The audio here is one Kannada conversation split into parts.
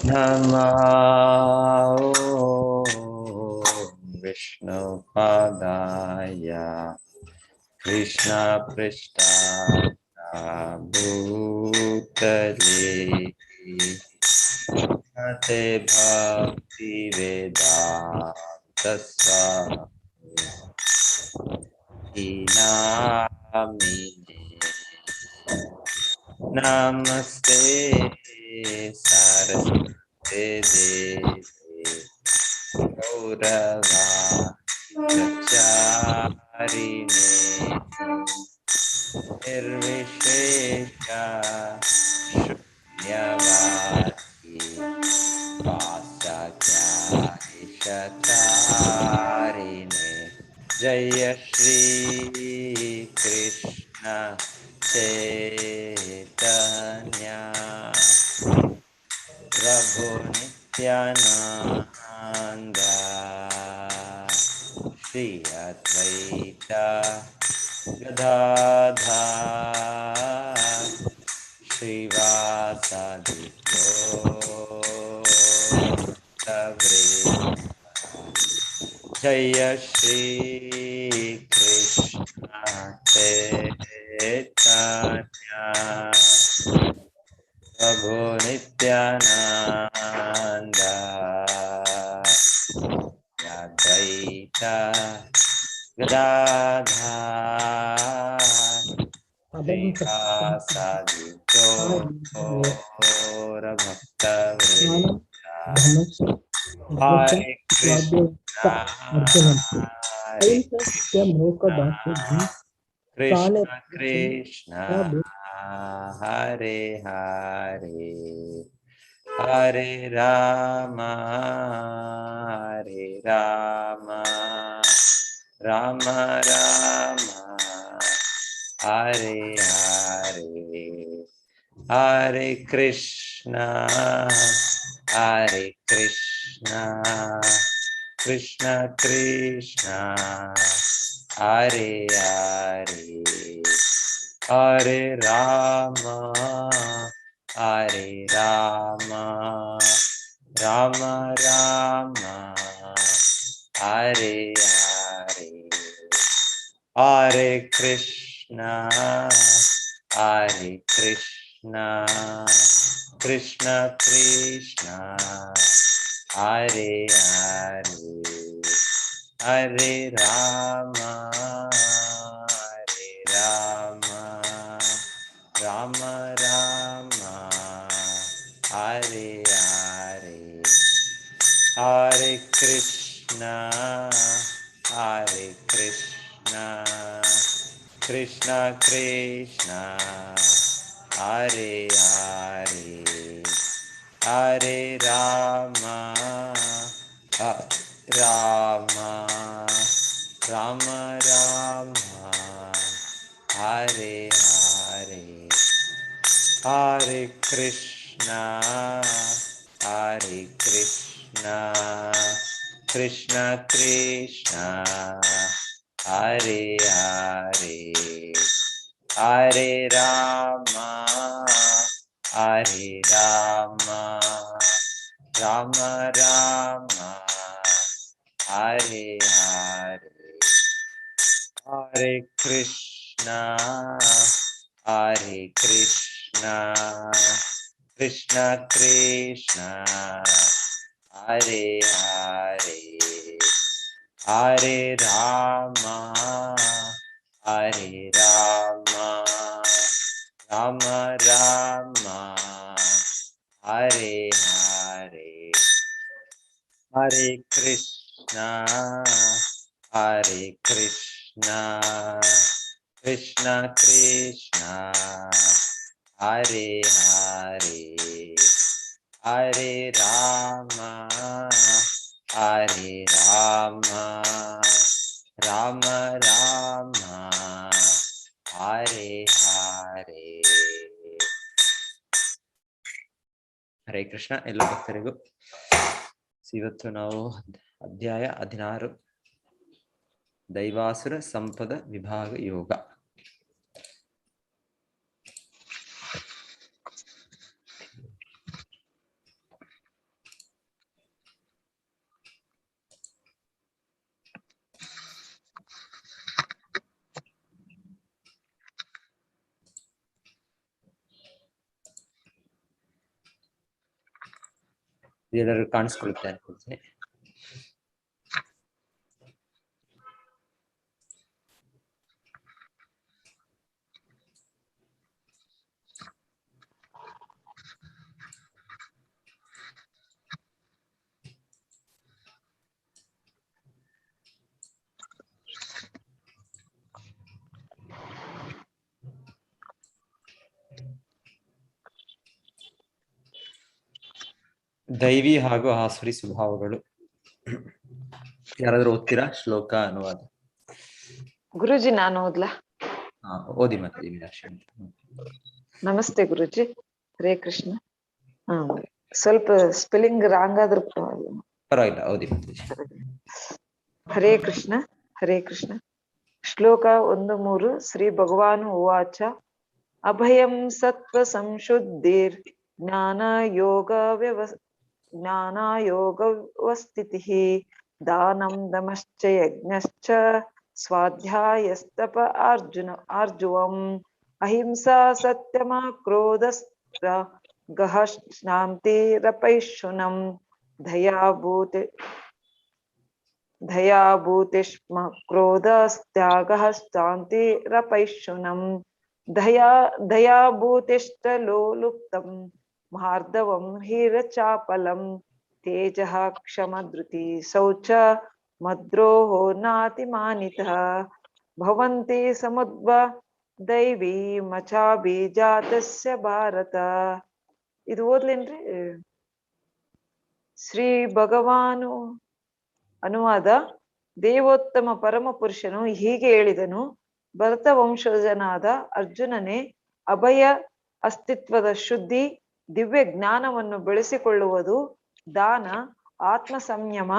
नमो विष्णुपादाय कृष्णपृष्ठाय भूतले ते भक्तिवेदान्तस्वामिने नमस्ते सरस्वते देवे गौरवाचारिणे निर्विशेष शून्यवादी वासचारिणे जय श्री कृष्ण चैतन्य प्रभु नित्यानंद श्री अद्वैत गदाधर श्रीवासादि गौरवृन्द जय श्री कृष्ण चैतन्य प्रभु नित्यानंद अद्वैत गदाधर श्रीवासादि गौरभक्तवृन्द हरे कृष्णा हरे Krishna Krishna Hare Hare Hare Ram Ram Ram Hare Hare Hare Krishna Krishna Krishna Hare Hare Hare Ram Ram Ram Hare Hare Hare Krishna Krishna Krishna Hare Hare Hare Ram Ram Ram Hare Hare Hare Krishna Krishna Krishna Hare Hare Hare Ram Ram Ram Hare Hare Hare Krishna Krishna Krishna Hare Hare Hare Ram Ram Ram Hare Hare Hare Krishna Krishna Krishna Hare Hare Hare Ram Ram Ram Hare Hare Hare Krishna Krishna Krishna Hare Hare, Hare Rama, Hare Rama, Rama Rama, Hare Hare. Hare Krishna. ಎಲ್ಲ ಭಕ್ತರಿಗೂ ಇವತ್ತು ನಾವು ಅಧ್ಯಾಯ 16 ದೈವಾಸುರ ಸಂಪದ ವಿಭಾಗ ಯೋಗ. ಎಲ್ಲರೂ ಕಾಣಿಸ್ಕೊಳುತ್ತೆ ಅನ್ಕೊಳ್ತೀನಿ. ದೈವಿ ಹಾಗೂ ಆಸುರಿ ಸ್ವಭಾವಗಳು. ಯಾರಾದ್ರೂ ಓದ್ತೀರಾ ಶ್ಲೋಕ ಅನುವಾದ? ಗುರುಜಿ ನಾನು ಓದ್ಲಾ? ಓದಿ ಮತ್ತೆ ಮೀನಾಕ್ಷಿ. ನಮಸ್ತೆ ಗುರುಜಿ. ಹರೇ ಕೃಷ್ಣ. ಸ್ವಲ್ಪ ಸ್ಪೆಲ್ಲಿಂಗ್ ರಾಂಗ್ ಆದ್ರೂ ಪರವಾಗಿಲ್ಲ, ಓದಿ ಮತ್ತೆ. ಹರೇ ಕೃಷ್ಣ ಹರೇ ಕೃಷ್ಣ. ಶ್ಲೋಕ 1-3. ಶ್ರೀ ಭಗವಾನು ಉವಾಚ ಅಭಯಂ ಸತ್ವ ಸಂಶುದ್ಧಿರ್ ಜ್ಞಾನಯೋಗವಸ್ಥಿತಿಃ ದಾನಂ ದಮಶ್ಚ ಯಜ್ಞಶ್ಚ ಸ್ವಾಧ್ಯಾಯಸ್ತಪ ಆರ್ಜುವಂ ಅಹಿಂಸಾ ಸತ್ಯಮ ಕ್ರೋಧಸ್ತ್ಯಾಗಃ ಶಾಂತಿರಪೈಶುನಂ ದಯಾಭೂತಿಷ್ಮ ಕ್ರೋಧಸ್ತ್ಯಾಗಃ ಶಾಂತಿರಪೈಶುನಂ ದಯಾಭೂತಿಷ್ಟಲೋಲುಪ್ತಂ ಮಾರ್ದವಂ ಹೀರಚಾಪಲಂ ತೇಜಃ ಕ್ಷಮಧೃತಿ ಶೌಚ ಮದ್ರೋಹೋ ನಾತಿಮಾನಿತಃ ಭವಂತಿ ಸಮುದ್ವ ದೈವಿ ಮಚಾಭಿಜಾತಸ್ಯ ಭಾರತ. ಇದು ಓದ್ಲೇನ್ರಿ? ಶ್ರೀ ಭಗವಾನು ಅನುವಾದ. ದೇವೋತ್ತಮ ಪರಮ ಪುರುಷನು ಹೀಗೆ ಹೇಳಿದನು: ಭರತ ವಂಶಜನಾದ ಅರ್ಜುನನೇ, ಅಭಯ ಅಸ್ತಿತ್ವದ ಶುದ್ಧಿ, ದಿವ್ಯ ಜ್ಞಾನವನ್ನು ಬೆಳೆಸಿಕೊಳ್ಳುವುದು, ದಾನ, ಆತ್ಮ ಸಂಯಮ,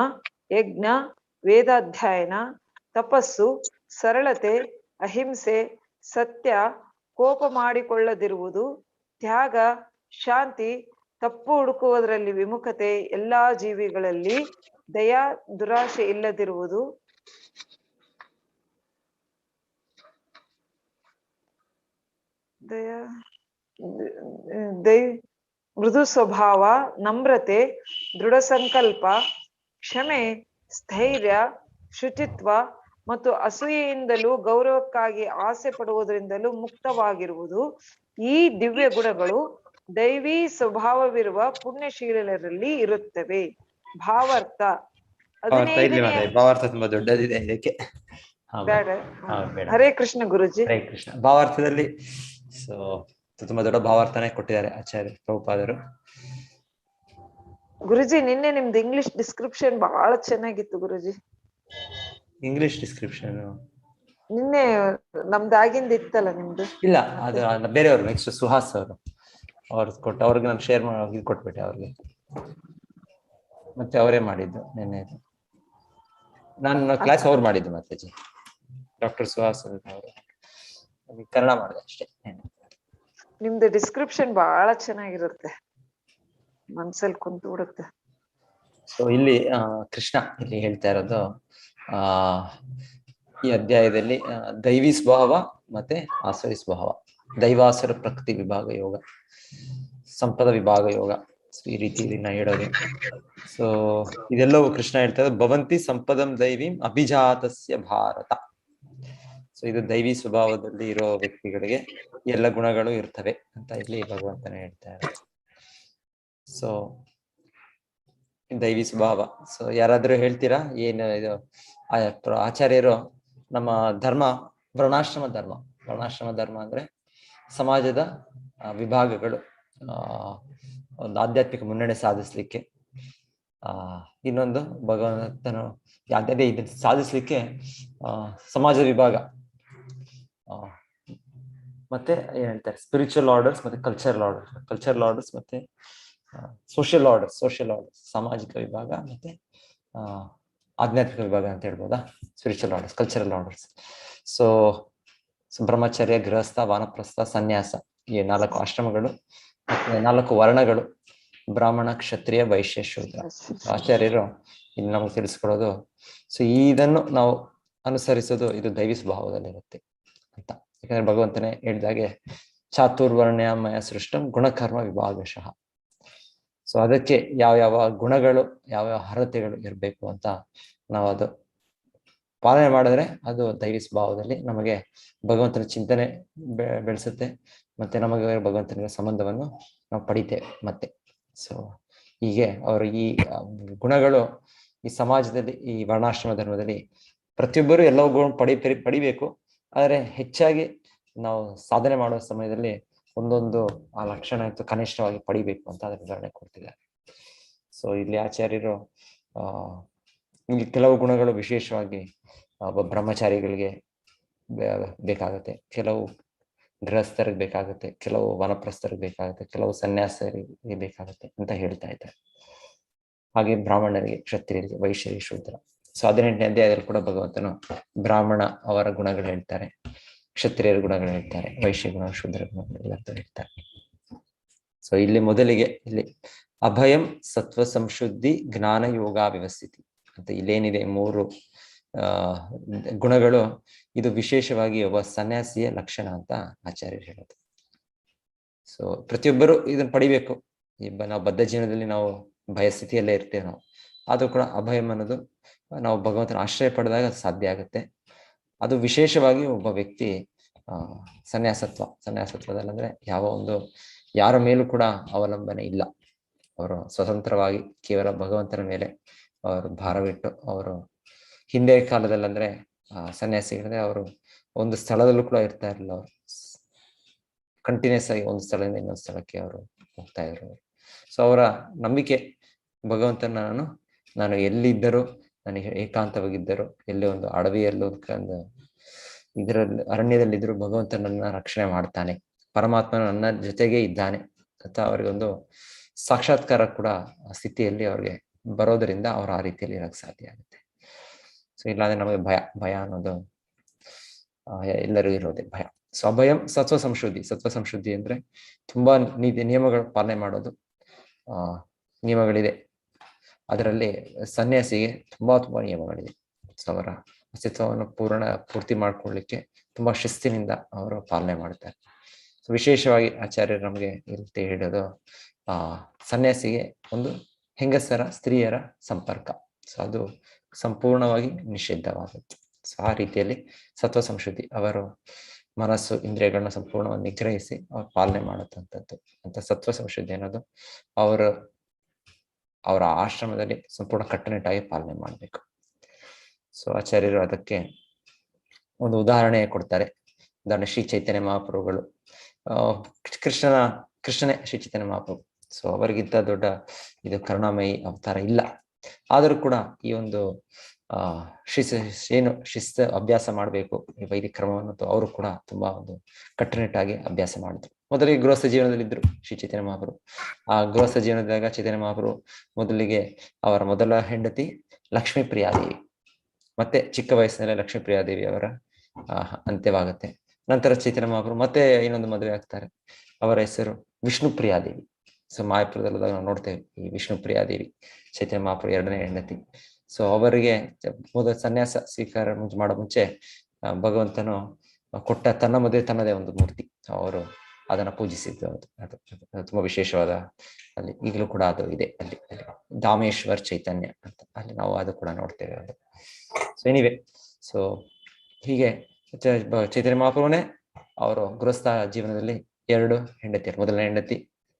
ಯಜ್ಞ, ವೇದಾಧ್ಯಯನ, ತಪಸ್ಸು, ಸರಳತೆ, ಅಹಿಂಸೆ, ಸತ್ಯ, ಕೋಪ ಮಾಡಿಕೊಳ್ಳದಿರುವುದು, ತ್ಯಾಗ, ಶಾಂತಿ, ತಪ್ಪು ಹುಡುಕುವುದರಲ್ಲಿ ವಿಮುಖತೆ, ಎಲ್ಲಾ ಜೀವಿಗಳಲ್ಲಿ ದಯಾ, ದುರಾಶೆ ಇಲ್ಲದಿರುವುದು, ಮೃದು ಸ್ವಭಾವ, ನಮ್ರತೆ, ದೃಢ ಸಂಕಲ್ಪ, ಕ್ಷಮೆ, ಸ್ಥೈರ್ಯ, ಶುಚಿತ್ವ ಮತ್ತು ಅಸೂಯೆಯಿಂದಲೂ ಗೌರವಕ್ಕಾಗಿ ಆಸೆ ಪಡುವುದರಿಂದಲೂ ಮುಕ್ತವಾಗಿರುವುದು. ಈ ದಿವ್ಯ ಗುಣಗಳು ದೈವಿ ಸ್ವಭಾವವಿರುವ ಪುಣ್ಯಶೀಲರಲ್ಲಿ ಇರುತ್ತವೆ. ಭಾವಾರ್ಥ. ಭಾವಾರ್ಥ ತುಂಬಾ ದೊಡ್ಡದಿದೆ ಇದಕ್ಕೆ. ಹರೇ ಕೃಷ್ಣ ಗುರುಜಿ. ಹರೇ ಕೃಷ್ಣ. ಭಾವಾರ್ಥದಲ್ಲಿ ತುಂಬಾ ದೊಡ್ಡ ಭಾವಾರ್ಥನೇ ಕೊಟ್ಟಿದ್ದಾರೆ ಆಚಾರ್ಯ ಪ್ರಭುಪಾದರು. ಗುರುಜಿ ನಿನ್ನೆ ನಿಮ್ದು ಇಂಗ್ಲಿಷ್ ಡಿಸ್ಕ್ರಿಪ್ಷನ್ ಬಹಳ ಚೆನ್ನಾಗಿತ್ತು ಗುರುಜಿ. ಇಂಗ್ಲಿಷ್ ಡಿಸ್ಕ್ರಿಪ್ಷನ್ ನಿನ್ನೆ ನಮ್ದಾಗಿಂದ ಇತ್ತಲ್ಲ ನಿಮ್ದು? ಇಲ್ಲ, ಅದು ಬೇರೆಯವರು, ನೆಕ್ಸ್ಟ್ ಸುಹಾಸ್ ಅವರು ಕೊಟ್ಟು ಅವ್ರಿಗೆ ನಾನು ಶೇರ್ ಮಾಡಿ ಕೊಟ್ಬಿಟ್ಟೆ ಅವ್ರಿಗೆ. ಮತ್ತೆ ಅವರೇ ಮಾಡಿದ್ದು ನಿನ್ನೆ. ನಾನು ಕ್ಲಾಸ್ ಅವ್ರು ಮಾಡಿದ್ದು ಮತ್ತೆ ಡಾಕ್ಟರ್ ಸುಹಾಸ್ ಅವರು ಕನ್ನಡ ಮಾಡಿದೆ ಅಷ್ಟೇ. ನಿಮ್ದು ಡಿಸ್ಕ್ರಿಪ್ಷನ್ ಬಹಳ ಚೆನ್ನಾಗಿರುತ್ತೆ, ಮನ್ಸಲ್ಲಿ ಕುಂತು ಬಿಡುತ್ತೆ. ಸೊ ಇಲ್ಲಿ ಕೃಷ್ಣ ಇಲ್ಲಿ ಹೇಳ್ತಾ ಇರೋದು ಈ ಅಧ್ಯಾಯದಲ್ಲಿ ದೈವಿ ಸ್ವಭಾವ ಮತ್ತೆ ಆಸುರಿ ಸ್ವಭಾವ, ದೈವಾಸುರ ಪ್ರಕೃತಿ ವಿಭಾಗ ಯೋಗ, ಸಂಪದ ವಿಭಾಗ ಯೋಗ, ಈ ರೀತಿ ಇದನ್ನ ಹೇಳೋದು. ಸೊ ಇದೆಲ್ಲವೂ ಕೃಷ್ಣ ಹೇಳ್ತಾ ಇರೋದು ಭವಂತಿ ಸಂಪದಂ ದೈವೀಂ ಅಭಿಜಾತಸ್ಯ ಭಾರತ. ಸೊ ಇದು ದೈವಿ ಸ್ವಭಾವದಲ್ಲಿ ಇರೋ ವ್ಯಕ್ತಿಗಳಿಗೆ ಎಲ್ಲ ಗುಣಗಳು ಇರ್ತವೆ ಅಂತ ಇಲ್ಲಿ ಭಗವಂತನ ಹೇಳ್ತಾ ಇದ್ದಾರೆ. ಸೊ ದೈವಿ ಸ್ವಭಾವ. ಸೊ ಯಾರಾದ್ರೂ ಹೇಳ್ತೀರಾ ಏನು ಇದು? ಆಚಾರ್ಯರು ನಮ್ಮ ಧರ್ಮ ವರ್ಣಾಶ್ರಮ ಧರ್ಮ. ವರ್ಣಾಶ್ರಮ ಧರ್ಮ ಅಂದ್ರೆ ಸಮಾಜದ ವಿಭಾಗಗಳು ಒಂದು ಆಧ್ಯಾತ್ಮಿಕ ಮುನ್ನಡೆ ಸಾಧಿಸ್ಲಿಕ್ಕೆ, ಇನ್ನೊಂದು ಭಗವಂತನು ಅದೇ ಇದನ್ನು ಸಾಧಿಸ್ಲಿಕ್ಕೆ ಸಮಾಜ ವಿಭಾಗ, ಮತ್ತೆ ಏನ್ ಹೇಳ್ತಾರೆ ಸ್ಪಿರಿಚುವಲ್ ಆರ್ಡರ್ಸ್ ಮತ್ತೆ ಕಲ್ಚರಲ್ ಆರ್ಡರ್ಸ್ ಮತ್ತೆ ಸೋಷಿಯಲ್ ಆರ್ಡರ್ಸ್ ಸಾಮಾಜಿಕ ವಿಭಾಗ ಮತ್ತೆ ಆಧ್ಯಾತ್ಮಿಕ ವಿಭಾಗ ಅಂತ ಹೇಳ್ಬೋದಾ, spiritual orders, cultural orders. So ಬ್ರಹ್ಮಚರ್ಯ, ಗೃಹಸ್ಥ, ವಾನಪ್ರಸ್ಥ, ಸನ್ಯಾಸ, ಈ 4 ಆಶ್ರಮಗಳು ಮತ್ತೆ 4 ವರ್ಣಗಳು, ಬ್ರಾಹ್ಮಣ, ಕ್ಷತ್ರಿಯ, ವೈಶ್ಯ, ಶೂದ್ರ. ಆಚಾರ್ಯರು ಇಲ್ಲಿ ನಮಗೆ ತಿಳಿಸ್ಕೊಡೋದು, ಸೊ ಇದನ್ನು ನಾವು ಅನುಸರಿಸೋದು ಇದು ದೈವಿ ಸ್ವಭಾವದಲ್ಲಿರುತ್ತೆ ಅಂತ. ಯಾಕಂದ್ರೆ ಭಗವಂತನೇ ಹೇಳಿದಾಗೆ ಚಾತುರ್ವರ್ಣ್ಯಮಯ ಸೃಷ್ಟಂ ಗುಣಕರ್ಮ ವಿಭಾಗಶಃ. ಸೊ ಅದಕ್ಕೆ ಯಾವ ಗುಣಗಳು, ಯಾವ ಅರ್ಹತೆಗಳು ಇರಬೇಕು ಅಂತ ನಾವು ಅದು ಪಾಲನೆ ಮಾಡಿದ್ರೆ ಅದು ದೈವಿ ಸ್ವಭಾವದಲ್ಲಿ ನಮಗೆ ಭಗವಂತನ ಚಿಂತನೆ ಬೆಳೆಸುತ್ತೆ, ಮತ್ತೆ ನಮಗೆ ಭಗವಂತನಿಗೆ ಸಂಬಂಧವನ್ನು ನಾವು ಪಡಿತೇವೆ ಮತ್ತೆ. ಸೊ ಹೀಗೆ ಅವರು ಈ ಗುಣಗಳು ಈ ಸಮಾಜದಲ್ಲಿ, ಈ ವರ್ಣಾಶ್ರಮ ಧರ್ಮದಲ್ಲಿ ಪ್ರತಿಯೊಬ್ಬರು ಎಲ್ಲವೂ ಗುಣ ಪಡಿಬೇಕು. ಆದರೆ ಹೆಚ್ಚಾಗಿ ನಾವು ಸಾಧನೆ ಮಾಡುವ ಸಮಯದಲ್ಲಿ ಒಂದೊಂದು ಆ ಲಕ್ಷಣ ಇತ್ತು ಕನಿಷ್ಠವಾಗಿ ಪಡಿಬೇಕು ಅಂತ ಅದರ ವಿವರಣೆ ಕೊಡ್ತಿದ್ದಾರೆ. ಸೊ ಇಲ್ಲಿ ಆಚಾರ್ಯರು ಇಲ್ಲಿ ಕೆಲವು ಗುಣಗಳು ವಿಶೇಷವಾಗಿ ಬ್ರಹ್ಮಚಾರಿಗಳಿಗೆ ಬೇಕಾಗುತ್ತೆ, ಕೆಲವು ಗೃಹಸ್ಥರಿಗೆ ಬೇಕಾಗುತ್ತೆ, ಕೆಲವು ವನಪ್ರಸ್ಥರಿಗೆ ಬೇಕಾಗುತ್ತೆ, ಕೆಲವು ಸನ್ಯಾಸರಿಗೆ ಬೇಕಾಗುತ್ತೆ ಅಂತ ಹೇಳ್ತಾ ಇದ್ದಾರೆ. ಹಾಗೆ ಬ್ರಾಹ್ಮಣರಿಗೆ, ಕ್ಷತ್ರಿಯರಿಗೆ, ವೈಶ್ಯರಿಗೆ, ಶೂದ್ರ. ಸೊ 18ನೇ ಅಧ್ಯಾಯದಲ್ಲಿ ಕೂಡ ಭಗವಂತನು ಬ್ರಾಹ್ಮಣ ಅವರ ಗುಣಗಳು ಹೇಳ್ತಾರೆ, ಕ್ಷತ್ರಿಯರ ಗುಣಗಳು ಹೇಳ್ತಾರೆ, ವೈಶ್ಯ ಗುಣ, ಶೂದ್ರ ಗುಣಗಳು ಅಂತ ಹೇಳ್ತಾರೆ. ಸೊ ಇಲ್ಲಿ ಮೊದಲಿಗೆ ಇಲ್ಲಿ ಅಭಯಂ, ಸತ್ವ ಸಂಶುದ್ಧಿ, ಜ್ಞಾನ, ಯೋಗ, ವ್ಯವಸ್ಥಿತಿ ಅಂತ ಇಲ್ಲೇನಿದೆ 3 ಗುಣಗಳು, ಇದು ವಿಶೇಷವಾಗಿ ಒಬ್ಬ ಸನ್ಯಾಸಿಯ ಲಕ್ಷಣ ಅಂತ ಆಚಾರ್ಯರು ಹೇಳೋದು. ಸೊ ಪ್ರತಿಯೊಬ್ಬರು ಇದನ್ನ ಪಡಿಬೇಕು. ನಾವು ಬದ್ಧ ಜೀವನದಲ್ಲಿ ನಾವು ಭಯಸ್ಥಿತಿಯಲ್ಲೇ ಇರ್ತೇವೆ ನಾವು, ಆದ್ರೂ ಕೂಡ ಅಭಯಂ ಅನ್ನೋದು ನಾವು ಭಗವಂತನ ಆಶ್ರಯ ಪಡೆದಾಗ ಅದು ಸಾಧ್ಯ ಆಗುತ್ತೆ. ಅದು ವಿಶೇಷವಾಗಿ ಒಬ್ಬ ವ್ಯಕ್ತಿ ಸನ್ಯಾಸತ್ವದಲ್ಲಂದ್ರೆ ಯಾರ ಮೇಲೂ ಕೂಡ ಅವಲಂಬನೆ ಇಲ್ಲ, ಅವರು ಸ್ವತಂತ್ರವಾಗಿ ಕೇವಲ ಭಗವಂತನ ಮೇಲೆ ಅವರು ಭಾರವಿಟ್ಟು, ಅವರು ಹಿಂದೆ ಕಾಲದಲ್ಲಂದ್ರೆ ಸನ್ಯಾಸಿಗಳಂದ್ರೆ ಅವರು ಒಂದು ಸ್ಥಳದಲ್ಲೂ ಕೂಡ ಇರ್ತಾ ಇರಲಿಲ್ಲ, ಅವರು ಕಂಟಿನ್ಯೂಸ್ ಆಗಿ ಒಂದು ಸ್ಥಳದಿಂದ ಇನ್ನೊಂದು ಸ್ಥಳಕ್ಕೆ ಅವರು ಹೋಗ್ತಾ ಇದ್ರು. ಸೊ ಅವರ ನಂಬಿಕೆ ಭಗವಂತನ ನಾನು ಎಲ್ಲಿದ್ದರೂ, ನನಗೆ ಏಕಾಂತವಾಗಿದ್ದರು, ಎಲ್ಲೇ ಒಂದು ಅಡವಿಯಲ್ಲೂ ಇದರಲ್ಲಿ ಅರಣ್ಯದಲ್ಲಿದ್ದರೂ ಭಗವಂತ ನನ್ನ ರಕ್ಷಣೆ ಮಾಡ್ತಾನೆ, ಪರಮಾತ್ಮನ ನನ್ನ ಜೊತೆಗೆ ಇದ್ದಾನೆ ಅಂತ ಅವರಿಗೊಂದು ಸಾಕ್ಷಾತ್ಕಾರ ಕೂಡ ಸ್ಥಿತಿಯಲ್ಲಿ ಅವ್ರಿಗೆ ಬರೋದರಿಂದ ಅವ್ರು ಆ ರೀತಿಯಲ್ಲಿ ಇರಕ್ಕೆ ಸಾಧ್ಯ ಆಗುತ್ತೆ. ಸೊ ಇಲ್ಲಾಂದ್ರೆ ನಮಗೆ ಭಯ ಅನ್ನೋದು ಎಲ್ಲರಿಗೂ ಇರೋದೇ ಭಯ. ಸೊ ಅಭಯಂ, ಸತ್ವ ಸಂಶುದ್ಧಿ ಅಂದ್ರೆ ತುಂಬಾ ನಿಯಮಗಳು ಪಾಲನೆ ಮಾಡೋದು. ನಿಯಮಗಳಿದೆ, ಅದರಲ್ಲಿ ಸನ್ಯಾಸಿಗೆ ತುಂಬಾ ನಿಯಮಗಳಿದೆ. ಸೊ ಅವರ ಅಸ್ತಿತ್ವವನ್ನು ಪೂರ್ತಿ ಮಾಡ್ಕೊಳ್ಳಿಕ್ಕೆ ತುಂಬಾ ಶಿಸ್ತಿನಿಂದ ಅವರು ಪಾಲನೆ ಮಾಡ್ತಾರೆ. ಸೊ ವಿಶೇಷವಾಗಿ ಆಚಾರ್ಯರು ನಮಗೆ ಇಲ್ಲಿ ಹೇಳೋದು, ಸನ್ಯಾಸಿಗೆ ಒಂದು ಹೆಂಗಸರ, ಸ್ತ್ರೀಯರ ಸಂಪರ್ಕ, ಸೊ ಅದು ಸಂಪೂರ್ಣವಾಗಿ ನಿಷಿದ್ಧವಾದದ್ದು. ಸೊ ಆ ರೀತಿಯಲ್ಲಿ ಸತ್ವ ಸಂಶುದ್ಧಿ, ಅವರು ಮನಸ್ಸು, ಇಂದ್ರಿಯಗಳನ್ನ ಸಂಪೂರ್ಣವಾಗಿ ನಿಗ್ರಹಿಸಿ ಅವ್ರು ಪಾಲನೆ ಮಾಡತಕ್ಕಂಥದ್ದು ಅಂತ. ಸತ್ವ ಸಂಶುದ್ಧಿ ಅನ್ನೋದು ಅವರ ಆಶ್ರಮದಲ್ಲಿ ಸಂಪೂರ್ಣ ಕಟ್ಟುನಿಟ್ಟಾಗಿ ಪಾಲನೆ ಮಾಡಬೇಕು. ಸೊ ಆಚಾರ್ಯರು ಅದಕ್ಕೆ ಒಂದು ಉದಾಹರಣೆ ಕೊಡ್ತಾರೆ. ಉದಾಹರಣೆ ಶ್ರೀ ಚೈತನ್ಯ ಮಹಾಪ್ರಭುಗಳು, ಕೃಷ್ಣನೇ ಶ್ರೀ ಚೈತನ್ಯ ಮಹಾಪ್ರಭು. ಸೊ ಅವರಿಗಿಂತ ದೊಡ್ಡ ಇದು ಕರುಣಾಮಯಿ ಅವತಾರ ಇಲ್ಲ. ಆದರೂ ಕೂಡ ಈ ಒಂದು ಶಿಸ್ತು ಅಭ್ಯಾಸ ಮಾಡಬೇಕು ಈ ವೈದಿಕ ಕ್ರಮವನ್ನು ಅವರು ಕೂಡ ತುಂಬಾ ಒಂದು ಕಟ್ಟುನಿಟ್ಟಾಗಿ ಅಭ್ಯಾಸ ಮಾಡಿದ್ರು. ಮೊದಲಿಗೆ ಗೃಹಸ್ಥ ಜೀವನದಲ್ಲಿದ್ದರು ಶ್ರೀ ಚೈತನ್ಯ ಮಹಾಪ್ರಭು. ಆ ಗೃಹಸ್ಥ ಜೀವನದಾಗ ಚೈತನ್ಯ ಮಹಾಪ್ರಭು ಮೊದಲಿಗೆ ಅವರ ಮೊದಲ ಹೆಂಡತಿ ಲಕ್ಷ್ಮೀ ಪ್ರಿಯಾದೇವಿ, ಮತ್ತೆ ಚಿಕ್ಕ ವಯಸ್ಸಿನಲ್ಲೇ ಲಕ್ಷ್ಮೀ ಪ್ರಿಯಾದೇವಿ ಅವರ ಅಂತ್ಯವಾಗುತ್ತೆ. ನಂತರ ಚೈತನ್ಯ ಮಹಾಪ್ರಭು ಮತ್ತೆ ಇನ್ನೊಂದು ಮದುವೆ ಆಗ್ತಾರೆ, ಅವರ ಹೆಸರು ವಿಷ್ಣು ಪ್ರಿಯಾದೇವಿ. ಸೊ ಮಾಯಾಪುರದಲ್ಲಿದಾಗ ನಾವು ನೋಡ್ತೇವೆ ಈ ವಿಷ್ಣು ಪ್ರಿಯಾದೇವಿ ಚೈತನ್ಯ ಮಹಾಪ್ರಭು 2ನೇ ಹೆಂಡತಿ. ಸೊ ಅವರಿಗೆ ಮೊದಲ ಸನ್ಯಾಸ ಸ್ವೀಕಾರ ಮಾಡೋ ಮುಂಚೆ ಭಗವಂತನು ಕೊಟ್ಟ ತನ್ನ ಮದುವೆ ತನ್ನದೇ ಒಂದು ಮೂರ್ತಿ, ಅವರು ಅದನ್ನ ಪೂಜಿಸಿದ್ದು. ಅದು ತುಂಬಾ ವಿಶೇಷವಾದ, ಅಲ್ಲಿ ಈಗಲೂ ಕೂಡ ಅದು ಇದೆ, ಅಲ್ಲಿ ಧಾಮೇಶ್ವರ್ ಚೈತನ್ಯ ಅಂತ, ಅಲ್ಲಿ ನಾವು ಅದು ಕೂಡ ನೋಡ್ತೇವೆ ಅದು. ಸೊ ಎನಿವೆ, ಸೊ ಹೀಗೆ ಚೈತನ್ಯ ಮಹಾಪ್ರಭುನೇ ಅವರು ಗೃಹಸ್ಥ ಜೀವನದಲ್ಲಿ 2 ಹೆಂಡತಿಯರು, ಮೊದಲನೇ ಹೆಂಡತಿ,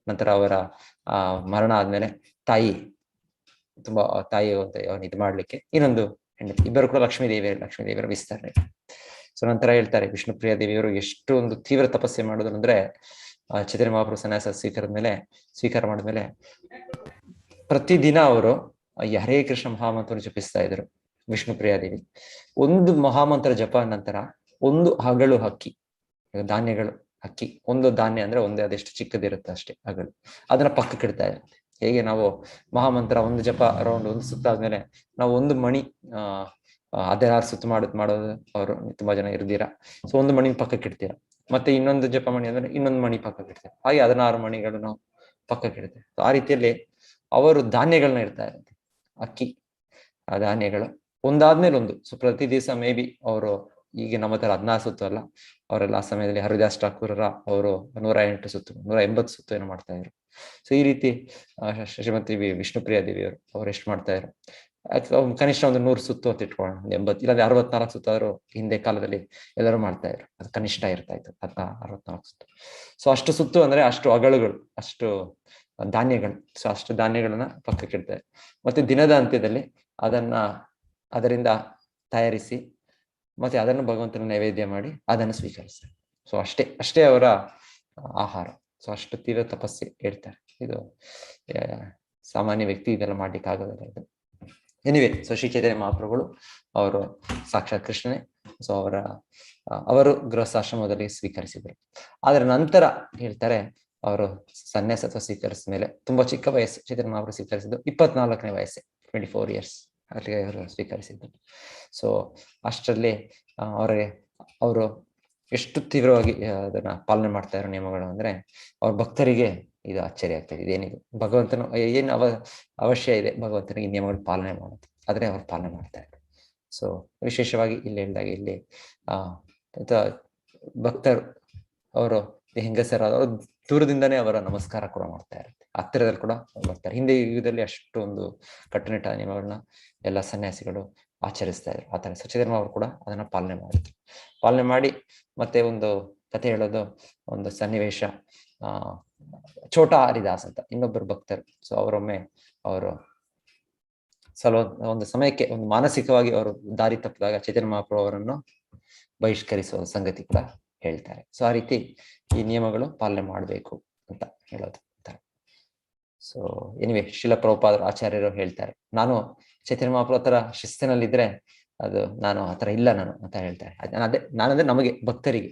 ನಂತರ ಅವರ ಮರಣ ಆದ್ಮೇಲೆ ತಾಯಿ ಇದು ಮಾಡ್ಲಿಕ್ಕೆ ಇನ್ನೊಂದು ಹೆಂಡತಿ, ಇಬ್ಬರು ಕೂಡ ಲಕ್ಷ್ಮೀ ದೇವಿಯರ ವಿಸ್ತರಣೆ. ಸೊ ನಂತರ ಹೇಳ್ತಾರೆ ವಿಷ್ಣು ಪ್ರಿಯ ದೇವಿಯವರು ಎಷ್ಟು ಒಂದು ತೀವ್ರ ತಪಸ್ಸೆ ಮಾಡೋದು ಅಂದ್ರೆ ಚೈತನ್ಯ ಮಹಾಪ್ರಭು ಸನ್ಯಾಸ ಸ್ವೀಕಾರ ಮಾಡಿದ್ಮೇಲೆ ಪ್ರತಿದಿನ ಅವರು ಈ ಹರೇ ಕೃಷ್ಣ ಮಹಾಮಂತ್ರ ಜಪಿಸ್ತಾ ಇದ್ರು ವಿಷ್ಣು ಪ್ರಿಯಾದೇವಿ. ಒಂದು ಮಹಾಮಂತ್ರ ಜಪ ನಂತರ ಒಂದು ಹಗಳು ಹಕ್ಕಿ, ಧಾನ್ಯಗಳು ಅಕ್ಕಿ, ಒಂದು ಧಾನ್ಯ ಅಂದ್ರೆ ಒಂದೇ, ಅದೆಷ್ಟು ಚಿಕ್ಕದಿರುತ್ತೆ ಅಷ್ಟೇ ಹಗಳು, ಅದನ್ನ ಪಕ್ಕಕ್ಕೆ ಇಡ್ತಾ ಇರುತ್ತೆ. ಹೇಗೆ ನಾವು ಮಹಾಮಂತ್ರ ಒಂದು ಜಪ ಅರೌಂಡ್ ಒಂದು ಸುತ್ತಾದ್ಮೇಲೆ ನಾವು ಒಂದು ಮಣಿ ಅದೆಲ್ಲಾರು ಸುತ್ತ ಮಾಡೋದು ಅವರು ತುಂಬಾ ಜನ ಇರ್ದಿರಾ, ಸೊ ಒಂದು ಮಣಿ ಪಕ್ಕಕ್ಕೆ ಇಡ್ತೀರಾ, ಮತ್ತೆ ಇನ್ನೊಂದು ಜಪ ಮಣಿ ಅಂದ್ರೆ ಇನ್ನೊಂದು ಮಣಿ ಪಕ್ಕಕ್ಕೆ ಇಡ್ತೀರಾ, ಹಾಗೆ 16 ಮಣಿಗಳು ನಾವು ಪಕ್ಕಕ್ಕೆ ಇಡ್ತೇವೆ. ಆ ರೀತಿಯಲ್ಲಿ ಅವರು ಧಾನ್ಯಗಳನ್ನ ಇಡ್ತಾ ಇರುತ್ತೆ, ಅಕ್ಕಿ ಆ ಧಾನ್ಯಗಳು ಒಂದಾದ್ಮೇಲೆ ಒಂದು. ಸೊ ಪ್ರತಿ ದಿವಸ ಮೇ ಬಿ ಅವರು ಈಗ ನಮ್ಮ ತರ 16 ಸುತ್ತು ಅಲ್ಲ, ಅವರೆಲ್ಲ ಆ ಸಮಯದಲ್ಲಿ ಹರಿದಾಸ್ ಠಾಕೂರರ ಅವರು 108 ಸುತ್ತು 180 ಸುತ್ತು ಏನೋ ಮಾಡ್ತಾ ಇದ್ರು. ಸೊ ಈ ರೀತಿ ಶ್ರೀಮತಿ ವಿಷ್ಣುಪ್ರಿಯಾ ದೇವಿ ಅವ್ರು ಎಷ್ಟು ಮಾಡ್ತಾ ಇದ್ರು, ಕನಿಷ್ಠ ಒಂದು 100 ಸುತ್ತು ಅಂತ ಇಟ್ಕೊಳ್ಳೋಣ, 80 ಇಲ್ಲಾಂದ್ರೆ 64 ಸುತ್ತು ಆದ್ರೂ ಹಿಂದೆ ಕಾಲದಲ್ಲಿ ಎಲ್ಲರೂ ಮಾಡ್ತಾ ಇದ್ರು, ಅದು ಕನಿಷ್ಠ ಇರ್ತಾ ಇತ್ತು 64 ಸುತ್ತು. ಸೊ ಅಷ್ಟು ಸುತ್ತು ಅಂದ್ರೆ ಅಷ್ಟು ಅಗಳುಗಳು, ಅಷ್ಟು ಧಾನ್ಯಗಳು. ಸೊ ಅಷ್ಟು ಧಾನ್ಯಗಳನ್ನ ಪಕ್ಕಕ್ಕೆ ಇಡ್ತಾರೆ. ಮತ್ತೆ ದಿನದ ಅಂತ್ಯದಲ್ಲಿ ಅದರಿಂದ ತಯಾರಿಸಿ ಮತ್ತೆ ಅದನ್ನು ಭಗವಂತನ ನೈವೇದ್ಯ ಮಾಡಿ ಅದನ್ನು ಸ್ವೀಕರಿಸ್ತಾರೆ. ಸೊ ಅಷ್ಟೇ ಅವರ ಆಹಾರ. ಸೊ ಅಷ್ಟು ತೀವ್ರ ತಪಸ್ಸೆ ಹೇಳ್ತಾರೆ. ಇದು ಸಾಮಾನ್ಯ ವ್ಯಕ್ತಿ ಇದೆಲ್ಲ ಮಾಡ್ಲಿಕ್ಕೆ ಆಗೋದಿಲ್ಲ ಇದು. ಎನಿವೆ, ಸೊ ಶ್ರೀ ಚೈತನ್ಯ ಮಹಾಪ್ರಭುಗಳು ಅವರು ಸಾಕ್ಷಾತ್ ಕೃಷ್ಣನೇ. ಸೊ ಅವರು ಗೃಹಸ್ಥಾಶ್ರಮದಲ್ಲಿ ಸ್ವೀಕರಿಸಿದರು. ಆದ್ರೆ ನಂತರ ಹೇಳ್ತಾರೆ, ಅವರು ಸನ್ಯಾಸತ್ವ ಸ್ವೀಕರಿಸಿದ ಮೇಲೆ ತುಂಬಾ ಚಿಕ್ಕ ವಯಸ್ಸು, ಚೈತನ್ಯ ಮಹಾಪ್ರಭು ಸ್ವೀಕರಿಸಿದ್ದು 24ನೇ ವಯಸ್ಸೇ, 24 years ಅಲ್ಲಿಗೆ ಅವರು ಸ್ವೀಕರಿಸಿದ್ದು. ಸೊ ಅಷ್ಟರಲ್ಲಿ ಅವರು ಎಷ್ಟು ತೀವ್ರವಾಗಿ ಅದನ್ನ ಪಾಲನೆ ಮಾಡ್ತಾ ಇರೋ ನಿಯಮಗಳು ಅಂದ್ರೆ ಅವ್ರ ಭಕ್ತರಿಗೆ ಇದು ಆಶ್ಚರ್ಯ ಆಗ್ತದೆ. ಇದೇನಿದು ಭಗವಂತನ ಏನು ಅವಶ್ಯ ಇದೆ ಭಗವಂತನಿಗೆ ಈ ನಿಯಮಗಳು ಪಾಲನೆ ಮಾಡೋದು, ಆದ್ರೆ ಅವ್ರು ಪಾಲನೆ ಮಾಡ್ತಾ ಇದ್ರು. ಸೊ ವಿಶೇಷವಾಗಿ ಇಲ್ಲಿ ಹೇಳಿದಾಗ ಇಲ್ಲಿ ಭಕ್ತರು ಅವರು ಹೆಂಗಸರಾದ ದೂರದಿಂದನೇ ಅವರ ನಮಸ್ಕಾರ ಕೂಡ ಮಾಡ್ತಾ ಇರುತ್ತೆ, ಹತ್ತಿರದಲ್ಲಿ ಕೂಡ ಬರ್ತಾರೆ. ಹಿಂದೆ ಯುಗದಲ್ಲಿ ಅಷ್ಟೊಂದು ಕಟ್ಟುನಿಟ್ಟಾದ ನಿಯಮಗಳನ್ನ ಎಲ್ಲ ಸನ್ಯಾಸಿಗಳು ಆಚರಿಸ್ತಾ ಇದ್ರು. ಆ ತರ ಸಚ್ಚಿದಾನಂದ ಅವರು ಕೂಡ ಅದನ್ನ ಪಾಲನೆ ಮಾಡಿ ಮತ್ತೆ ಒಂದು ಕಥೆ ಹೇಳೋದು, ಒಂದು ಸನ್ನಿವೇಶ. ಛೋಟಾ ಹರಿದಾಸ್ ಅಂತ ಇನ್ನೊಬ್ಬರು ಭಕ್ತರು. ಸೊ ಅವರೊಮ್ಮೆ ಅವರು ಒಂದು ಸಮಯಕ್ಕೆ ಒಂದು ಮಾನಸಿಕವಾಗಿ ಅವರು ದಾರಿ ತಪ್ಪಿದಾಗ ಚೈತನ್ಯ ಮಹಾಪ್ರಭು ಅವರನ್ನು ಬಹಿಷ್ಕರಿಸುವ ಸಂಗತಿ ಕೂಡ ಹೇಳ್ತಾರೆ. ಸೊ ಆ ರೀತಿ ಈ ನಿಯಮಗಳು ಪಾಲನೆ ಮಾಡಬೇಕು ಅಂತ ಹೇಳೋದು. ಸೊ ಎನಿವೆ, ಶಿಲ ಪ್ರಭುಪಾದರು ಆಚಾರ್ಯರು ಹೇಳ್ತಾರೆ, ನಾನು ಚೈತನ್ಯ ಮಹಾಪ್ರಭು ತರ ಶಿಸ್ತಿನಲ್ಲಿದ್ರೆ ಅದು ನಾನು ಆತರ ಇಲ್ಲ ನಾನು ಅಂತ ಹೇಳ್ತಾರೆ. ನಾನಂದ್ರೆ ನಮಗೆ ಭಕ್ತರಿಗೆ,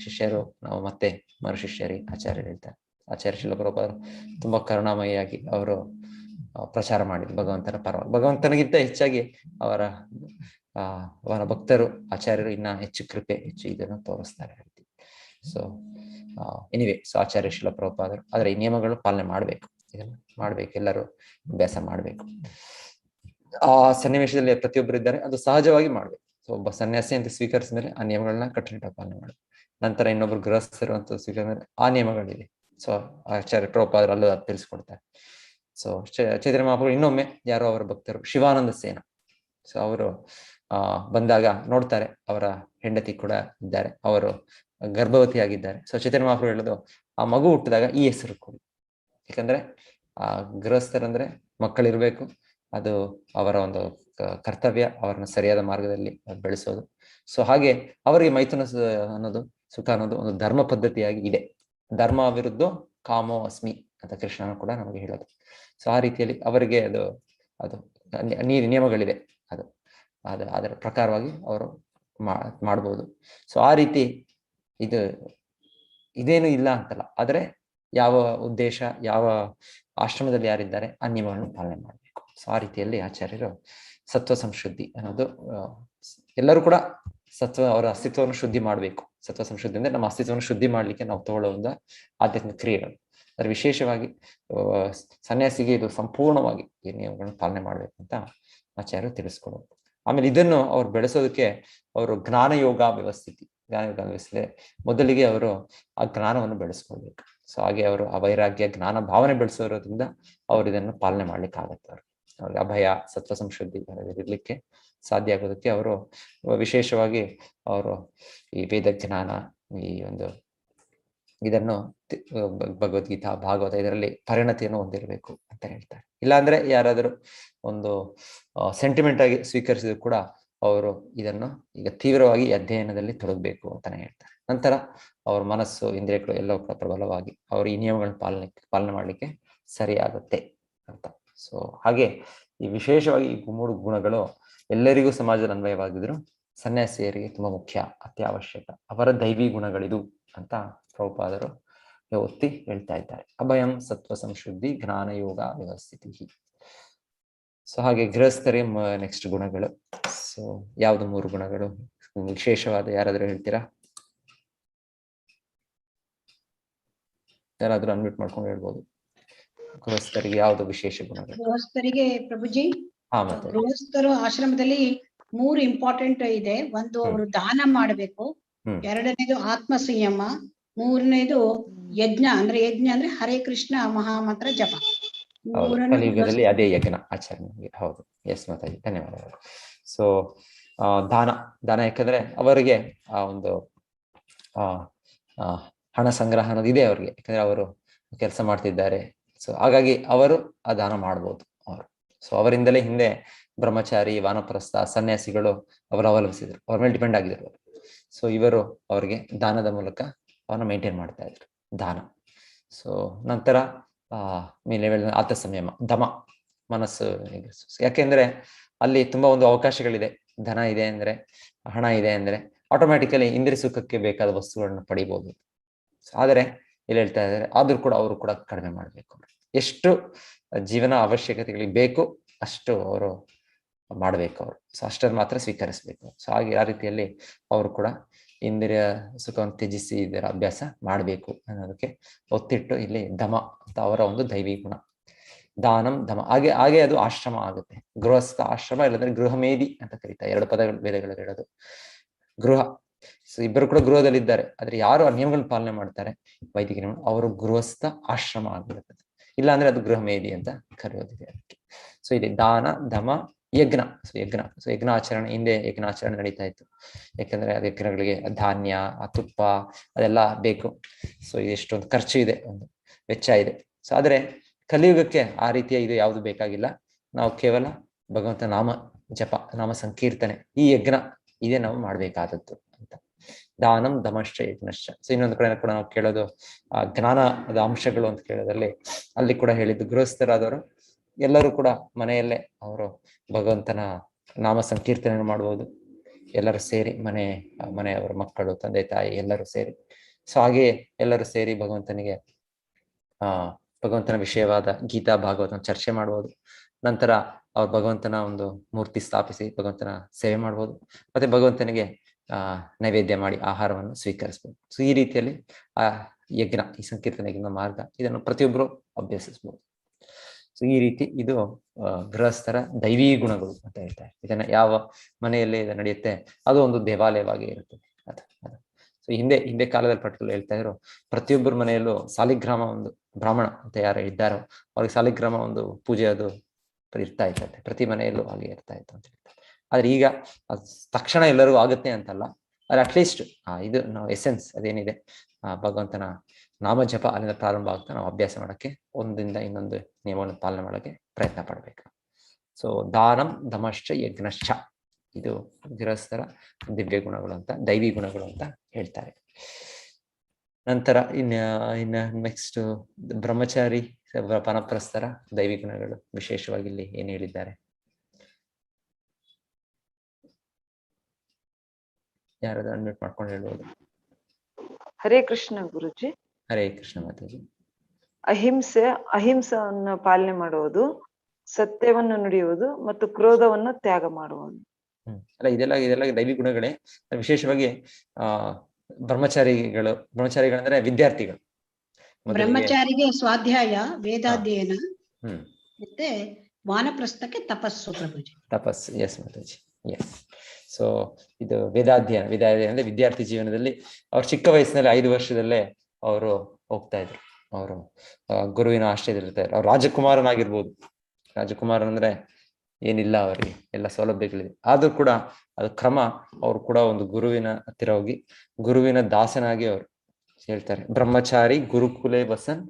ಶಿಷ್ಯರು ನಾವು ಮತ್ತೆ ಮರು ಶಿಷ್ಯರಿಗೆ ಆಚಾರ್ಯರು ಹೇಳ್ತಾರೆ. ಆಚಾರ್ಯ ಶಿಲ ಪ್ರಭುಪಾದರು ತುಂಬಾ ಕರುಣಾಮಯಿಯಾಗಿ ಅವರು ಪ್ರಚಾರ ಮಾಡಿದ್ರು ಭಗವಂತನ ಪರವಾಗಿ. ಭಗವಂತನಿಗಿಂತ ಹೆಚ್ಚಾಗಿ ಅವರ ಭಕ್ತರು ಆಚಾರ್ಯರು ಇನ್ನ ಹೆಚ್ಚು ಕೃಪೆ, ಹೆಚ್ಚು ಇದನ್ನು ತೋರಿಸ್ತಾರೆ. ಸೊ ಎನಿವೆ, ಸೊ ಆಚಾರ್ಯ ಶಿಲ ಪ್ರಭುಪಾದರು ಆದ್ರೆ ಈ ನಿಯಮಗಳು ಪಾಲನೆ ಮಾಡ್ಬೇಕು, ಇದನ್ನು ಮಾಡ್ಬೇಕು, ಎಲ್ಲರೂ ಅಭ್ಯಾಸ ಮಾಡ್ಬೇಕು. ಆ ಸನ್ನಿವೇಶದಲ್ಲಿ ಪ್ರತಿಯೊಬ್ಬರು ಇದ್ದಾರೆ, ಅದು ಸಹಜವಾಗಿ ಮಾಡ್ಬೇಕು. ಸೊ ಒಬ್ಬ ಸನ್ಯಾಸಿ ಅಂತ ಸ್ವೀಕರಿಸಿದ ಮೇಲೆ ಆ ನಿಯಮಗಳನ್ನ ಕಟ್ಟುನಿಟ್ಟಾಗಿ ಪಾಲನೆ ಮಾಡ್ಬೇಕು. ನಂತರ ಇನ್ನೊಬ್ರು ಗೃಹಸ್ಥರು ಅಂತ ಸ್ವೀಕರಿಸಿದ ಮೇಲೆ ಆ ನಿಯಮಗಳಿದೆ. ಸೊ ಆಚಾರ್ಯ ಪ್ರಭುಪಾದರು ಅಲ್ಲೂ ಅದು ತಿಳಿಸ್ಕೊಡ್ತಾರೆ. ಸೊ ಚೈತನ್ಯ ಮಹಾಪ್ರಭು ಇನ್ನೊಮ್ಮೆ ಯಾರೋ ಅವರ ಭಕ್ತರು ಶಿವಾನಂದ ಸೇನ, ಸೊ ಅವರು ಬಂದಾಗ ನೋಡ್ತಾರೆ ಅವರ ಹೆಂಡತಿ ಕೂಡ ಇದ್ದಾರೆ, ಅವರು ಗರ್ಭವತಿಯಾಗಿದ್ದಾರೆ. ಸೊ ಚೈತನ್ಯ ಮಹಾಪ್ರಭು ಹೇಳೋದು, ಆ ಮಗು ಹುಟ್ಟಿದಾಗ ಈ ಹೆಸರು ಕೊಡಿ, ಯಾಕಂದ್ರೆ ಆ ಗೃಹಸ್ಥರಂದ್ರೆ ಮಕ್ಕಳಿರ್ಬೇಕು, ಅದು ಅವರ ಒಂದು ಕರ್ತವ್ಯ, ಅವರನ್ನ ಸರಿಯಾದ ಮಾರ್ಗದಲ್ಲಿ ಬೆಳೆಸೋದು. ಸೊ ಹಾಗೆ ಅವರಿಗೆ ಮೈಥುನ ಅನ್ನೋದು, ಸುಖ ಅನ್ನೋದು ಒಂದು ಧರ್ಮ ಪದ್ಧತಿಯಾಗಿ ಇದೆ. ಧರ್ಮ ವಿರುದ್ಧ ಕಾಮೋ ಅಸ್ಮಿ ಅಂತ ಕೃಷ್ಣನ ಕೂಡ ನಮಗೆ ಹೇಳೋದು. ಸೊ ಆ ರೀತಿಯಲ್ಲಿ ಅವರಿಗೆ ಅದು ನಿಯಮಗಳಿದೆ, ಅದರ ಪ್ರಕಾರವಾಗಿ ಅವರು ಮಾಡ್ಬೋದು. ಸೊ ಆ ರೀತಿ ಇದೇನು ಇಲ್ಲ ಅಂತಲ್ಲ, ಆದ್ರೆ ಯಾವ ಉದ್ದೇಶ, ಯಾವ ಆಶ್ರಮದಲ್ಲಿ ಯಾರಿದ್ದಾರೆ ಆ ನಿಯಮಗಳನ್ನು ಪಾಲನೆ ಮಾಡಬೇಕು. ಸೊ ಆ ರೀತಿಯಲ್ಲಿ ಆಚಾರ್ಯರು ಸತ್ವ ಸಂಶುದ್ಧಿ ಅನ್ನೋದು, ಎಲ್ಲರೂ ಕೂಡ ಅವರ ಅಸ್ತಿತ್ವವನ್ನು ಶುದ್ಧಿ ಮಾಡಬೇಕು. ಸತ್ವ ಸಂಶುದ್ಧಿ ಅಂದ್ರೆ ನಮ್ಮ ಅಸ್ತಿತ್ವವನ್ನು ಶುದ್ಧಿ ಮಾಡ್ಲಿಕ್ಕೆ ನಾವು ತಗೊಳ್ಳುವ ಆಧ್ಯಾತ್ಮಿಕ ಕ್ರಿಯೆಗಳು. ಅದ್ರ ವಿಶೇಷವಾಗಿ ಸನ್ಯಾಸಿಗೆ ಇದು ಸಂಪೂರ್ಣವಾಗಿ ಈ ನಿಯಮಗಳನ್ನು ಪಾಲನೆ ಮಾಡ್ಬೇಕು ಅಂತ ಆಚಾರ್ಯರು ತಿಳಿಸ್ಕೊಡೋದು. ಆಮೇಲೆ ಇದನ್ನು ಅವ್ರು ಬೆಳೆಸೋದಕ್ಕೆ ಅವರು ಜ್ಞಾನ ಯೋಗ ವ್ಯವಸ್ಥಿತಿ ಮೊದಲಿಗೆ ಅವರು ಆ ಜ್ಞಾನವನ್ನು ಬೆಳೆಸ್ಕೊಳ್ಬೇಕು. ಸೊ ಹಾಗೆ ಅವರು ಆ ವೈರಾಗ್ಯ, ಜ್ಞಾನ ಭಾವನೆ ಬೆಳೆಸೋದ್ರಿಂದ ಅವ್ರು ಇದನ್ನು ಪಾಲನೆ ಮಾಡ್ಲಿಕ್ಕೆ ಆಗತ್ತೆ. ಅವ್ರಿಗೆ ಅಭಯ, ಸತ್ವ ಸಂಶುದ್ಧಿ ಇರ್ಲಿಕ್ಕೆ ಸಾಧ್ಯ ಆಗೋದಕ್ಕೆ ಅವರು ವಿಶೇಷವಾಗಿ ಅವರು ಈ ವೇದ ಜ್ಞಾನ, ಈ ಒಂದು ಇದನ್ನು ಭಗವದ್ಗೀತಾ, ಭಾಗವತ ಇದರಲ್ಲಿ ಪರಿಣತಿಯನ್ನು ಹೊಂದಿರಬೇಕು ಅಂತ ಹೇಳ್ತಾರೆ. ಇಲ್ಲಾಂದ್ರೆ ಯಾರಾದರೂ ಒಂದು ಸೆಂಟಿಮೆಂಟ್ ಆಗಿ ಸ್ವೀಕರಿಸಿದ್ರು ಕೂಡ ಅವರು ಇದನ್ನು ಈಗ ತೀವ್ರವಾಗಿ ಅಧ್ಯಯನದಲ್ಲಿ ತೊಡಗಬೇಕು ಅಂತಾನೆ ಹೇಳ್ತಾರೆ. ನಂತರ ಅವ್ರ ಮನಸ್ಸು ಇಂದ್ರಿಯಗಳು ಎಲ್ಲವೂ ಕೂಡ ಪ್ರಬಲವಾಗಿ ಅವರು ಈ ನಿಯಮಗಳನ್ನ ಪಾಲನೆ ಮಾಡಲಿಕ್ಕೆ ಸರಿಯಾಗುತ್ತೆ ಅಂತ. ಸೊ ಹಾಗೆ ಈ ವಿಶೇಷವಾಗಿ ಈ ಮೂರು ಗುಣಗಳು ಎಲ್ಲರಿಗೂ ಸಮಾಜದಲ್ಲಿ ಅನ್ವಯವಾಗಿದ್ರು ಸನ್ಯಾಸಿಯರಿಗೆ ತುಂಬಾ ಮುಖ್ಯ, ಅತ್ಯವಶ್ಯಕ. ಅವರ ದೈವಿ ಗುಣಗಳಿದು ಅಂತ ಪ್ರಭುಪಾದರು ಒತ್ತಿ ಹೇಳ್ತಾ ಇದ್ದಾರೆ. ಅಭಯಂ ಸತ್ವ ಸಂಶುದ್ಧಿ ಜ್ಞಾನ ಯೋಗ ವ್ಯವಸ್ಥಿತಿ. ಸೊ ಹಾಗೆ ಗೃಹಸ್ಥರೇ ನೆಕ್ಸ್ಟ್ ಗುಣಗಳು. ಸೊ ಯಾವ್ದು ಮೂರು ಗುಣಗಳು ವಿಶೇಷವಾದ ಯಾರಾದ್ರೂ ಹೇಳ್ತೀರಾ? ಯಾರಾದ್ರೂ ಅನ್ಮ್ಯೂಟ್ ಮಾಡ್ಕೊಂಡು ಹೇಳ್ಬೋದು. ಗೃಹಸ್ಥರಿಗೆ ಯಾವ್ದು ವಿಶೇಷ ಗುಣಗಳು? ಗೃಹಸ್ಥರಿಗೆ ಪ್ರಭುಜಿ, ಮತ್ತೆ ಗೃಹಸ್ಥರು ಆಶ್ರಮದಲ್ಲಿ 3 ಇಂಪಾರ್ಟೆಂಟ್ ಇದೆ. ಒಂದು, ಅವರು ದಾನ ಮಾಡಬೇಕು. ಎರಡನೇದು ಆತ್ಮ ಸಂಯಮ. ಮೂರನೇದು ಯಜ್ಞ ಅಂದ್ರೆ ಹರೇ ಕೃಷ್ಣ ಮಹಾಮಂತ್ರ ಜಪ. ಕಲಿಯುಗದಲ್ಲಿ ಅದೇ ಯಜ್ಞ ಆಚರಣೆ. ಹೌದು, ಎಸ್ ಮಾತಾಜಿ, ಧನ್ಯವಾದಗಳು. ಸೊ ದಾನ ಯಾಕಂದ್ರೆ ಅವರಿಗೆ ಆ ಒಂದು ಹಣ ಸಂಗ್ರಹ ಅನ್ನೋದು ಇದೆ ಅವರಿಗೆ, ಯಾಕಂದ್ರೆ ಅವರು ಕೆಲಸ ಮಾಡ್ತಿದ್ದಾರೆ. ಸೊ ಹಾಗಾಗಿ ಅವರು ಆ ದಾನ ಮಾಡ್ಬೋದು ಅವರು. ಸೊ ಅವರಿಂದಲೇ ಹಿಂದೆ ಬ್ರಹ್ಮಚಾರಿ, ವಾನಪ್ರಸ್ಥ, ಸನ್ಯಾಸಿಗಳು ಅವರು ಅವಲಂಬಿಸಿದ್ರು, ಅವ್ರ ಮೇಲೆ ಡಿಪೆಂಡ್ ಆಗಿದ್ರು. ಸೊ ಇವರು ಅವರಿಗೆ ದಾನದ ಮೂಲಕ ಅವನ್ನ ಮೇಂಟೈನ್ ಮಾಡ್ತಾ ಇದ್ರು, ದಾನ. ಸೊ ನಂತರ ಆತ ಸಂಯಮ, ದಮ, ಮನಸ್ಸು. ಯಾಕೆಂದ್ರೆ ಅಲ್ಲಿ ತುಂಬಾ ಒಂದು ಅವಕಾಶಗಳಿದೆ. ಧನ ಇದೆ ಅಂದ್ರೆ, ಹಣ ಇದೆ ಅಂದ್ರೆ ಆಟೋಮ್ಯಾಟಿಕಲಿ ಇಂದ್ರಿಯ ಸುಖಕ್ಕೆ ಬೇಕಾದ ವಸ್ತುಗಳನ್ನ ಪಡಿಬಹುದು. ಆದರೆ ಇಲ್ಲಿ ಹೇಳ್ತಾ ಇದ್ದಾರೆ, ಆದ್ರೂ ಕೂಡ ಅವರು ಕೂಡ ಕಡಿಮೆ ಮಾಡ್ಬೇಕು. ಎಷ್ಟು ಜೀವನ ಅವಶ್ಯಕತೆಗಳಿಗೆ ಬೇಕು ಅಷ್ಟು ಅವರು ಮಾಡ್ಬೇಕು ಅವರು. ಸೊ ಅಷ್ಟನ್ನು ಮಾತ್ರ ಸ್ವೀಕರಿಸ್ಬೇಕು. ಸೊ ಹಾಗೆ ಆ ರೀತಿಯಲ್ಲಿ ಅವರು ಕೂಡ ಇಂದ್ರಿಯ ಸುಖವನ್ನು ತ್ಯಜಿಸಿ ಇದರ ಅಭ್ಯಾಸ ಮಾಡಬೇಕು ಅನ್ನೋದಕ್ಕೆ ಒತ್ತಿಟ್ಟು ಇಲ್ಲಿ ದಮ ಅಂತ ಅವರ ಒಂದು ದೈವಿ ಗುಣ. ದಾನಂ ದಮ, ಹಾಗೆ ಅದು ಆಶ್ರಮ ಆಗುತ್ತೆ. ಗೃಹಸ್ಥ ಆಶ್ರಮ, ಇಲ್ಲಂದ್ರೆ ಗೃಹಮೇದಿ ಅಂತ ಕರೀತಾರೆ. 2 ಪದಗಳು ವೇದಗಳಲ್ಲಿ ಹೇಳೋದು. ಗೃಹ, ಸೊ ಇಬ್ಬರು ಕೂಡ ಗೃಹದಲ್ಲಿದ್ದಾರೆ. ಆದ್ರೆ ಯಾರು ಆ ನಿಯಮಗಳನ್ನ ಪಾಲನೆ ಮಾಡ್ತಾರೆ, ವೈದಿಕ ನಿಯಮ, ಅವರು ಗೃಹಸ್ಥ ಆಶ್ರಮ ಆಗಿರುತ್ತದೆ. ಇಲ್ಲ ಅಂದ್ರೆ ಅದು ಗೃಹಮೇದಿ ಅಂತ ಕರೆಯೋದಿದೆ ಅದಕ್ಕೆ. ಸೊ ಇದೆ ದಾನ, ದಮ, ಯಜ್ಞ. ಸೊ ಯಜ್ಞಾಚರಣೆ, ಹಿಂದೆ ಯಜ್ಞಾಚರಣೆ ನಡೀತಾ ಇತ್ತು. ಯಾಕಂದ್ರೆ ಅದು ಯಜ್ಞಗಳಿಗೆ ಧಾನ್ಯ, ತುಪ್ಪ ಅದೆಲ್ಲ ಬೇಕು. ಸೊ ಎಷ್ಟೊಂದು ಖರ್ಚು ಇದೆ, ಒಂದು ವೆಚ್ಚ ಇದೆ. ಸೊ ಆದ್ರೆ ಕಲಿಯುಗಕ್ಕೆ ಆ ರೀತಿಯ ಇದು ಯಾವುದು ಬೇಕಾಗಿಲ್ಲ. ನಾವು ಕೇವಲ ಭಗವಂತ ನಾಮ ಜಪ, ನಾಮ ಸಂಕೀರ್ತನೆ, ಈ ಯಜ್ಞ ಇದೇ ನಾವು ಮಾಡ್ಬೇಕಾದದ್ದು ಅಂತ. ದಾನಂ ದಮಶ್ಚ ಯಜ್ಞಶ್ಚ. ಸೊ ಇನ್ನೊಂದು ಕಡೆ ಕೂಡ ನಾವು ಕೇಳೋದು ಜ್ಞಾನದ ಅಂಶಗಳು ಅಂತ ಕೇಳೋದ್ರಲ್ಲಿ ಅಲ್ಲಿ ಕೂಡ ಹೇಳಿದ್ದು, ಗೃಹಸ್ಥರಾದವರು ಎಲ್ಲರೂ ಕೂಡ ಮನೆಯಲ್ಲೇ ಅವರು ಭಗವಂತನ ನಾಮ ಸಂಕೀರ್ತನೆ ಮಾಡ್ಬೋದು. ಎಲ್ಲರೂ ಸೇರಿ ಮನೆಯವರ ಮಕ್ಕಳು, ತಂದೆ ತಾಯಿ ಎಲ್ಲರೂ ಸೇರಿ. ಸೊ ಹಾಗೆಯೇ ಎಲ್ಲರೂ ಸೇರಿ ಭಗವಂತನ ವಿಷಯವಾದ ಗೀತಾ ಭಾಗವತನ ಚರ್ಚೆ ಮಾಡ್ಬೋದು. ನಂತರ ಅವ್ರು ಭಗವಂತನ ಒಂದು ಮೂರ್ತಿ ಸ್ಥಾಪಿಸಿ ಭಗವಂತನ ಸೇವೆ ಮಾಡ್ಬೋದು. ಮತ್ತೆ ಭಗವಂತನಿಗೆ ನೈವೇದ್ಯ ಮಾಡಿ ಆಹಾರವನ್ನು ಸ್ವೀಕರಿಸ್ಬೋದು. ಸೊ ಈ ರೀತಿಯಲ್ಲಿ ಯಜ್ಞ, ಈ ಸಂಕೀರ್ತನ ಯಜ್ಞ ಮಾರ್ಗ, ಇದನ್ನು ಪ್ರತಿಯೊಬ್ಬರು ಅಭ್ಯಸಿಸ್ಬೋದು. ಸೊ ಈ ರೀತಿ ಇದು ಗೃಹಸ್ಥರ ದೈವೀ ಗುಣಗಳು ಅಂತ ಹೇಳ್ತಾರೆ. ಇದನ್ನ ಯಾವ ಮನೆಯಲ್ಲಿ ಇದು ನಡೆಯುತ್ತೆ ಅದು ಒಂದು ದೇವಾಲಯವಾಗಿ ಇರುತ್ತದೆ. ಸೊ ಹಿಂದೆ ಕಾಲದಲ್ಲಿ ಪರ್ಟಿಕ್ಯುಲರ್ ಹೇಳ್ತಾ ಇದ್ರು, ಪ್ರತಿಯೊಬ್ಬರ ಮನೆಯಲ್ಲೂ ಸಾಲಿಗ್ರಾಮ, ಒಂದು ಬ್ರಾಹ್ಮಣ ಅಂತ ಯಾರು ಇದ್ದಾರೋ ಅವ್ರಿಗೆ ಸಾಲಿಗ್ರಾಮ ಒಂದು ಪೂಜೆ ಅದು ಇರ್ತಾ ಇರ್ತದೆ. ಪ್ರತಿ ಮನೆಯಲ್ಲೂ ಹಾಗೆ ಇರ್ತಾ ಇತ್ತು ಅಂತ ಹೇಳ್ತಾರೆ. ಆದ್ರೆ ಈಗ ತಕ್ಷಣ ಎಲ್ಲರಿಗೂ ಆಗುತ್ತೆ ಅಂತಲ್ಲ, ಆದ್ರೆ ಅಟ್ಲೀಸ್ಟ್ ಇದು ನಾವು ಎಸೆನ್ಸ್ ಅದೇನಿದೆ ಭಗವಂತನ ನಾಮ ಜಪ ಅಲ್ಲಿಂದ ಪ್ರಾರಂಭ ಆಗ್ತಾ ನಾವು ಅಭ್ಯಾಸ ಮಾಡಕ್ಕೆ ಒಂದಿಂದ ಇನ್ನೊಂದು ನಿಯಮವನ್ನು ಪಾಲನೆ ಮಾಡಕ್ಕೆ ಪ್ರಯತ್ನ ಪಡ್ಬೇಕು. ಸೊ ದಾನಂ ದಮಶ್ಚ ಯಜ್ಞಶ್ಚ, ಇದು ಗೃಹಸ್ಥರ ದಿವ್ಯ ಗುಣಗಳು ಅಂತ, ದೈವಿ ಗುಣಗಳು ಅಂತ ಹೇಳ್ತಾರೆ. ನಂತರ ಇನ್ನ ನೆಕ್ಸ್ಟ್ ಬ್ರಹ್ಮಚಾರಿ, ವನಪ್ರಸ್ಥರ ದೈವಿ ಗುಣಗಳು ವಿಶೇಷವಾಗಿ ಇಲ್ಲಿ ಏನ್ ಹೇಳಿದ್ದಾರೆ? ಯಾರಾದ್ರೂ ಅನ್ಮ್ಯೂಟ್ ಮಾಡ್ಕೊಂಡು ಹೇಳ್ಬೋದು. ಹರೇ ಕೃಷ್ಣ ಗುರುಜಿ. ಹರೇ ಕೃಷ್ಣ ಮಾತಾಜಿ. ಅಹಿಂಸೆಯನ್ನು ಪಾಲನೆ ಮಾಡುವುದು, ಸತ್ಯವನ್ನು ನುಡಿಯುವುದು ಮತ್ತು ಕ್ರೋಧವನ್ನು ತ್ಯಾಗ ಮಾಡುವುದು. ಅಲ್ಲ ಇದೆಲ್ಲ ದೈವಿ ಗುಣಗಳೇ. ವಿಶೇಷವಾಗಿ ಬ್ರಹ್ಮಚಾರಿಗಳಂದ್ರೆ ವಿದ್ಯಾರ್ಥಿಗಳು. ಬ್ರಹ್ಮಚಾರಿಗೆ ಸ್ವಾಧ್ಯಾಯ, ವೇದಾಧ್ಯಯನ, ಮತ್ತೆ ವಾನಪ್ರಸ್ಥಕ್ಕೆ ತಪಸ್ಸು ಪ್ರಭುಜಿ. ತಪಸ್ಸು, ಎಸ್ ಮಾತಾಜಿ, ಎಸ್. ಸೊ ಇದು ವೇದಾಧ್ಯಯನ ಅಂದ್ರೆ ವಿದ್ಯಾರ್ಥಿ ಜೀವನದಲ್ಲಿ ಅವ್ರು ಚಿಕ್ಕ ವಯಸ್ಸಿನಲ್ಲಿ 5 ವರ್ಷದಲ್ಲೇ ಅವರು ಹೋಗ್ತಾ ಇದ್ರು. ಅವರು ಗುರುವಿನ ಆಶ್ರಯದಲ್ಲಿರ್ತಾರೆ. ಅವ್ರು ರಾಜಕುಮಾರನಾಗಿರ್ಬೋದು. ರಾಜಕುಮಾರನ್ ಅಂದ್ರೆ ಏನಿಲ್ಲ, ಅವರಿಗೆ ಎಲ್ಲ ಸೌಲಭ್ಯಗಳಿದೆ. ಆದ್ರೂ ಕೂಡ ಅದು ಕ್ರಮ. ಅವ್ರು ಕೂಡ ಒಂದು ಗುರುವಿನ ಹತ್ತಿರ ಹೋಗಿ ಗುರುವಿನ ದಾಸನಾಗಿ ಅವರು ಹೇಳ್ತಾರೆ, ಬ್ರಹ್ಮಚಾರಿ ಗುರುಕುಲೇ ವಸನ್.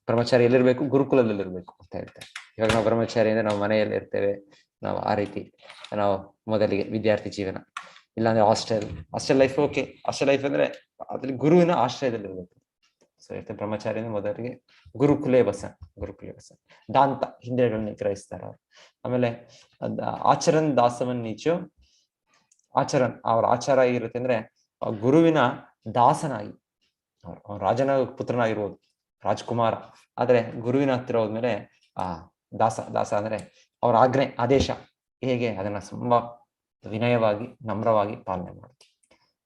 ಬ್ರಹ್ಮಚಾರಿ ಎಲ್ಲಿರ್ಬೇಕು? ಗುರುಕುಲದಲ್ಲಿರ್ಬೇಕು ಅಂತ ಹೇಳ್ತಾರೆ. ಇವಾಗ ನಾವು ಬ್ರಹ್ಮಚಾರಿ ಅಂದ್ರೆ ನಾವು ಮನೆಯಲ್ಲಿ ಇರ್ತೇವೆ, ನಾವು ಆ ರೀತಿ ನಾವು ಮೊದಲಿಗೆ ವಿದ್ಯಾರ್ಥಿ ಜೀವನ, ಇಲ್ಲಾಂದ್ರೆ hostel life. Okay, hostel life ಅಂದ್ರೆ ಅದ್ರಲ್ಲಿ ಗುರುವಿನ ಆಶ್ರಯದಲ್ಲಿ ಇರಬೇಕು. ಸೊ ಬ್ರಹ್ಮಚಾರಿ ಅಂದ್ರೆ ಮೊದಲಿಗೆ ಗುರುಕುಲೇ ಬಸ ದಾಂತ ಇಂದ್ರಿಯಗಳನ್ನ ನಿಗ್ರಹಿಸ್ತಾರೆ ಅವರು. ಆಮೇಲೆ ಆಚರಣ್ ದಾಸವನ್ ನೀಚು, ಆಚರಣ್ ಅವ್ರ ಆಚಾರ ಆಗಿರುತ್ತೆ ಅಂದ್ರೆ ಗುರುವಿನ ದಾಸನಾಗಿ, ಅವ್ರ ರಾಜನ ಪುತ್ರನಾಗಿರ್ಬೋದು, ರಾಜ್ಕುಮಾರ, ಆದ್ರೆ ಗುರುವಿನ ಹತ್ತಿರ ಹೋದ್ಮೇಲೆ ಆ ದಾಸ ಅಂದ್ರೆ ಅವ್ರ ಆಜ್ಞೆ ಆದೇಶ ಹೇಗೆ ಅದನ್ನ ತುಂಬಾ ವಿನಯವಾಗಿ ನಮ್ರವಾಗಿ ಪಾಲನೆ ಮಾಡುತ್ತೆ.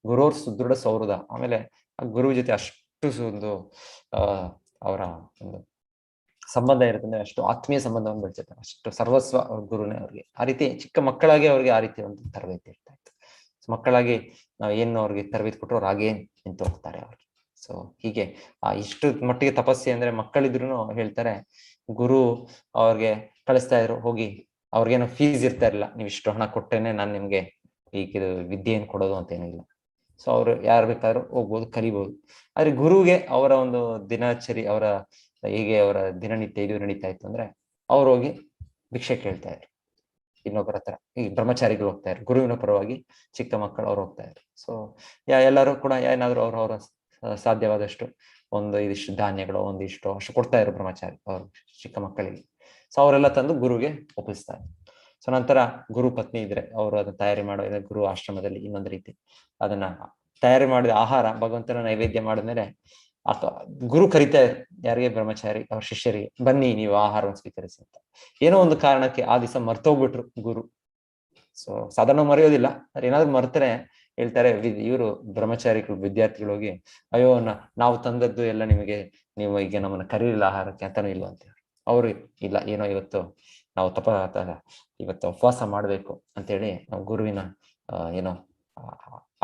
ಗುರುವ್ರ ಸುದೃಢ ಸೌಹೃದ, ಆಮೇಲೆ ಆ ಗುರು ಜೊತೆ ಅಷ್ಟು ಒಂದು ಅವರ ಒಂದು ಸಂಬಂಧ ಇರುತ್ತೆ ಅಂದ್ರೆ ಅಷ್ಟು ಆತ್ಮೀಯ ಸಂಬಂಧವನ್ನು ಬೆಳೆಸುತ್ತೆ, ಅಷ್ಟು ಸರ್ವಸ್ವ ಅವ್ರ ಗುರುನೇ ಅವ್ರಿಗೆ. ಆ ರೀತಿ ಚಿಕ್ಕ ಮಕ್ಕಳಾಗಿ ಅವ್ರಿಗೆ ಆ ರೀತಿ ಒಂದು ತರಬೇತಿ ಇರ್ತಾ ಇತ್ತು. ಮಕ್ಕಳಾಗಿ ನಾವ್ ಏನು ಅವ್ರಿಗೆ ತರಬೇತಿ ಕೊಟ್ಟರು ಅವ್ರು ಹಾಗೇ ನಿಂತು ಹೋಗ್ತಾರೆ ಅವ್ರಿಗೆ. ಸೊ ಹೀಗೆ ಇಷ್ಟು ಮಟ್ಟಿಗೆ ತಪಸ್ಸೆ ಅಂದ್ರೆ ಮಕ್ಕಳಿದ್ರು ಹೇಳ್ತಾರೆ ಗುರು ಅವ್ರಿಗೆ ಕಳಿಸ್ತಾ ಇದ್ರು, ಹೋಗಿ ಅವ್ರಿಗೇನೋ ಫೀಸ್ ಇರ್ತಾ ಇರಲಿಲ್ಲ, ನೀವು ಇಷ್ಟು ಹಣ ಕೊಟ್ಟೇನೆ ನಾನು ನಿಮ್ಗೆ ಈಗ ವಿದ್ಯೆಯನ್ನು ಕೊಡೋದು ಅಂತ ಏನಿಲ್ಲ. ಸೊ ಅವ್ರು ಯಾರು ಬೇಕಾದ್ರೂ ಹೋಗ್ಬೋದು, ಕಲಿಬಹುದು. ಆದ್ರೆ ಗುರುಗೆ ಅವರ ಒಂದು ದಿನಚರಿ, ಅವರ ಹೀಗೆ ಅವರ ದಿನನಿತ್ಯ ಇದು ನಡೀತಾ ಇತ್ತು ಅಂದ್ರೆ ಅವ್ರು ಹೋಗಿ ಭಿಕ್ಷೆ ಕೇಳ್ತಾ ಇದ್ರು ಇನ್ನೊಬ್ಬರ ಹತ್ರ. ಈ ಬ್ರಹ್ಮಚಾರಿಗಳು ಹೋಗ್ತಾ ಇದ್ರು, ಗುರುವಿನ ಪರವಾಗಿ ಚಿಕ್ಕ ಮಕ್ಕಳು ಅವ್ರು ಹೋಗ್ತಾ ಇದ್ರು. ಸೊ ಎಲ್ಲರೂ ಕೂಡ ಏನಾದ್ರು ಅವ್ರ ಸಾಧ್ಯವಾದಷ್ಟು ಒಂದು ಇದಿಷ್ಟು ಧಾನ್ಯಗಳು ಒಂದಿಷ್ಟು ಅಷ್ಟು ಕೊಡ್ತಾ ಇದ್ರು ಬ್ರಹ್ಮಚಾರಿ ಅವ್ರು ಚಿಕ್ಕ ಮಕ್ಕಳಿಗೆ. ಸೊ ಅವರೆಲ್ಲ ತಂದು ಗುರುಗೆ ಒಪ್ಪಿಸ್ತಾರೆ. ಸೊ ನಂತರ ಗುರು ಪತ್ನಿ ಇದ್ರೆ ಅವರು ಅದನ್ನ ತಯಾರಿ ಮಾಡೋ, ಗುರು ಆಶ್ರಮದಲ್ಲಿ ಇನ್ನೊಂದು ರೀತಿ ಅದನ್ನ ತಯಾರಿ ಮಾಡಿದ ಆಹಾರ ಭಗವಂತನ ನೈವೇದ್ಯ ಮಾಡಿದ್ಮೇಲೆ ಗುರು ಕರಿತಾ ಇದ್ರು ಯಾರಿಗೆ, ಬ್ರಹ್ಮಚಾರಿ ಅವ್ರ ಶಿಷ್ಯರಿಗೆ, ಬನ್ನಿ ನೀವು ಆಹಾರವನ್ನು ಸ್ವೀಕರಿಸಿ ಅಂತ. ಏನೋ ಒಂದು ಕಾರಣಕ್ಕೆ ಆ ದಿವಸ ಮರ್ತೋಗ್ಬಿಟ್ರು ಗುರು. ಸೊ ಸಾಧಾರಣ ಮರೆಯೋದಿಲ್ಲ, ಅದ್ರ ಏನಾದ್ರು ಮರ್ತಾರೆ ಹೇಳ್ತಾರೆ ಇವರು ಬ್ರಹ್ಮಚಾರಿಗಳು ವಿದ್ಯಾರ್ಥಿಗಳು ಹೋಗಿ, ಅಯ್ಯೋ ನಾವು ತಂದದ್ದು ಎಲ್ಲ ನಿಮಗೆ, ನೀವು ಈಗ ನಮ್ಮನ್ನ ಕರೀಲಿಲ್ಲ ಆಹಾರಕ್ಕೆ ಅಂತಾನೂ ಇಲ್ಲ ಅಂತ. ಅವ್ರು ಇಲ್ಲ, ಏನೋ ಇವತ್ತು ನಾವು ಇವತ್ತು ಉಪವಾಸ ಮಾಡ್ಬೇಕು ಅಂತೇಳಿ ನಾವು ಗುರುವಿನ ಏನೋ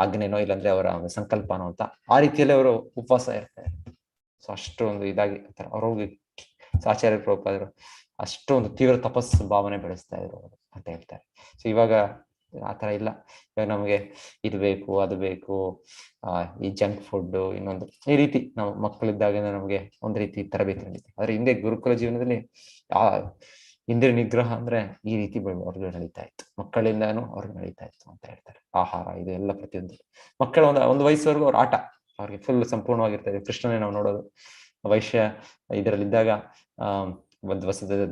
ಆಜ್ಞೆನೋ ಇಲ್ಲಾಂದ್ರೆ ಅವರ ಸಂಕಲ್ಪನೋ ಅಂತ ಆ ರೀತಿಯಲ್ಲಿ ಅವರು ಉಪವಾಸ ಇರ್ತಾರೆ. ಸೊ ಅಷ್ಟು ಒಂದು ಇದಾಗಿ ಅವ್ರು ಹೋಗಿ ಆಚಾರ್ಯ ಪ್ರಭುಪಾದರು ಅಷ್ಟೊಂದು ತೀವ್ರ ತಪಸ್ಸು ಭಾವನೆ ಬೆಳೆಸ್ತಾ ಇದ್ರು ಅವರು ಅಂತ ಹೇಳ್ತಾರೆ. ಸೊ ಇವಾಗ ಆತರ ಇಲ್ಲ, ಇವಾಗ ನಮ್ಗೆ ಇದು ಬೇಕು ಅದು ಬೇಕು, ಈ ಜಂಕ್ ಫುಡ್ ಇನ್ನೊಂದು ಈ ರೀತಿ ನಾವು ಮಕ್ಕಳಿದ್ದಾಗ ನಮ್ಗೆ ಒಂದ್ ರೀತಿ ತರಬೇತಿ ನಡೀತೆ. ಆದ್ರೆ ಹಿಂದೆ ಗುರುಕುಲ ಜೀವನದಲ್ಲಿ ಇಂದ್ರಿಯ ನಿಗ್ರಹ ಅಂದ್ರೆ ಈ ರೀತಿ ಅವ್ರಿಗೆ ನಡೀತಾ ಇತ್ತು, ಮಕ್ಕಳಿಂದಾನು ಅವ್ರಿಗೆ ನಡೀತಾ ಇತ್ತು ಅಂತ ಹೇಳ್ತಾರೆ. ಆಹಾರ ಇದು ಎಲ್ಲ ಪ್ರತಿಯೊಂದು ಮಕ್ಕಳ ಒಂದು ವಯಸ್ಸುವರೆಗೂ ಅವ್ರ ಆಟ ಅವ್ರಿಗೆ ಫುಲ್ ಸಂಪೂರ್ಣವಾಗಿರ್ತಾ ಇದೆ. ಕೃಷ್ಣನೇ ನಾವು ನೋಡೋದು ವೈಶ್ಯ ಇದರಲ್ಲಿದ್ದಾಗ ಒಂದು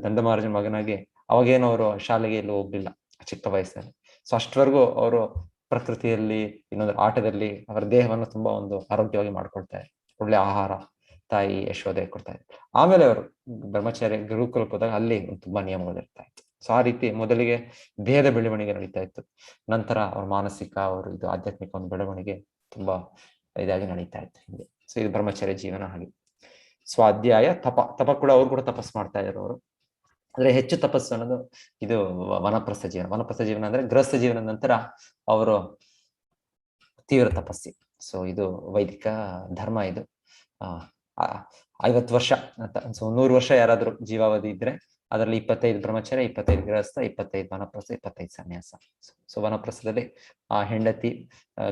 ದಂಡಮಹಾರಾಜನ ಮಗನಾಗಿ ಅವಾಗೇನು ಅವರು ಶಾಲೆಗೆ ಎಲ್ಲೂ ಹೋಗ್ಲಿಲ್ಲ ಚಿಕ್ಕ ವಯಸ್ಸಲ್ಲಿ. ಸೊ ಅಷ್ಟವರೆಗೂ ಅವರು ಪ್ರಕೃತಿಯಲ್ಲಿ ಇನ್ನೊಂದು ಆಟದಲ್ಲಿ ಅವರ ದೇಹವನ್ನು ತುಂಬಾ ಒಂದು ಆರೋಗ್ಯವಾಗಿ ಮಾಡ್ಕೊಳ್ತಾರೆ, ಒಳ್ಳೆ ಆಹಾರ ತಾಯಿ ಯಶೋದೆ ಕೊಡ್ತಾ ಇದ್ರು. ಆಮೇಲೆ ಅವರು ಬ್ರಹ್ಮಚಾರ್ಯ ಗುರುಕುಲಕ್ಕೆ ಹೋದಾಗ ಅಲ್ಲಿ ತುಂಬಾ ನಿಯಮಗಳು ಇರ್ತಾ ಇತ್ತು. ಸೊ ಆ ರೀತಿ ಮೊದಲಿಗೆ ದೇಹದ ಬೆಳವಣಿಗೆ ನಡೀತಾ ಇತ್ತು, ನಂತರ ಅವ್ರ ಮಾನಸಿಕ ಅವರು ಇದು ಆಧ್ಯಾತ್ಮಿಕ ಒಂದು ಬೆಳವಣಿಗೆ ತುಂಬಾ ಇದಾಗಿ ನಡೀತಾ ಇತ್ತು ಹಿಂದೆ. ಸೊ ಇದು ಬ್ರಹ್ಮಚಾರ್ಯ ಜೀವನ ಹಾಗೆ. ಸ್ವಾಧ್ಯಾಯ ತಪ ಕೂಡ ಅವ್ರು ಕೂಡ ತಪಸ್ಸು ಮಾಡ್ತಾ ಇದ್ರು ಅವರು. ಅಂದ್ರೆ ಹೆಚ್ಚು ತಪಸ್ಸು ಅನ್ನೋದು ಇದು ವನಪ್ರಸ್ಥ ಜೀವನ ಅಂದ್ರೆ ಗೃಹಸ್ಥ ಜೀವನದ ನಂತರ ಅವರು ತೀವ್ರ ತಪಸ್ಸಿ. ಸೊ ಇದು ವೈದಿಕ ಧರ್ಮ. ಇದು 50 ವರ್ಷ ಅಂತ, ಸೊ 100 ವರ್ಷ ಯಾರಾದ್ರೂ ಜೀವಾವಧಿ ಇದ್ರೆ ಅದರಲ್ಲಿ 25 ಬ್ರಹ್ಮಚರ್ಯ, 25 ಗೃಹಸ್ಥ, 25 ವನಪ್ರಸ್ಥ, 25 ಸನ್ಯಾಸ. ಸೊ ವನಪ್ರಸ್ಥದಲ್ಲಿ ಹೆಂಡತಿ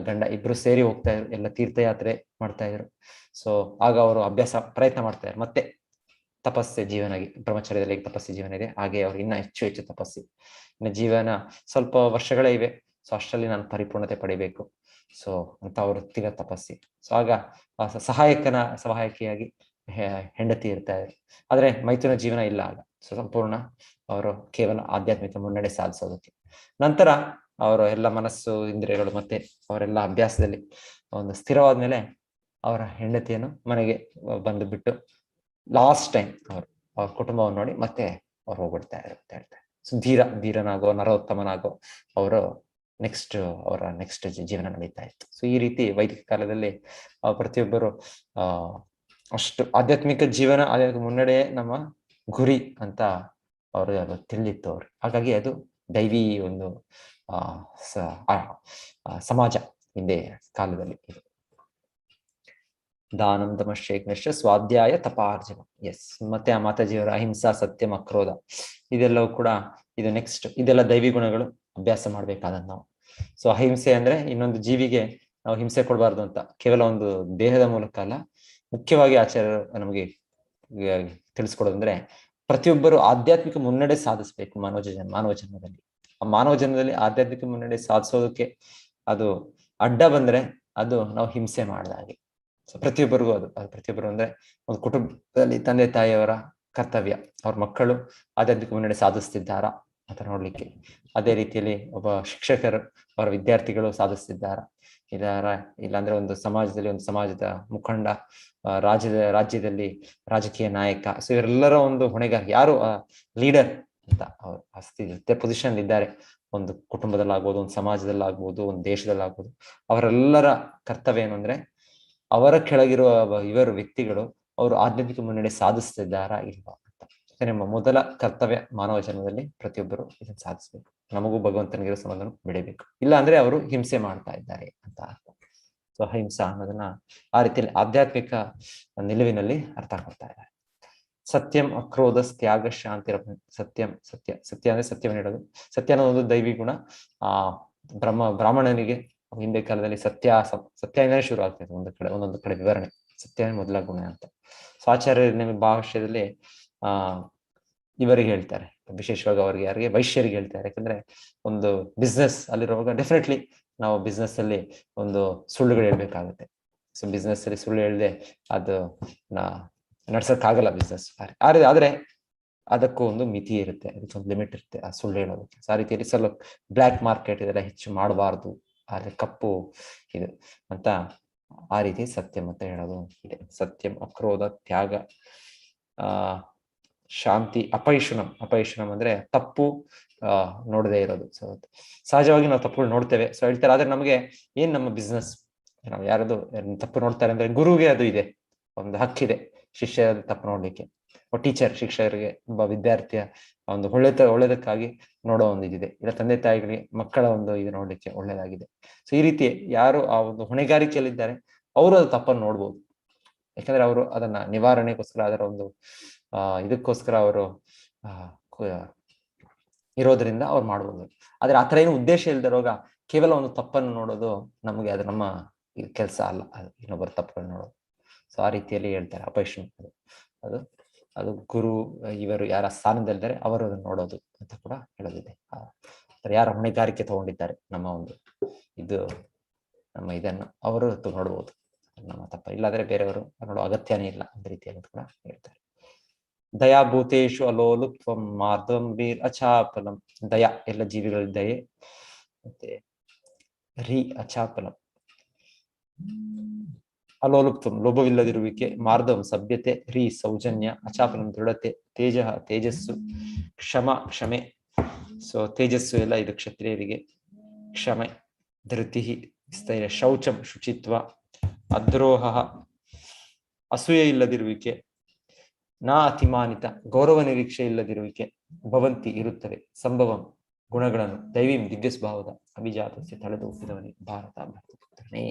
ಗಂಡ ಇಬ್ರು ಸೇರಿ ಹೋಗ್ತಾ ಇದ್ರು, ಎಲ್ಲ ತೀರ್ಥಯಾತ್ರೆ ಮಾಡ್ತಾ ಇದ್ರು. ಸೊ ಆಗ ಅವರು ಪ್ರಯತ್ನ ಮಾಡ್ತಾ ಇದ್ರು ಮತ್ತೆ ತಪಸ್ಸೆ ಜೀವನಗೆ. ಬ್ರಹ್ಮಚರ್ಯದಲ್ಲಿ ತಪಸ್ಸೆ ಜೀವನ ಇದೆ, ಹಾಗೆ ಅವ್ರು ಇನ್ನ ಹೆಚ್ಚು ತಪಸ್ಸಿ. ಇನ್ನು ಜೀವನ ಸ್ವಲ್ಪ ವರ್ಷಗಳೇ ಇವೆ, ಸೊ ಅಷ್ಟರಲ್ಲಿ ನಾನು ಪರಿಪೂರ್ಣತೆ ಪಡಿಬೇಕು ಸೊ ಅಂತ ಅವರು ತೀವ್ರ ತಪಸ್ಸಿ. ಸೊ ಆಗ ಸಹಾಯಕಿಯಾಗಿ ಹೆಂಡತಿ ಇರ್ತಾ ಇದ್ರು, ಆದ್ರೆ ಮೈಥುನ ಜೀವನ ಇಲ್ಲ ಆಗ. ಸೊ ಸಂಪೂರ್ಣ ಅವರು ಕೇವಲ ಆಧ್ಯಾತ್ಮಿಕ ಮುನ್ನಡೆ ಸಾಧಿಸೋದಕ್ಕೆ. ನಂತರ ಅವರ ಎಲ್ಲ ಮನಸ್ಸು ಇಂದ್ರಿಯಗಳು ಮತ್ತೆ ಅವರೆಲ್ಲ ಅಭ್ಯಾಸದಲ್ಲಿ ಒಂದು ಸ್ಥಿರವಾದ್ಮೇಲೆ ಅವರ ಹೆಂಡತಿಯನ್ನು ಮನೆಗೆ ಬಂದು ಬಿಟ್ಟು ಲಾಸ್ಟ್ ಟೈಮ್ ಅವ್ರ ಕುಟುಂಬವನ್ನು ನೋಡಿ ಮತ್ತೆ ಅವ್ರು ಹೋಗ್ಬಿಡ್ತಾ ಇದ್ರು ಅಂತ ಹೇಳ್ತಾರೆ. ಸೊ ಧೀರನಾಗೋ ನರೋತ್ತಮನಾಗೋ ಅವರ ನೆಕ್ಸ್ಟ್ ಜೀವನ ನಡೀತಾ ಇತ್ತು. ಸೊ ಈ ರೀತಿ ವೈದಿಕ ಕಾಲದಲ್ಲಿ ಪ್ರತಿಯೊಬ್ಬರು ಅಷ್ಟು ಆಧ್ಯಾತ್ಮಿಕ ಜೀವನ ಮುನ್ನಡೆ ನಮ್ಮ ಗುರಿ ಅಂತ ಅವರು ತಿಳಿದಿತ್ತು ಅವ್ರು. ಹಾಗಾಗಿ ಅದು ದೈವಿ ಒಂದು ಸಮಾಜ ಹಿಂದೆ ಕಾಲದಲ್ಲಿ. ದಾನಂ ದಮಶ್ಚೈಕ್ನಶ್ಚ ಸ್ವಾಧ್ಯಾಯ ತಪಾರ್ಜನ. ಎಸ್, ಮತ್ತೆ ಆ ಮಾತಾಜಿಯವರ ಅಹಿಂಸಾ ಸತ್ಯಂ ಅಕ್ರೋಧ ಇದೆಲ್ಲವೂ ಕೂಡ ಇದು ನೆಕ್ಸ್ಟ್, ಇದೆಲ್ಲ ದೈವಿ ಗುಣಗಳು ಅಭ್ಯಾಸ ಮಾಡ್ಬೇಕಾದ ನಾವು. ಸೊ ಅಹಿಂಸೆ ಅಂದ್ರೆ ಇನ್ನೊಂದು ಜೀವಿಗೆ ನಾವು ಹಿಂಸೆ ಕೊಡಬಾರ್ದು ಅಂತ ಕೇವಲ ಒಂದು ದೇಹದ ಮೂಲಕ ಅಲ್ಲ, ಮುಖ್ಯವಾಗಿ ಆಚಾರ್ಯರು ನಮಗೆ ತಿಳಿಸ್ಕೊಡೋದಂದ್ರೆ ಪ್ರತಿಯೊಬ್ಬರು ಆಧ್ಯಾತ್ಮಿಕ ಮುನ್ನಡೆ ಸಾಧಿಸ್ಬೇಕು ಮಾನವ ಜನ್ಮದಲ್ಲಿ. ಆ ಮಾನವ ಜನ್ಮದಲ್ಲಿ ಆಧ್ಯಾತ್ಮಿಕ ಮುನ್ನಡೆ ಸಾಧಿಸೋದಕ್ಕೆ ಅದು ಅಡ್ಡ ಬಂದ್ರೆ ಅದು ನಾವು ಹಿಂಸೆ ಮಾಡಿದ ಹಾಗೆ. ಸೊ ಪ್ರತಿಯೊಬ್ಬರಿಗೂ ಅದು ಪ್ರತಿಯೊಬ್ಬರು ಅಂದ್ರೆ ಒಂದು ಕುಟುಂಬದಲ್ಲಿ ತಂದೆ ತಾಯಿಯವರ ಕರ್ತವ್ಯ ಅವ್ರ ಮಕ್ಕಳು ಆಧ್ಯಾತ್ಮಿಕ ಮುನ್ನಡೆ ಸಾಧಿಸ್ತಿದ್ದಾರಾ ಅಂತ ನೋಡ್ಲಿಕ್ಕೆ. ಅದೇ ರೀತಿಯಲ್ಲಿ ಒಬ್ಬ ಶಿಕ್ಷಕರು ಅವರ ವಿದ್ಯಾರ್ಥಿಗಳು ಸಾಧಿಸ್ತಿದ್ದಾರ ಇಲ್ಲಾಂದ್ರೆ ಒಂದು ಸಮಾಜದಲ್ಲಿ ಒಂದು ಸಮಾಜದ ಮುಖಂಡ, ರಾಜ್ಯದಲ್ಲಿ ರಾಜಕೀಯ ನಾಯಕ, ಸೊ ಇವರೆಲ್ಲರ ಒಂದು ಹೊಣೆಗಾರ ಯಾರು ಲೀಡರ್ ಅಂತ ಅವ್ರು ಪೊಸಿಷನ್ ಇದ್ದಾರೆ, ಒಂದು ಕುಟುಂಬದಲ್ಲಾಗ್ಬೋದು, ಒಂದು ಸಮಾಜದಲ್ಲಾಗ್ಬೋದು, ಒಂದು ದೇಶದಲ್ಲಾಗ್ಬೋದು, ಅವರೆಲ್ಲರ ಕರ್ತವ್ಯ ಏನು ಅಂದ್ರೆ ಅವರ ಕೆಳಗಿರುವ ಇವರು ವ್ಯಕ್ತಿಗಳು ಅವರು ಆಧ್ಯಾತ್ಮಿಕ ಮುನ್ನಡೆ ಸಾಧಿಸ್ತಿದ್ದಾರಾ ಇಲ್ವಾ ಅಂತ. ನಿಮ್ಮ ಮೊದಲ ಕರ್ತವ್ಯ ಮಾನವ ಜನ್ಮದಲ್ಲಿ ಪ್ರತಿಯೊಬ್ಬರು ಇದನ್ನು ಸಾಧಿಸ್ಬೇಕು. ನಮಗೂ ಭಗವಂತನಿಗಿರೋ ಸಂಬಂಧ ಬೆಳಿಬೇಕು. ಇಲ್ಲ ಅಂದ್ರೆ ಅವರು ಹಿಂಸೆ ಮಾಡ್ತಾ ಇದ್ದಾರೆ ಅಂತ ಅರ್ಥ. ಸೊ ಅಹಿಂಸಾ ಅನ್ನೋದನ್ನ ಆ ರೀತಿಯಲ್ಲಿ ಆಧ್ಯಾತ್ಮಿಕ ನಿಲುವಿನಲ್ಲಿ ಅರ್ಥ ಕೊಡ್ತಾ ಇದ್ದಾರೆ. ಸತ್ಯಂ ಅಕ್ರೋಧ ತ್ಯಾಗ ಶಾಂತಿ. ಸತ್ಯಂ ಸತ್ಯ ಅಂದ್ರೆ ಸತ್ಯವನ್ನು ಹೇಳೋದು. ಸತ್ಯ ಅನ್ನೋದು ದೈವಿ ಗುಣ. ಬ್ರಾಹ್ಮಣನಿಗೆ ಹಿಂದೆ ಕಾಲದಲ್ಲಿ ಸತ್ಯನೇ ಶುರು ಆಗ್ತದೆ. ಒಂದೊಂದು ಕಡೆ ವಿವರಣೆ ಸತ್ಯ ಮೊದಲ ಗುಣ ಅಂತ. ಸ್ವಾಚಾರ್ಯ ಭಾಷ್ಯದಲ್ಲಿ ಇವರಿಗೆ ಹೇಳ್ತಾರೆ, ವಿಶೇಷವಾಗಿ ಅವ್ರಿಗೆ ಯಾರಿಗೆ ವೈಶ್ಯರಿಗೆ ಹೇಳ್ತಾರೆ. ಯಾಕಂದ್ರೆ ಒಂದು ಬಿಸ್ನೆಸ್ ಅಲ್ಲಿರುವಾಗ ಡೆಫಿನೆಟ್ಲಿ ನಾವು ಬಿಸ್ನೆಸ್ ಅಲ್ಲಿ ಒಂದು ಸುಳ್ಳುಗಳು ಹೇಳ್ಬೇಕಾಗುತ್ತೆ. ಸೊ ಬಿಸ್ನೆಸ್ ಅಲ್ಲಿ ಸುಳ್ಳು ಹೇಳದೆ ಅದು ನಡ್ಸಕ್ಕಾಗಲ್ಲ ಬಿಸ್ನೆಸ್. ಆದ್ರೆ ಅದಕ್ಕೂ ಒಂದು ಮಿತಿ ಇರುತ್ತೆ, ಅದಕ್ಕೊಂದು ಲಿಮಿಟ್ ಇರುತ್ತೆ ಆ ಸುಳ್ಳು ಹೇಳೋದಕ್ಕೆ. ಆ ರೀತಿಯಲ್ಲಿ ಸ್ವಲ್ಪ ಬ್ಲ್ಯಾಕ್ ಮಾರ್ಕೆಟ್ ಇದೆಲ್ಲ ಹೆಚ್ಚು ಮಾಡಬಾರ್ದು, ಆದ್ರೆ ಕಪ್ಪು ಇದು ಅಂತ ಆ ರೀತಿ ಸತ್ಯಂ ಅಂತ ಹೇಳೋದು ಇದೆ. ಸತ್ಯಂ ಅಕ್ರೋಧ ತ್ಯಾಗ ಶಾಂತಿ ಅಪೈಷುಣಂ ಅಂದ್ರೆ ತಪ್ಪು ನೋಡದೇ ಇರೋದು. ಸೊ ಸಹಜವಾಗಿ ನಾವು ತಪ್ಪುಗಳು ನೋಡ್ತೇವೆ. ಸೊ ಹೇಳ್ತಾರೆ, ಆದ್ರೆ ನಮಗೆ ಏನ್ ನಮ್ಮ ಬಿಸ್ನೆಸ್ ನಾವು ಯಾರದು ತಪ್ಪು ನೋಡ್ತಾರೆ ಅಂದ್ರೆ ಗುರುವಿಗೆ ಅದು ಇದೆ, ಒಂದು ಹಕ್ಕಿದೆ ಶಿಷ್ಯ ತಪ್ಪು ನೋಡ್ಲಿಕ್ಕೆ. ಟೀಚರ್ ಶಿಕ್ಷಕರಿಗೆ ಒಬ್ಬ ವಿದ್ಯಾರ್ಥಿಯ ಒಂದು ಒಳ್ಳೆದಕ್ಕಾಗಿ ನೋಡೋ ಒಂದು ಇದಿದೆ. ಇಲ್ಲ ತಂದೆ ತಾಯಿಗಳಿಗೆ ಮಕ್ಕಳ ಒಂದು ಇದು ನೋಡ್ಲಿಕ್ಕೆ ಒಳ್ಳೇದಾಗಿದೆ. ಸೊ ಈ ರೀತಿ ಯಾರು ಆ ಒಂದು ಹೊಣೆಗಾರಿಕೆಯಲ್ಲಿದ್ದಾರೆ ಅವರು ಅದು ತಪ್ಪನ್ನು ನೋಡ್ಬೋದು. ಯಾಕಂದ್ರೆ ಅವರು ಅದನ್ನ ನಿವಾರಣೆಗೋಸ್ಕರ ಅದರ ಒಂದು ಇದಕ್ಕೋಸ್ಕರ ಅವರು ಇರೋದ್ರಿಂದ ಅವ್ರು ಮಾಡ್ಬೋದು. ಆದ್ರೆ ಆತರ ಏನು ಉದ್ದೇಶ ಇಲ್ದಿರೋಗ ಕೇವಲ ಒಂದು ತಪ್ಪನ್ನು ನೋಡೋದು ನಮಗೆ ಅದು ನಮ್ಮ ಕೆಲಸ ಅಲ್ಲ, ಅದು ಇನ್ನೊಬ್ಬರ ತಪ್ಪನ್ನು ನೋಡೋದು. ಸೊ ಆ ರೀತಿಯಲ್ಲಿ ಹೇಳ್ತಾರೆ ಅಪೈಷಣ ಅದು ಗುರು ಇವರು ಯಾರ ಸ್ಥಾನದಲ್ಲಿದ್ದಾರೆ ಅವರು ಅದನ್ನು ನೋಡೋದು ಅಂತ ಕೂಡ ಹೇಳೋದಿದೆ. ಯಾರ ಹೊಣೆಗಾರಿಕೆ ತಗೊಂಡಿದ್ದಾರೆ ನಮ್ಮ ಒಂದು ಇದನ್ನು ಅವರು ನೋಡ್ಬೋದು, ನಮ್ಮ ತಪ್ಪ. ಇಲ್ಲಾಂದ್ರೆ ಬೇರೆಯವರು ನೋಡೋ ಅಗತ್ಯನೇ ಇಲ್ಲ ಅಂತ ರೀತಿಯಲ್ಲಿ ಕೂಡ ಹೇಳ್ತಾರೆ. ದಯಾಭೂತೇಶು ಅಲೋಲುಪ್ವಂ ಮಾರ್ಧವಂ ವೀರ್ ಅಚಾಪಲಂ. ದಯಾ ಎಲ್ಲ ಜೀವಿಗಳ ದಯೆ. ಮತ್ತೆ ಅಚಾಪಲಂ ಅಲೋಲುಪ್ತಂ ಲೋಭವಿಲ್ಲದಿರುವಿಕೆ, ಮಾರ್ಧವಂ ಸಭ್ಯತೆ, ಸೌಜನ್ಯ, ಅಚಾಪಲಂ ದೃಢತೆ, ತೇಜಸ್ಸು, ಕ್ಷಮೆ. ಸೊ ತೇಜಸ್ಸು ಎಲ್ಲ ಇದು ಕ್ಷತ್ರಿಯರಿಗೆ, ಕ್ಷಮೆ, ಧೃತಿ, ಸ್ಥೈರ್ಯ, ಶೌಚಂ ಶುಚಿತ್ವ, ಅದ್ರೋಹ ಅಸೂಯೆ ಇಲ್ಲದಿರುವಿಕೆ, ಅತಿಮಾನಿತ ಗೌರವ ನಿರೀಕ್ಷೆ ಇಲ್ಲದಿರುವಿಕೆ, ಭವಂತಿ ಇರುತ್ತವೆ, ಸಂಭವಂ ಗುಣಗಳನ್ನು, ದೈವೀಂ ದಿವ್ಯ ಸ್ವಭಾವದ ಅಭಿಜಾತಸ್ಯ ತಳೆದು ಹುಟ್ಟಿದವನೇ ಭಾರತ ಭರ್ತಪುತ್ರನೇ.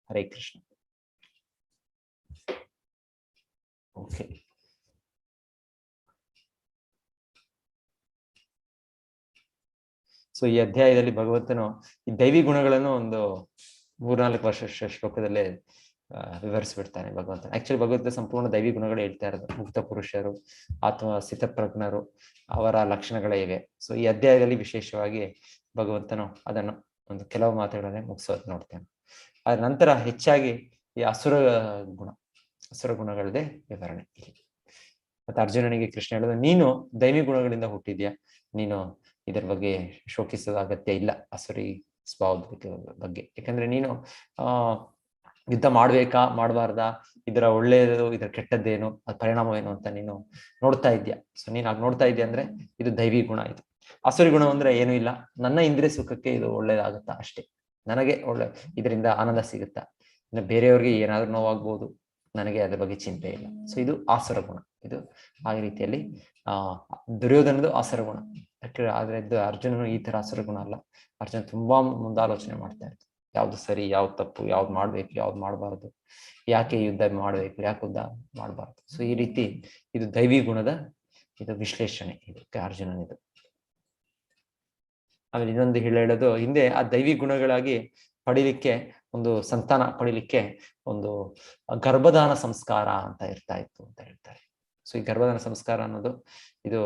ಹರೇ ಕೃಷ್ಣ. ಓಕೆ, ಸೊ ಈ ಅಧ್ಯಾಯದಲ್ಲಿ ಭಗವಂತನು ಈ ದೈವಿ ಗುಣಗಳನ್ನು ಒಂದು 3-4 ವರ್ಷ ಶ್ಲೋಕದಲ್ಲೇ ವಿವರಿಸ್ಬಿಡ್ತಾನೆ ಭಗವಂತ. ಆಕ್ಚುಲಿ ಭಗವಂತ ಸಂಪೂರ್ಣ ದೈವಿ ಗುಣಗಳು ಹೇಳ್ತಾ ಇರೋದು. ಮುಕ್ತ ಪುರುಷರು, ಸ್ಥಿತಪ್ರಜ್ಞರು, ಅವರ ಲಕ್ಷಣಗಳೇ ಇವೆ. ಸೊ ಈ ಅಧ್ಯಾಯದಲ್ಲಿ ವಿಶೇಷವಾಗಿ ಭಗವಂತನು ಅದನ್ನು ಒಂದು ಕೆಲವು ಮಾತುಗಳನ್ನೇ ಮುಗಿಸೋದು ನೋಡ್ತೇನೆ. ಅದ್ರ ನಂತರ ಹೆಚ್ಚಾಗಿ ಈ ಅಸುರ ಗುಣಗಳದೇ ವಿವರಣೆ. ಮತ್ತೆ ಅರ್ಜುನನಿಗೆ ಕೃಷ್ಣ ಹೇಳೋದು, ನೀನು ದೈವಿ ಗುಣಗಳಿಂದ ಹುಟ್ಟಿದ್ಯಾ, ನೀನು ಇದರ ಬಗ್ಗೆ ಶೋಕಿಸೋದ ಅಗತ್ಯ ಇಲ್ಲ ಅಸುರಿ ಸ್ವಭಾವದ ಬಗ್ಗೆ. ಯಾಕಂದ್ರೆ ನೀನು ಯುದ್ಧ ಮಾಡ್ಬೇಕಾ ಮಾಡಬಾರ್ದಾ, ಇದರ ಒಳ್ಳೆಯದು ಇದರ ಕೆಟ್ಟದ್ದೇನು, ಅದ್ ಪರಿಣಾಮವೇನು ಅಂತ ನೀನು ನೋಡ್ತಾ ಇದ್ಯಾ. ಸೊ ನೀನ್ ಆಗ ನೋಡ್ತಾ ಇದ್ಯಾ ಅಂದ್ರೆ ಇದು ದೈವಿ ಗುಣ. ಇದು ಅಸುರಿ ಗುಣ ಅಂದ್ರೆ ಏನು ಇಲ್ಲ, ನನ್ನ ಇಂದ್ರಿಯ ಸುಖಕ್ಕೆ ಇದು ಒಳ್ಳೇದಾಗುತ್ತಾ ಅಷ್ಟೇ, ನನಗೆ ಇದರಿಂದ ಆನಂದ ಸಿಗುತ್ತಾ, ಇನ್ನು ಬೇರೆಯವ್ರಿಗೆ ಏನಾದ್ರೂ ನೋವಾಗ್ಬೋದು, ನನಗೆ ಅದ್ರ ಬಗ್ಗೆ ಚಿಂತೆ ಇಲ್ಲ. ಸೊ ಇದು ಆಸುರ ಗುಣ. ಇದು ಆ ರೀತಿಯಲ್ಲಿ ದುರ್ಯೋಧನದು ಆಸುರ ಗುಣ. ಆದ್ರೆ ಅರ್ಜುನನು ಈ ತರ ಆಸುರ ಗುಣ ಅಲ್ಲ. ಅರ್ಜುನ ತುಂಬಾ ಮುಂದಾಲೋಚನೆ ಮಾಡ್ತಾ ಇರ್ತಾನೆ, ಯಾವ್ದು ಸರಿ, ಯಾವ್ದು ತಪ್ಪು, ಯಾವ್ದು ಮಾಡ್ಬೇಕು, ಯಾವ್ದು ಮಾಡಬಾರ್ದು, ಯಾಕೆ ಯುದ್ಧ ಮಾಡ್ಬೇಕು, ಯಾಕೆ ಯುದ್ಧ ಮಾಡಬಾರ್ದು. ಸೊ ಈ ರೀತಿ ಇದು ದೈವಿ ಗುಣದ ಇದು ವಿಶ್ಲೇಷಣೆ ಇದಕ್ಕೆ ಅರ್ಜುನನಿದು. ಆಮೇಲೆ ಇನ್ನೊಂದು ಹೇಳೋದು, ಹಿಂದೆ ಆ ದೈವಿ ಗುಣಗಳಾಗಿ ಪಡಿಲಿಕ್ಕೆ ಒಂದು ಸಂತಾನ ಪಡಿಲಿಕ್ಕೆ ಒಂದು ಗರ್ಭಧಾನ ಸಂಸ್ಕಾರ ಅಂತ ಇರ್ತಾ ಇತ್ತು ಅಂತ ಹೇಳ್ತಾರೆ. ಸೊ ಈ ಗರ್ಭಧಾರಣ ಸಂಸ್ಕಾರ ಅನ್ನೋದು ಇದು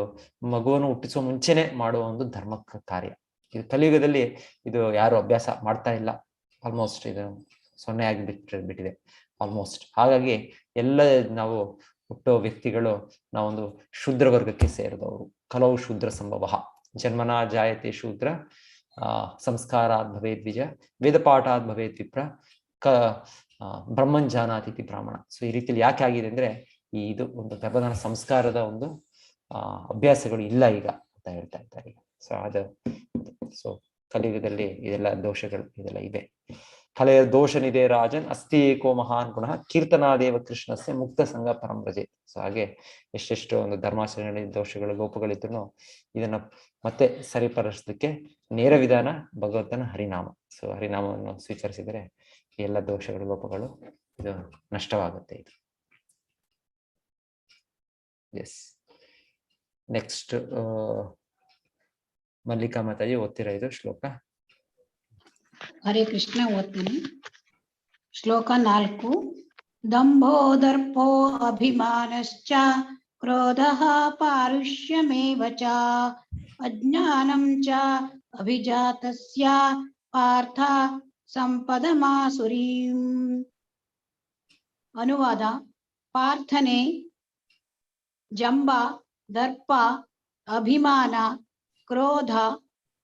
ಮಗುವನ್ನು ಹುಟ್ಟಿಸುವ ಮುಂಚೆನೆ ಮಾಡುವ ಒಂದು ಧರ್ಮ ಕಾರ್ಯ. ಇದು ಕಲಿಯುಗದಲ್ಲಿ ಇದು ಯಾರು ಅಭ್ಯಾಸ ಮಾಡ್ತಾ ಇಲ್ಲ, ಆಲ್ಮೋಸ್ಟ್ ಇದು 0 ಆಗಿ ಬಿಟ್ಟಿದೆ ಆಲ್ಮೋಸ್ಟ್. ಹಾಗಾಗಿ ಎಲ್ಲ ನಾವು ಹುಟ್ಟೋ ವ್ಯಕ್ತಿಗಳು ನಾವೊಂದು ಶೂದ್ರ ವರ್ಗಕ್ಕೆ ಸೇರಿದವರು. ಕಲವು ಶೂದ್ರ ಸಂಭವ, ಜನ್ಮನಾ ಜಾಯತೆ ಶೂದ್ರ, ಸಂಸ್ಕಾರಾತ್ ಭವೇದ್ ದ್ವಿಜ, ವೇದಪಾಠಾತ್ ಭವೇದ್ ವಿಪ್ರ, ಬ್ರಹ್ಮನ್ ಜಾನಾತಿಥಿ ಬ್ರಾಹ್ಮಣ. ಸೊ ಈ ರೀತಿಯಲ್ಲಿ ಯಾಕೆ ಆಗಿದೆ ಅಂದ್ರೆ ಇದು ಒಂದು ಗರ್ಭಧಾರಣ ಸಂಸ್ಕಾರದ ಒಂದು ಅಭ್ಯಾಸಗಳು ಇಲ್ಲ ಈಗ ಅಂತ ಹೇಳ್ತಾ ಇದ್ದಾರೆ ಈಗ. ಸೊ ಕಲಿಯುಗದಲ್ಲಿ ಇದೆಲ್ಲ ದೋಷಗಳು ಇದೆಲ್ಲ ಇದೆ. ಕಲೆಯ ದೋಷನಿದೆ ರಾಜನ್, ಅಸ್ತಿ ಏಕೋ ಮಹಾನ್ ಗುಣ, ಕೀರ್ತನಾದೇವ ಕೃಷ್ಣಸ್ಯ ಮುಕ್ತ ಸಂಘ ಪರಂಬ್ರಜೆ. ಸೊ ಹಾಗೆ ಎಷ್ಟೆಷ್ಟು ಒಂದು ಧರ್ಮಾಚರಣೆ ದೋಷಗಳು ಲೋಪಗಳಿದ್ರು ಇದನ್ನ ಮತ್ತೆ ಸರಿಪಡಿಸಲಿಕ್ಕೆ ನೇರ ವಿಧಾನ ಭಗವಂತನ ಹರಿನಾಮ. ಸೊ ಹರಿನಾಮವನ್ನು ಸ್ವೀಕರಿಸಿದರೆ ಎಲ್ಲ ದೋಷಗಳು ಲೋಪಗಳು ಇದು ನಷ್ಟವಾಗುತ್ತೆ. ಇದು ಎಸ್. ನೆಕ್ಸ್ಟ್ ಮಲ್ಲಿಕಾ ಮಾತಾಜಿ ಓದ್ತೀರಾ ಇದು ಶ್ಲೋಕ? ಹರೇ ಕೃಷ್ಣ ಓದ್ತೀನಿ. ಶ್ಲೋಕ 4. ದಂಭೋ ದರ್ಪೋ ಅಭಿಮಾನಶ್ಚ ಕ್ರೋಧಃ ಪಾರುಷ್ಯಮೇವ ಚ ಅಜ್ಞಾನಂ ಚ ಅಭಿಜಾತಸ್ಯ ಪಾರ್ಥ ಸಂಪದಮಾಸುರೀಂ. ಅನುವಾದ: ಪಾರ್ಥನೆ, ಜಂಬ, ದರ್ಪ, ಅಭಿಮಾನ, ಕ್ರೋಧ,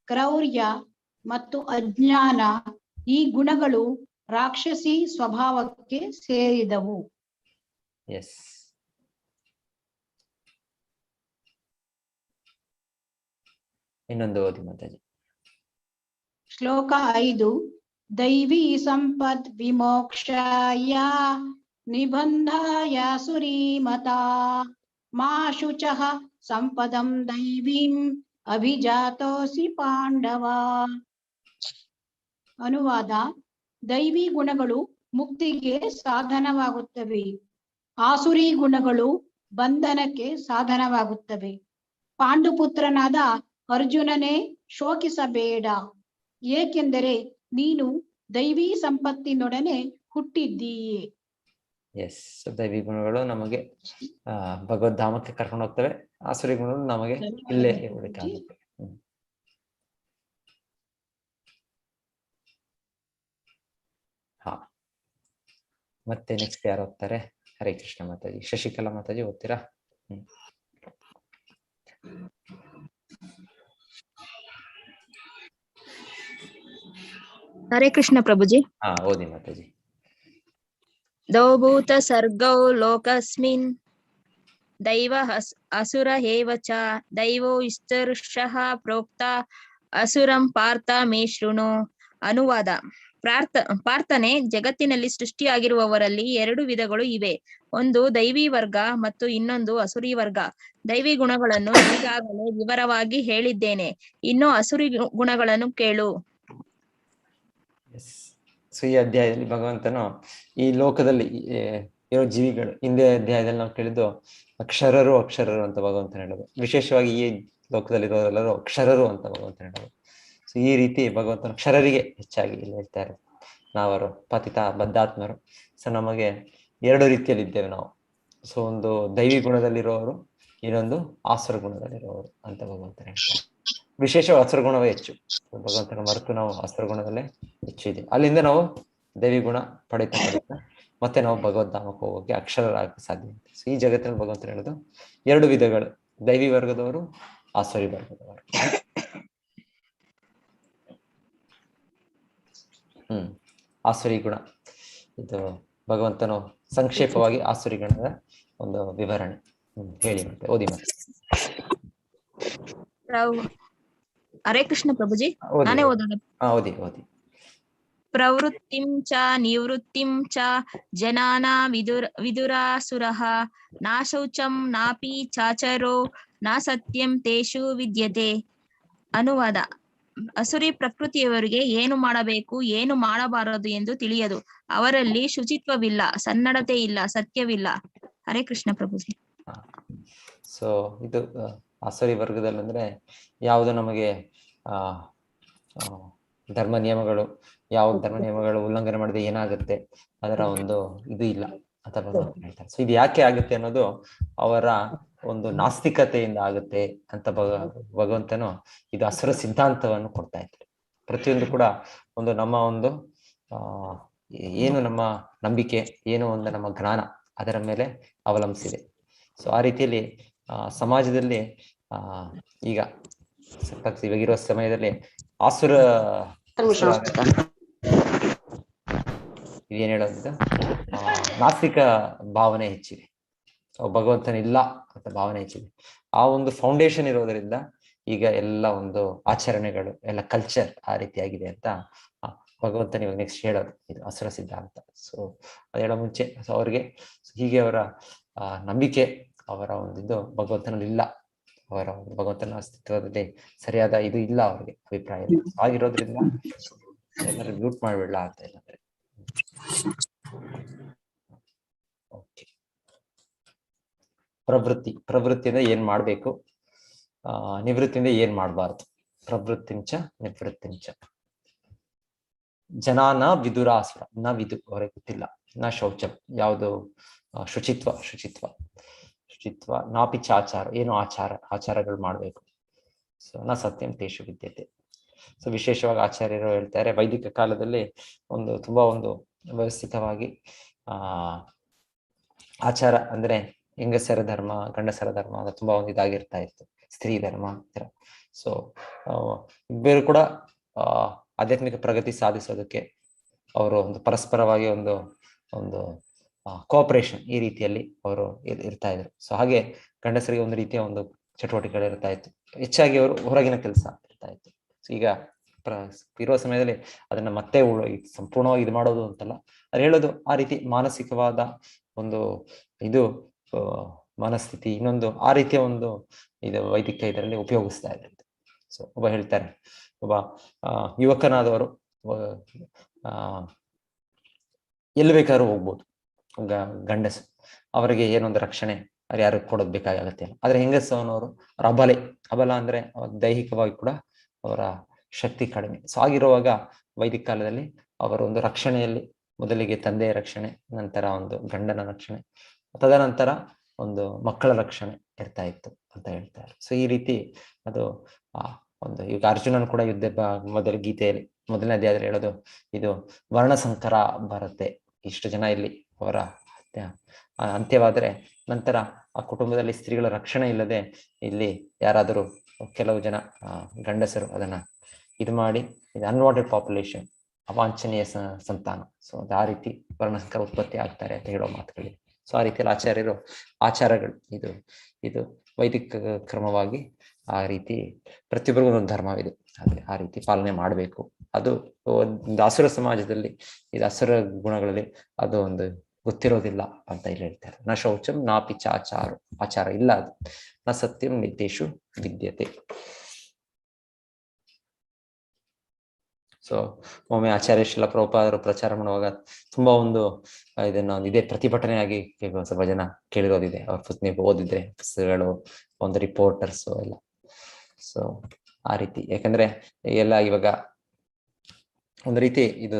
ಕ್ರೌರ್ಯ ಮತ್ತು ಅಜ್ಞಾನ ಈ ಗುಣಗಳು ರಾಕ್ಷಸಿ ಸ್ವಭಾವಕ್ಕೆ ಸೇರಿದವು. ಎಸ್. ಇನ್ನೊಂದು ಓದಿ ಮಾತಾಜಿ. ಶ್ಲೋಕ 5. ದೈವಿ ಸಂಪದ್ ವಿಮೋಕ್ಷಾಯ ನಿಬಂಧಾಯ ಸುರೀಮತಾ ಮಾ ಶುಚಃ ಸಂಪದಂ ದೈವೀಂ ಅಭಿಜಾತೋಸಿ ಪಾಂಡವ. ಅನುವಾದ: ದೈವಿ ಗುಣಗಳು ಮುಕ್ತಿಗೆ ಸಾಧನವಾಗುತ್ತವೆ, ಆಸುರಿ ಗುಣಗಳು ಬಂಧನಕ್ಕೆ ಸಾಧನವಾಗುತ್ತವೆ. ಪಾಂಡುಪುತ್ರನಾದ ಅರ್ಜುನನೇ ಶೋಕಿಸಬೇಡ, ಏಕೆಂದರೆ ನೀನು ದೈವಿ ಸಂಪತ್ತಿನೊಡನೆ ಹುಟ್ಟಿದ್ದೀಯೆ. ಎಸ್. ದೈವಿ ಗುಣಗಳು ನಮಗೆ ಭಗವದ್ಧಾಮಕ್ಕೆ ಕರ್ಕೊಂಡು ಹೋಗ್ತವೆ, ಆಸುರಿ ಗುಣಗಳು ನಮಗೆ ಇಲ್ಲೇ ಇರಬೇಕಾಗುತ್ತೆ. ಹಾ, ಮತ್ತೆ ನೆಕ್ಸ್ಟ್ ಯಾರು ಹೋಗ್ತಾರೆ? ಹರೇ ಕೃಷ್ಣ ಮಾತಾಜಿ. ಶಶಿಕಲಾ ಮಾತಾಜಿ ಓದ್ತೀರಾ? ಹರೇ ಕೃಷ್ಣ ಪ್ರಭುಜಿ. ಹಾ, ಓದಿ ಮಾತಾಜಿ. ದೌಭೂತ ಸರ್ಗೌ ಲೋಕಸ್ಮಿನ್ ದೈವ ಅಸುರ ಹೇವ ಚ ದೈವೋ ಇಸ್ತರುಷಃ ಪ್ರೋಕ್ತ ಅಸುರಂ ಪಾರ್ಥ ಮೇ ಶೃಣು. ಅನುವಾದ: ಪಾರ್ಥನೆ, ಜಗತ್ತಿನಲ್ಲಿ ಸೃಷ್ಟಿಯಾಗಿರುವವರಲ್ಲಿ 2 ವಿಧಗಳು ಇವೆ. ಒಂದು ದೈವಿ ವರ್ಗ ಮತ್ತು ಇನ್ನೊಂದು ಅಸುರಿ ವರ್ಗ. ದೈವಿ ಗುಣಗಳನ್ನು ಈಗಾಗಲೇ ವಿವರವಾಗಿ ಹೇಳಿದ್ದೇನೆ, ಇನ್ನು ಅಸುರಿ ಗುಣಗಳನ್ನು ಕೇಳು. ಸೊ ಈ ಅಧ್ಯಾಯದಲ್ಲಿ ಭಗವಂತನು ಈ ಲೋಕದಲ್ಲಿ ಇರೋ ಜೀವಿಗಳು, ಹಿಂದೆ ಅಧ್ಯಾಯದಲ್ಲಿ ನಾವು ಕೇಳಿದ್ದು ಅಕ್ಷರರು ಅಂತ ಭಗವಂತನ ಹೇಳೋದು. ವಿಶೇಷವಾಗಿ ಈ ಲೋಕದಲ್ಲಿರೋರೆಲ್ಲರೂ ಅಕ್ಷರರು ಅಂತ ಭಗವಂತನ ಹೇಳೋದು. ಸೊ ಈ ರೀತಿ ಭಗವಂತನ ಅಕ್ಷರರಿಗೆ ಹೆಚ್ಚಾಗಿ ಇಲ್ಲಿ ಹೇಳ್ತಾರೆ. ನಾವರು ಪತಿತ ಬದ್ಧಾತ್ಮರು. ಸೊ ನಮಗೆ 2 ರೀತಿಯಲ್ಲಿ ಇದ್ದೇವೆ ನಾವು. ಸೊ ಒಂದು ದೈವಿ ಗುಣದಲ್ಲಿರೋರು, ಇನ್ನೊಂದು ಆಸುರ ಗುಣದಲ್ಲಿರೋರು ಅಂತ ಭಗವಂತನ ಹೇಳ್ತಾರೆ. ವಿಶೇಷವಾಗಿ ಆಸುರ ಗುಣವೇ ಹೆಚ್ಚು. ಭಗವಂತನ ಮರೆತು ನಾವು ಆಸುರ ಗುಣದಲ್ಲೇ ಹೆಚ್ಚು ಇದೆ. ಅಲ್ಲಿಂದ ನಾವು ದೈವಿ ಗುಣ ಪಡಿತಾ ಮತ್ತೆ ನಾವು ಭಗವದ್ಧಾಮಕ್ಕೆ ಹೋಗೋಕೆ ಅಕ್ಷರರಾಗಕ್ಕೆ ಸಾಧ್ಯ. ಸೊ ಈ ಜಗತ್ತಿನಲ್ಲಿ ಭಗವಂತನ ಹೇಳೋದು 2 ವಿಧಗಳು, ದೈವಿ ವರ್ಗದವರು, ಆಸುರಿ ವರ್ಗದವರು. ಆಸುರಿ ಗುಣ ಇದು ಭಗವಂತನು ಸಂಕ್ಷೇಪವಾಗಿ ಆಸುರಿ ಗುಣದ ಒಂದು ವಿವರಣೆ ಹೇಳಿ ಮತ್ತೆ ಓದಿ ಮತ್ತೆ. ಹರೇ ಕೃಷ್ಣ ಪ್ರಭುಜಿ, ನಾನೇ ಓದೋದು? ಓದಿ. ಪ್ರವೃತ್ತಿಂ ಚ ನಿವೃತ್ತಿಂ ಚ ಜನಾನ ವಿದುರಾಸುರಃ ನಾ ಶೌಚಂ ನಾಪಿ ಚಾಚರೋ ನಾ ಸತ್ಯಂ ತೇಷು ವಿದ್ಯತೆ. ಅನುವಾದ: ಅಸುರಿ ಪ್ರಕೃತಿಯವರಿಗೆ ಏನು ಮಾಡಬೇಕು, ಏನು ಮಾಡಬಾರದು ಎಂದು ತಿಳಿಯದು. ಅವರಲ್ಲಿ ಶುಚಿತ್ವವಿಲ್ಲ, ಸನ್ನಡತೆ ಇಲ್ಲ, ಸತ್ಯವಿಲ್ಲ. ಹರೇ ಕೃಷ್ಣ ಪ್ರಭುಜಿ. ಸೊ ಇದು ಆಸುರಿ ವರ್ಗದಲ್ಲಿ ಅಂದ್ರೆ ಯಾವುದು ನಮಗೆ ಧರ್ಮ ನಿಯಮಗಳು, ಯಾವ ಧರ್ಮ ನಿಯಮಗಳು ಉಲ್ಲಂಘನೆ ಮಾಡಿದ್ರೆ ಏನಾಗುತ್ತೆ ಅದರ ಒಂದು ಇದು ಇಲ್ಲ. ಅಂತ ಭಗವಂತ ಹೇಳ್ತಾರೆ. ಸೊ ಇದು ಯಾಕೆ ಆಗುತ್ತೆ ಅನ್ನೋದು ಅವರ ಒಂದು ನಾಸ್ತಿಕತೆಯಿಂದ ಆಗುತ್ತೆ ಅಂತ ಭಗವಂತನು ಇದು ಅಸುರ ಸಿದ್ಧಾಂತವನ್ನು ಕೊಡ್ತಾ ಇದ್ದಾರೆ. ಪ್ರತಿಯೊಂದು ಕೂಡ ಒಂದು ನಮ್ಮ ಒಂದು ಏನು ನಮ್ಮ ನಂಬಿಕೆ, ಏನು ಒಂದು ನಮ್ಮ ಜ್ಞಾನ, ಅದರ ಮೇಲೆ ಅವಲಂಬಿಸಿದೆ. ಸೊ ಆ ರೀತಿಯಲ್ಲಿ ಸಮಾಜದಲ್ಲಿ ಈಗ ಇವಾಗಿರೋ ಸಮಯದಲ್ಲಿ ಆಸುರ ಏನ್ ಹೇಳೋದಿದೆ, ನಾಸ್ತಿಕ ಭಾವನೆ ಹೆಚ್ಚಿದೆ, ಭಗವಂತನಿಲ್ಲ ಅಂತ ಭಾವನೆ ಹೆಚ್ಚಿದೆ. ಆ ಒಂದು ಫೌಂಡೇಶನ್ ಇರೋದರಿಂದ ಈಗ ಎಲ್ಲ ಒಂದು ಆಚರಣೆಗಳು ಎಲ್ಲ ಕಲ್ಚರ್ ಆ ರೀತಿಯಾಗಿದೆ ಅಂತ ಭಗವಂತನ ಇವಾಗ ನೆಕ್ಸ್ಟ್ ಹೇಳೋದು ಇದು ಅಸುರ ಸಿದ್ಧಾಂತ. ಸೊ ಅದು ಹೇಳೋ ಮುಂಚೆ ಅವ್ರಿಗೆ ಹೀಗೆ ಅವರ ನಂಬಿಕೆ, ಅವರ ಒಂದಿದ್ದು ಭಗವಂತನಲ್ಲಿ ಇಲ್ಲ, ಅವರ ಒಂದು ಭಗವಂತನ ಅಸ್ತಿತ್ವದಲ್ಲಿ ಸರಿಯಾದ ಇದು ಇಲ್ಲ ಅವ್ರಿಗೆ ಅಭಿಪ್ರಾಯ ಆಗಿರೋದ್ರಿಂದ ಎಲ್ಲರೂ ಮ್ಯೂಟ್ ಮಾಡ್ಬಿಡ್ಲಾ ಅಂತ ಇಲ್ಲಂದ್ರೆ. ಓಕೆ, ಪ್ರವೃತ್ತಿಯಿಂದ ಏನ್ ಮಾಡ್ಬೇಕು, ನಿವೃತ್ತಿಯಿಂದ ಏನ್ ಮಾಡ್ಬಾರ್ದು. ಪ್ರವೃತ್ತಿಂಚ ನಿವೃತ್ತಿಂಚ ಜನಾನ ವಿದುರಾಸುರ, ನ ವಿದು ಅವರಿಗೆ ಗೊತ್ತಿಲ್ಲ, ನ ಶೌಚಂ ಯಾವುದು ಶುಚಿತ್ವ ನಾಪಿ ಚಾಚಾರ ಏನು ಆಚಾರಗಳು ಮಾಡ್ಬೇಕು. ಸೊ ನ ಸತ್ಯಂ ತೇಷು ವಿದ್ಯತೆ. ಸೊ ವಿಶೇಷವಾಗಿ ಆಚಾರ್ಯರು ಹೇಳ್ತಾರೆ, ವೈದಿಕ ಕಾಲದಲ್ಲಿ ತುಂಬಾ ಒಂದು ವ್ಯವಸ್ಥಿತವಾಗಿ ಆಚಾರ ಅಂದ್ರೆ ಹೆಂಗಸರ ಧರ್ಮ, ಗಂಡಸರ ಧರ್ಮ ಅದು ತುಂಬಾ ಒಂದು ಇದಾಗಿರ್ತಾ ಇತ್ತು, ಸ್ತ್ರೀ ಧರ್ಮ ಅಂತರ. ಸೊ ಇಬ್ಬರು ಕೂಡ ಆಧ್ಯಾತ್ಮಿಕ ಪ್ರಗತಿ ಸಾಧಿಸೋದಕ್ಕೆ ಅವರು ಒಂದು ಪರಸ್ಪರವಾಗಿ ಒಂದು ಕೋಆಪರೇಷನ್ ಈ ರೀತಿಯಲ್ಲಿ ಅವರು ಇರ್ತಾ ಇದ್ರು. ಸೊ ಹಾಗೆ ಗಂಡಸರಿಗೆ ಒಂದು ರೀತಿಯ ಒಂದು ಚಟುವಟಿಕೆಗಳು ಇರ್ತಾ ಇತ್ತು, ಹೆಚ್ಚಾಗಿ ಅವರು ಹೊರಗಿನ ಕೆಲಸ ಇರ್ತಾ ಇತ್ತು. ಸೊ ಈಗ ಇರುವ ಸಮಯದಲ್ಲಿ ಅದನ್ನ ಮತ್ತೆ ಸಂಪೂರ್ಣವಾಗಿ ಇದು ಮಾಡೋದು ಅಂತಲ್ಲ, ಅದು ಹೇಳೋದು ಆ ರೀತಿ ಮಾನಸಿಕವಾದ ಒಂದು ಇದು ಮನಸ್ಥಿತಿ, ಇನ್ನೊಂದು ಆ ರೀತಿಯ ಒಂದು ಇದು ವೈದಿಕ ಇದರಲ್ಲಿ ಉಪಯೋಗಿಸ್ತಾ ಇದ್ದಾರೆ. ಸೊ ಒಬ್ಬ ಹೇಳ್ತಾರೆ, ಒಬ್ಬ ಯುವಕನಾದವರು ಎಲ್ಲಿ ಬೇಕಾದ್ರೂ ಹೋಗ್ಬೋದು, ಗಂಡಸು ಅವರಿಗೆ ಏನೊಂದು ರಕ್ಷಣೆ ಅವ್ರು ಯಾರು ಕೊಡೋದು ಬೇಕಾಗತ್ತೆ. ಆದ್ರೆ ಹೆಂಗಸು ಅನ್ನೋರು ಅವ್ರ ಅಬಲ ಅಂದ್ರೆ ದೈಹಿಕವಾಗಿ ಕೂಡ ಅವರ ಶಕ್ತಿ ಕಡಿಮೆ. ಸೊ ಆಗಿರುವಾಗ ವೈದಿಕ ಕಾಲದಲ್ಲಿ ಅವರ ಒಂದು ರಕ್ಷಣೆಯಲ್ಲಿ ಮೊದಲಿಗೆ ತಂದೆಯ ರಕ್ಷಣೆ, ನಂತರ ಒಂದು ಗಂಡನ ರಕ್ಷಣೆ, ತದನಂತರ ಒಂದು ಮಕ್ಕಳ ರಕ್ಷಣೆ ಇರ್ತಾ ಇತ್ತು ಅಂತ ಹೇಳ್ತಾರೆ. ಸೊ ಈ ರೀತಿ ಅದು ಒಂದು ಈಗ ಅರ್ಜುನನ್ ಕೂಡ ಮೊದಲ ಗೀತೆಯಲ್ಲಿ ಮೊದಲನೇ ಅಧ್ಯಾಯದಲ್ಲಿ ಹೇಳೋದು, ಇದು ವರ್ಣಸಂಕರ ಬರುತ್ತೆ, ಇಷ್ಟು ಜನ ಇಲ್ಲಿ ಅವರ ಅಂತ್ಯವಾದ್ರೆ ನಂತರ ಆ ಕುಟುಂಬದಲ್ಲಿ ಸ್ತ್ರೀಗಳ ರಕ್ಷಣೆ ಇಲ್ಲದೆ ಇಲ್ಲಿ ಯಾರಾದರೂ ಕೆಲವು ಜನ ಗಂಡಸರು ಅದನ್ನ ಇದು ಮಾಡಿ ಇದು ಅನ್ವಾಂಟೆಡ್ ಪಾಪ್ಯುಲೇಷನ್, ಅವಾಂಛನೀಯ ಸಂತಾನ, ಸೊ ಅದು ಆ ರೀತಿ ವರ್ಣಸಂಕರ ಉತ್ಪತ್ತಿ ಆಗ್ತಾರೆ ಅಂತ ಹೇಳೋ ಮಾತುಗಳಿವೆ. ಸೊ ಆ ರೀತಿಯಲ್ಲಿ ಆಚಾರಗಳು ಇದು ವೈದಿಕ ಕ್ರಮವಾಗಿ ಆ ರೀತಿ ಪ್ರತಿಯೊಬ್ಬರಿಗೂ ಒಂದು ಧರ್ಮವಿದೆ, ಆದ್ರೆ ಆ ರೀತಿ ಪಾಲನೆ ಮಾಡಬೇಕು. ಅದು ಒಂದು ಅಸುರ ಸಮಾಜದಲ್ಲಿ ಇದು ಅಸುರ ಗುಣಗಳಲ್ಲಿ ಅದು ಒಂದು ಗೊತ್ತಿರೋದಿಲ್ಲ ಅಂತ ಇಲ್ಲಿ ಹೇಳ್ತಾರೆ. ನ ಶೌಚಂ ನಾಪಿ ಚಾಚಾರ, ಆಚಾರ ಇಲ್ಲ ಅದು. ನ ಸತ್ಯಂ ನಿತ್ಯೇಷು ವಿದ್ಯತೆ. ಸೊ ಒಮ್ಮೆ ಆಚಾರ್ಯ ಶ್ರೀಲ ಪ್ರಭುಪಾದರು ಪ್ರಚಾರ ಮಾಡುವಾಗ ತುಂಬಾ ಒಂದು ಇದೇ ಪ್ರತಿಭಟನೆಯಾಗಿ ಸ್ವಲ್ಪ ಜನ ಕೇಳಿರೋದಿದೆ. ಅವ್ರ ನೀವು ಓದಿದ್ರೆ ಪುಸ್ತಕಗಳು, ಒಂದು ರಿಪೋರ್ಟರ್ಸ್ ಎಲ್ಲ. ಸೊ ಆ ರೀತಿ ಯಾಕಂದ್ರೆ ಎಲ್ಲ ಇವಾಗ ಒಂದು ರೀತಿ ಇದು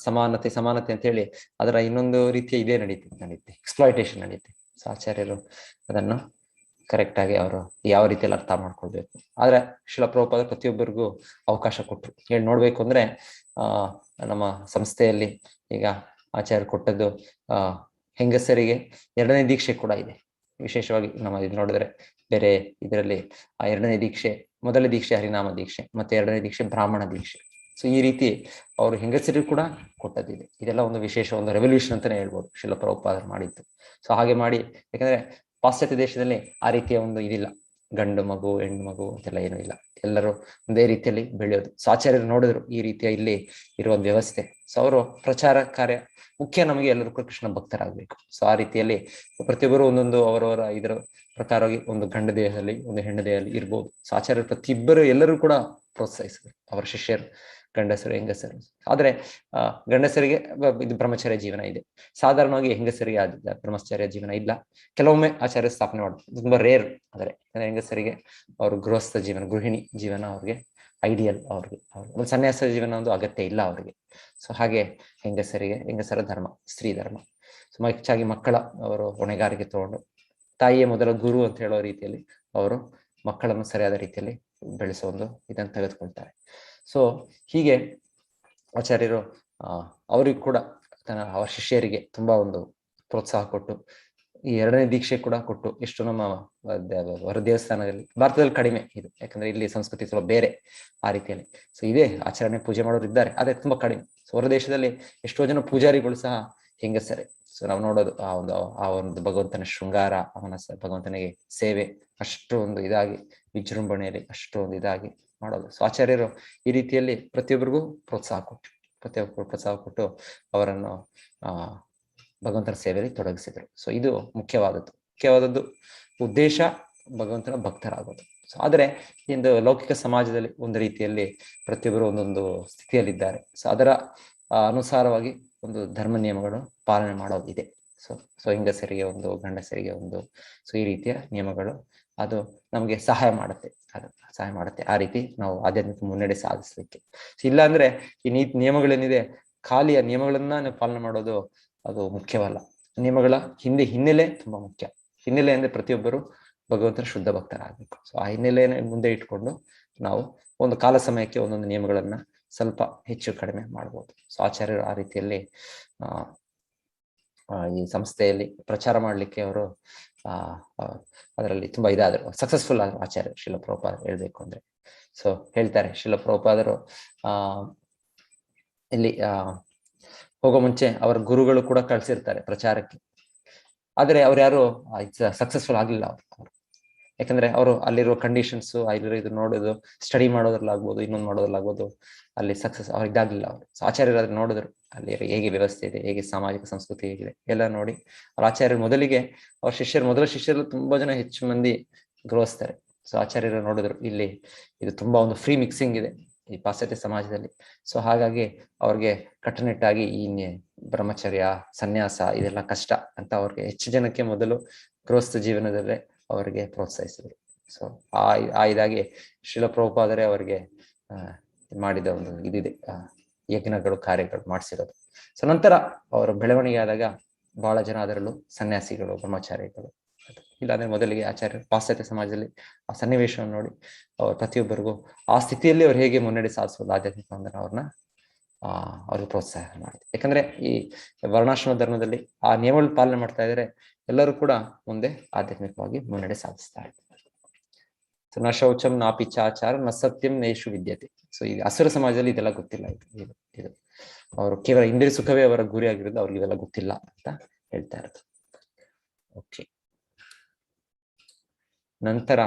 ಸಮಾನತೆ ಅಂತ ಹೇಳಿ ಅದರ ಇನ್ನೊಂದು ರೀತಿಯ ಇದೇ ನಡೀತೆ ಎಕ್ಸ್ಪ್ಲಾಯಿಟೇಷನ್ ನಡೀತೆ. ಸೊ ಆಚಾರ್ಯರು ಅದನ್ನು ಕರೆಕ್ಟ್ ಆಗಿ ಅವರು ಯಾವ ರೀತಿಯಲ್ಲಿ ಅರ್ಥ ಮಾಡ್ಕೊಳ್ಬೇಕು. ಆದ್ರೆ ಶ್ರೀಲ ಪ್ರಭುಪಾದ ಪ್ರತಿಯೊಬ್ಬರಿಗೂ ಅವಕಾಶ ಕೊಟ್ರು. ಹೇಳಿ ನೋಡ್ಬೇಕು ಅಂದ್ರೆ ನಮ್ಮ ಸಂಸ್ಥೆಯಲ್ಲಿ ಈಗ ಆಚಾರ್ಯರು ಕೊಟ್ಟದ್ದು ಹೆಂಗಸರಿಗೆ 2ನೇ ದೀಕ್ಷೆ ಕೂಡ ಇದೆ. ವಿಶೇಷವಾಗಿ ನಮ್ಮ ಇದು ನೋಡಿದ್ರೆ ಬೇರೆ ಇದರಲ್ಲಿ ಆ 2ನೇ ದೀಕ್ಷೆ, ಮೊದಲನೇ ದೀಕ್ಷೆ ಹರಿನಾಮ ದೀಕ್ಷೆ, ಮತ್ತೆ 2ನೇ ದೀಕ್ಷೆ ಬ್ರಾಹ್ಮಣ ದೀಕ್ಷೆ. ಸೊ ಈ ರೀತಿ ಅವರು ಹೆಂಗಸರಿಗೂ ಕೂಡ ಕೊಟ್ಟದ್ದಿದೆ. ಇದೆಲ್ಲ ಒಂದು ವಿಶೇಷ ಒಂದು ರೆವಲ್ಯೂಷನ್ ಅಂತಾನೆ ಹೇಳ್ಬೋದು ಶ್ರೀಲ ಪ್ರಭುಪಾದರು ಮಾಡಿದ್ದು. ಸೊ ಹಾಗೆ ಮಾಡಿ, ಯಾಕಂದ್ರೆ ಪಾಶ್ಚಾತ್ಯ ದೇಶದಲ್ಲಿ ಆ ರೀತಿಯ ಒಂದು ಇದಿಲ್ಲ, ಗಂಡು ಮಗು ಹೆಣ್ಣು ಮಗು ಅಂತೆಲ್ಲ ಏನೂ ಇಲ್ಲ, ಎಲ್ಲರೂ ಒಂದೇ ರೀತಿಯಲ್ಲಿ ಬೆಳೆಯೋದು. ಸೊ ಆಚಾರ್ಯರು ನೋಡಿದ್ರು ಈ ರೀತಿಯ ಇಲ್ಲಿ ಇರುವ ಒಂದು ವ್ಯವಸ್ಥೆ. ಸೊ ಅವರು ಪ್ರಚಾರ ಕಾರ್ಯ ಮುಖ್ಯ, ನಮಗೆ ಎಲ್ಲರೂ ಕೂಡ ಕೃಷ್ಣ ಭಕ್ತರಾಗಬೇಕು. ಸೊ ಆ ರೀತಿಯಲ್ಲಿ ಪ್ರತಿಯೊಬ್ಬರು ಒಂದೊಂದು ಅವರವರ ಇದರ ಪ್ರಕಾರವಾಗಿ ಒಂದು ಗಂಡ ದೇಹದಲ್ಲಿ ಒಂದು ಹೆಣ್ಣು ದೇಹದಲ್ಲಿ ಇರ್ಬೋದು. ಸೊ ಆಚಾರ್ಯರು ಪ್ರತಿಯೊಬ್ಬರು ಎಲ್ಲರೂ ಕೂಡ ಪ್ರೋತ್ಸಾಹಿಸಿದ್ರು ಅವರ ಶಿಷ್ಯರು, ಗಂಡಸರು ಹೆಂಗಸರು. ಆದ್ರೆ ಗಂಡಸರಿಗೆ ಇದು ಬ್ರಹ್ಮಚರ್ಯ ಜೀವನ ಇದೆ, ಸಾಧಾರಣವಾಗಿ ಹೆಂಗಸರಿಗೆ ಬ್ರಹ್ಮಚರ್ಯ ಜೀವನ ಇಲ್ಲ. ಕೆಲವೊಮ್ಮೆ ಆಚಾರ್ಯ ಸ್ಥಾಪನೆ ಮಾಡೋದು ತುಂಬಾ ರೇರ್. ಆದ್ರೆ ಹೆಂಗಸರಿಗೆ ಅವ್ರ ಗೃಹಸ್ಥ ಜೀವನ, ಗೃಹಿಣಿ ಜೀವನ ಅವ್ರಿಗೆ ಐಡಿಯಲ್. ಅವ್ರಿಗೆ ಒಂದು ಸನ್ಯಾಸ ಜೀವನ ಒಂದು ಅಗತ್ಯ ಇಲ್ಲ ಅವ್ರಿಗೆ. ಸೊ ಹಾಗೆ ಹೆಂಗಸರ ಧರ್ಮ ಸ್ತ್ರೀ ಧರ್ಮ. ಸೊ ಹೆಚ್ಚಾಗಿ ಮಕ್ಕಳ ಅವರು ಹೊಣೆಗಾರಿಕೆ ತಗೊಂಡು ತಾಯಿಯೇ ಮೊದಲ ಗುರು ಅಂತ ಹೇಳೋ ರೀತಿಯಲ್ಲಿ ಅವರು ಮಕ್ಕಳನ್ನು ಸರಿಯಾದ ರೀತಿಯಲ್ಲಿ ಬೆಳೆಸೋ ಒಂದು ಇದನ್ನು ತೆಗೆದುಕೊಳ್ತಾರೆ. ಸೊ ಹೀಗೆ ಆಚಾರ್ಯರು ಅವ್ರಿಗೂ ಕೂಡ ಅವರ ಶಿಷ್ಯರಿಗೆ ತುಂಬಾ ಒಂದು ಪ್ರೋತ್ಸಾಹ ಕೊಟ್ಟು ಈ 2ನೇ ದೀಕ್ಷೆ ಕೂಡ ಕೊಟ್ಟು ಎಷ್ಟು ನಮ್ಮ ಹೊರ ದೇವಸ್ಥಾನದಲ್ಲಿ ಭಾರತದಲ್ಲಿ ಕಡಿಮೆ ಇದು, ಯಾಕಂದ್ರೆ ಇಲ್ಲಿ ಸಂಸ್ಕೃತಿ ಸ್ವಲ್ಪ ಬೇರೆ ಆ ರೀತಿಯಲ್ಲಿ. ಸೊ ಇದೇ ಆಚರಣೆ ಪೂಜೆ ಮಾಡೋರು ಇದ್ದಾರೆ, ಆದ್ರೆ ತುಂಬಾ ಕಡಿಮೆ. ಸೊ ಹೊರ ದೇಶದಲ್ಲಿ ಎಷ್ಟೋ ಜನ ಪೂಜಾರಿಗಳು ಸಹ ಹೆಂಗಸರೆ. ಸೊ ನಾವು ನೋಡೋದು ಆ ಒಂದು ಭಗವಂತನ ಶೃಂಗಾರ, ಅವನ ಭಗವಂತನಿಗೆ ಸೇವೆ ಅಷ್ಟು ಒಂದು ಇದಾಗಿ ವಿಜೃಂಭಣೆಯಲ್ಲಿ ಅಷ್ಟು ಒಂದು ಇದಾಗಿ ಮಾಡೋದು. ಸೊ ಆಚಾರ್ಯರು ಈ ರೀತಿಯಲ್ಲಿ ಪ್ರತಿಯೊಬ್ಬರಿಗೂ ಪ್ರೋತ್ಸಾಹ ಕೊಟ್ಟು ಅವರನ್ನು ಭಗವಂತನ ಸೇವೆಯಲ್ಲಿ ತೊಡಗಿಸಿದರು. ಸೊ ಇದು ಮುಖ್ಯವಾದದ್ದು ಉದ್ದೇಶ ಭಗವಂತನ ಭಕ್ತರಾಗೋದು. ಸೊ ಆದರೆ ಇಂದು ಲೌಕಿಕ ಸಮಾಜದಲ್ಲಿ ಒಂದು ರೀತಿಯಲ್ಲಿ ಪ್ರತಿಯೊಬ್ಬರು ಒಂದೊಂದು ಸ್ಥಿತಿಯಲ್ಲಿದ್ದಾರೆ. ಸೊ ಅದರ ಅನುಸಾರವಾಗಿ ಒಂದು ಧರ್ಮ ನಿಯಮಗಳು ಪಾಲನೆ ಮಾಡೋದಿದೆ. ಸೊ ಹೆಂಗಸರಿಗೆ ಒಂದು, ಗಂಡಸರಿಗೆ ಒಂದು. ಸೊ ಈ ರೀತಿಯ ನಿಯಮಗಳು ಅದು ನಮಗೆ ಸಹಾಯ ಮಾಡುತ್ತೆ ಆ ರೀತಿ ನಾವು ಆಧ್ಯಾತ್ಮಿಕ ಮುನ್ನಡೆ ಸಾಧಿಸ್ಲಿಕ್ಕೆ. ಇಲ್ಲ ಅಂದ್ರೆ ಈ ನಿಯಮಗಳೇನಿದೆ, ಖಾಲಿಯ ನಿಯಮಗಳನ್ನ ನಾವು ಪಾಲನೆ ಮಾಡೋದು ಅದು ಮುಖ್ಯವಲ್ಲ. ನಿಯಮಗಳ ಹಿನ್ನೆಲೆ ತುಂಬಾ ಮುಖ್ಯ. ಹಿನ್ನೆಲೆ ಅಂದ್ರೆ ಪ್ರತಿಯೊಬ್ಬರು ಭಗವಂತನ ಶುದ್ಧ ಭಕ್ತರಾಗಬೇಕು. ಸೊ ಆ ಹಿನ್ನೆಲೆಯನ್ನು ಮುಂದೆ ಇಟ್ಕೊಂಡು ನಾವು ಒಂದು ಕಾಲ ಸಮಯಕ್ಕೆ ಒಂದೊಂದು ನಿಯಮಗಳನ್ನ ಸ್ವಲ್ಪ ಹೆಚ್ಚು ಕಡಿಮೆ ಮಾಡ್ಬೋದು. ಸೊ ಆಚಾರ್ಯರು ಆ ರೀತಿಯಲ್ಲಿ ಈ ಸಂಸ್ಥೆಯಲ್ಲಿ ಪ್ರಚಾರ ಮಾಡ್ಲಿಕ್ಕೆ ಅವರು ಅದರಲ್ಲಿ ತುಂಬಾ ಇದಾದ್ರು, ಸಕ್ಸಸ್ಫುಲ್ ಆದ್ರು ಆಚಾರ್ಯ ಶ್ರೀಲ ಪ್ರಭುಪಾದ ಹೇಳ್ಬೇಕು ಅಂದ್ರೆ. ಸೊ ಹೇಳ್ತಾರೆ ಶ್ರೀಲ ಪ್ರಭುಪಾದರು ಇಲ್ಲಿ ಹೋಗೋ ಮುಂಚೆ ಅವರ ಗುರುಗಳು ಕೂಡ ಕಳ್ಸಿರ್ತಾರೆ ಪ್ರಚಾರಕ್ಕೆ, ಆದ್ರೆ ಅವ್ರು ಯಾರು ಸಕ್ಸಸ್ಫುಲ್ ಆಗ್ಲಿಲ್ಲ ಅವರು. ಯಾಕಂದ್ರೆ ಅವರು ಅಲ್ಲಿರೋ ಕಂಡೀಷನ್ಸ್, ಅಲ್ಲಿರೋ ಇದು ನೋಡೋದು, ಸ್ಟಡಿ ಮಾಡೋದ್ರಲ್ಲಾಗ್ಬೋದು, ಇನ್ನೊಂದು ಮಾಡೋದ್ರಲ್ಲಾಗ್ಬೋದು, ಅಲ್ಲಿ ಸಕ್ಸಸ್ ಅವ್ರು ಇದಾಗ್ಲಿಲ್ಲ ಅವರು. ಸೊ ಆಚಾರ್ಯರು ಅದನ್ನ ನೋಡಿದ್ರು, ಅಲ್ಲಿ ಹೇಗೆ ವ್ಯವಸ್ಥೆ ಇದೆ, ಹೇಗೆ ಸಾಮಾಜಿಕ ಸಂಸ್ಕೃತಿ ಹೇಗಿದೆ ಎಲ್ಲ ನೋಡಿ ಅವ್ರ ಆಚಾರ್ಯರು ಮೊದಲಿಗೆ ಅವ್ರ ಮೊದಲ ಶಿಷ್ಯರು ತುಂಬಾ ಜನ ಹೆಚ್ಚು ಮಂದಿ ಗೌರವಿಸ್ತಾರೆ. ಸೊ ಆಚಾರ್ಯರು ನೋಡಿದ್ರು ಇಲ್ಲಿ ಇದು ತುಂಬಾ ಒಂದು ಫ್ರೀ ಮಿಕ್ಸಿಂಗ್ ಇದೆ ಈ ಪಾಶ್ಚಾತ್ಯ ಸಮಾಜದಲ್ಲಿ. ಸೊ ಹಾಗಾಗಿ ಅವ್ರಿಗೆ ಕಟ್ಟುನಿಟ್ಟಾಗಿ ಈ ಬ್ರಹ್ಮಚರ್ಯ, ಸನ್ಯಾಸ ಇದೆಲ್ಲ ಕಷ್ಟ ಅಂತ ಅವ್ರಿಗೆ ಹೆಚ್ಚು ಜನಕ್ಕೆ ಮೊದಲು ಗೃಹಸ್ಥ ಜೀವನದಲ್ಲೇ ಅವರಿಗೆ ಪ್ರೋತ್ಸಾಹಿಸಿದ್ರು. ಸೊ ಇದಾಗಿ ಶ್ರೀಲ ಪ್ರಭುಪಾದರೆ ಅವರಿಗೆ ಮಾಡಿದ ಒಂದು ಇದಿದೆ, ಯಜ್ಞಗಳು, ಕಾರ್ಯಗಳು ಮಾಡಿಸಿರೋದು. ಸೊ ನಂತರ ಅವರು ಬೆಳವಣಿಗೆ ಆದಾಗ ಬಹಳ ಜನ ಅದರಲ್ಲೂ ಸನ್ಯಾಸಿಗಳು, ಬ್ರಹ್ಮಚಾರಿಗಳು. ಇಲ್ಲಾಂದ್ರೆ ಮೊದಲಿಗೆ ಆಚಾರ್ಯರು ಪಾಶ್ಚಾತ್ಯ ಸಮಾಜದಲ್ಲಿ ಆ ಸನ್ನಿವೇಶವನ್ನು ನೋಡಿ ಅವ್ರ ಪ್ರತಿಯೊಬ್ಬರಿಗೂ ಆ ಸ್ಥಿತಿಯಲ್ಲಿ ಅವ್ರು ಹೇಗೆ ಮುನ್ನಡೆ ಸಾಧಿಸೋದು ಆಧ್ಯಾತ್ಮಿಕ ಅಂದ್ರೆ ಅವ್ರಿಗೆ ಪ್ರೋತ್ಸಾಹ ಮಾಡಿದೆ. ಯಾಕಂದ್ರೆ ಈ ವರ್ಣಾಶ್ರಮ ಧರ್ಮದಲ್ಲಿ ಆ ನಿಯಮಗಳು ಪಾಲನೆ ಮಾಡ್ತಾ ಇದ್ರೆ ಎಲ್ಲರೂ ಕೂಡ ಮುಂದೆ ಆಧ್ಯಾತ್ಮಿಕವಾಗಿ ಮುನ್ನಡೆ ಸಾಧಿಸ್ತಾ ಇದ್ದಾರೆ. ಸೊ ನ ಶೌಚಂ ನಾಪಿ ಚಾಚಾರ ನ ಸತ್ಯಂ ನೇಷು ವಿದ್ಯತೆ. ಸೊ ಈ ಅಸುರ ಸಮಾಜದಲ್ಲಿ ಇದೆಲ್ಲ ಗೊತ್ತಿಲ್ಲ. ಇದು ಅವರು ಕೇವಲ ಇಂದ್ರಿಯ ಸುಖವೇ ಅವರ ಗುರಿ ಆಗಿರೋದು, ಅವ್ರಿಗೆ ಇದೆಲ್ಲ ಗೊತ್ತಿಲ್ಲ ಅಂತ ಹೇಳ್ತಾ ಇರೋದು. ಓಕೆ, ನಂತರ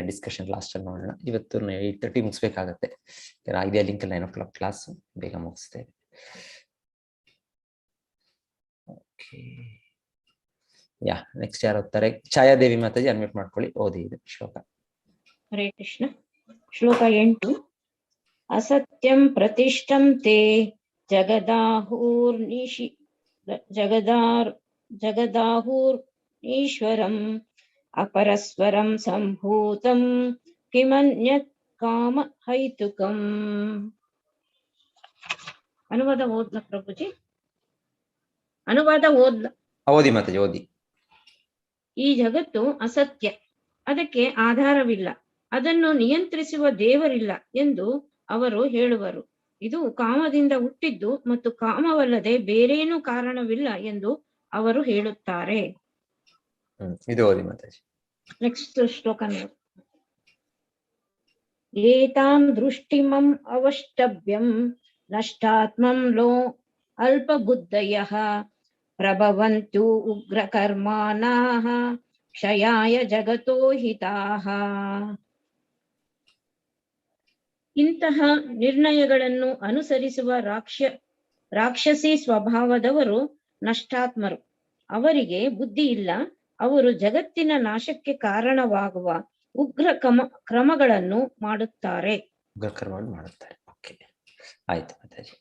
ಡಿಸ್ಕಷನ್ ಲಾಸ್ಟ್ ಅಲ್ಲಿ ನೋಡೋಣ. ಇವತ್ತು 8:30 ಮುಗಿಸ್ಬೇಕಾಗತ್ತೆ. ಇದೇ ಲಿಂಕ್ 9 o'clock ಕ್ಲಾಸ್ ಬೇಗ ಮುಗಿಸ್ತೇವೆ. ಓಕೆ, ನೆಕ್ಸ್ಟ್ ಯಾರು ಹೋಗ್ತಾರೆ? ಛಾಯಾದೇವಿ ಮಾತಾಜಿ ಅನ್ಮ್ಯೂಟ್ ಮಾಡ್ಕೊಳ್ಳಿ, ಓದಿ ಇದು ಶ್ಲೋಕ. ಹರೇ ಕೃಷ್ಣ. ಶ್ಲೋಕ 8. ಅಸತ್ಯಂ ಪ್ರತಿಷ್ಠಂ ತೇ ಜಗದಾಹೂರ್ನೀಶ್ವರಂ ಅಪರಸ್ವರಂ ಸಂಭೂತಂ ಕಿಮನ್ಯತ್ ಕಾಮ ಹೈತುಕಂ. ಅನುವಾದ ಓದ್ಲ ಪ್ರಭುಜಿ? ಓದಿ ಮಾತಾಜಿ, ಓದಿ. ಈ ಜಗತ್ತು ಅಸತ್ಯ, ಅದಕ್ಕೆ ಆಧಾರವಿಲ್ಲ, ಅದನ್ನು ನಿಯಂತ್ರಿಸುವ ದೇವರಿಲ್ಲ ಎಂದು ಅವರು ಹೇಳುವರು. ಇದು ಕಾಮದಿಂದ ಹುಟ್ಟಿದ್ದು ಮತ್ತು ಕಾಮವಲ್ಲದೆ ಬೇರೇನೂ ಕಾರಣವಿಲ್ಲ ಎಂದು ಅವರು ಹೇಳುತ್ತಾರೆ. ಇದು ಓದಿ ಮಾತಾಜಿ. ನೆಕ್ಸ್ಟ್ ಶ್ಲೋಕ. ಏತಾಂ ದೃಷ್ಟಿಮಂ ಅವಷ್ಟಭ್ಯಂ ನಷ್ಟಾತ್ಮಂ ಲೋ ಅಲ್ಪಬುದ್ಧಯಃ ಪ್ರಭವಂತು ಉಗ್ರಕರ್ಮಾಣಾಃ ಕ್ಷಯಾಯ ಜಗತೋ ಹಿತಾಃ. ಇಂತಹ ನಿರ್ಣಯಗಳನ್ನು ಅನುಸರಿಸುವ ರಾಕ್ಷಸಿ ಸ್ವಭಾವದವರು ನಷ್ಟಾತ್ಮರು. ಅವರಿಗೆ ಬುದ್ಧಿ ಇಲ್ಲ. ಅವರು ಜಗತ್ತಿನ ನಾಶಕ್ಕೆ ಕಾರಣವಾಗುವ ಉಗ್ರ ಕ್ರಮಗಳನ್ನು ಮಾಡುತ್ತಾರೆ. ಓಕೆ, ಆಯ್ತು ಮಾತಾಜಿ.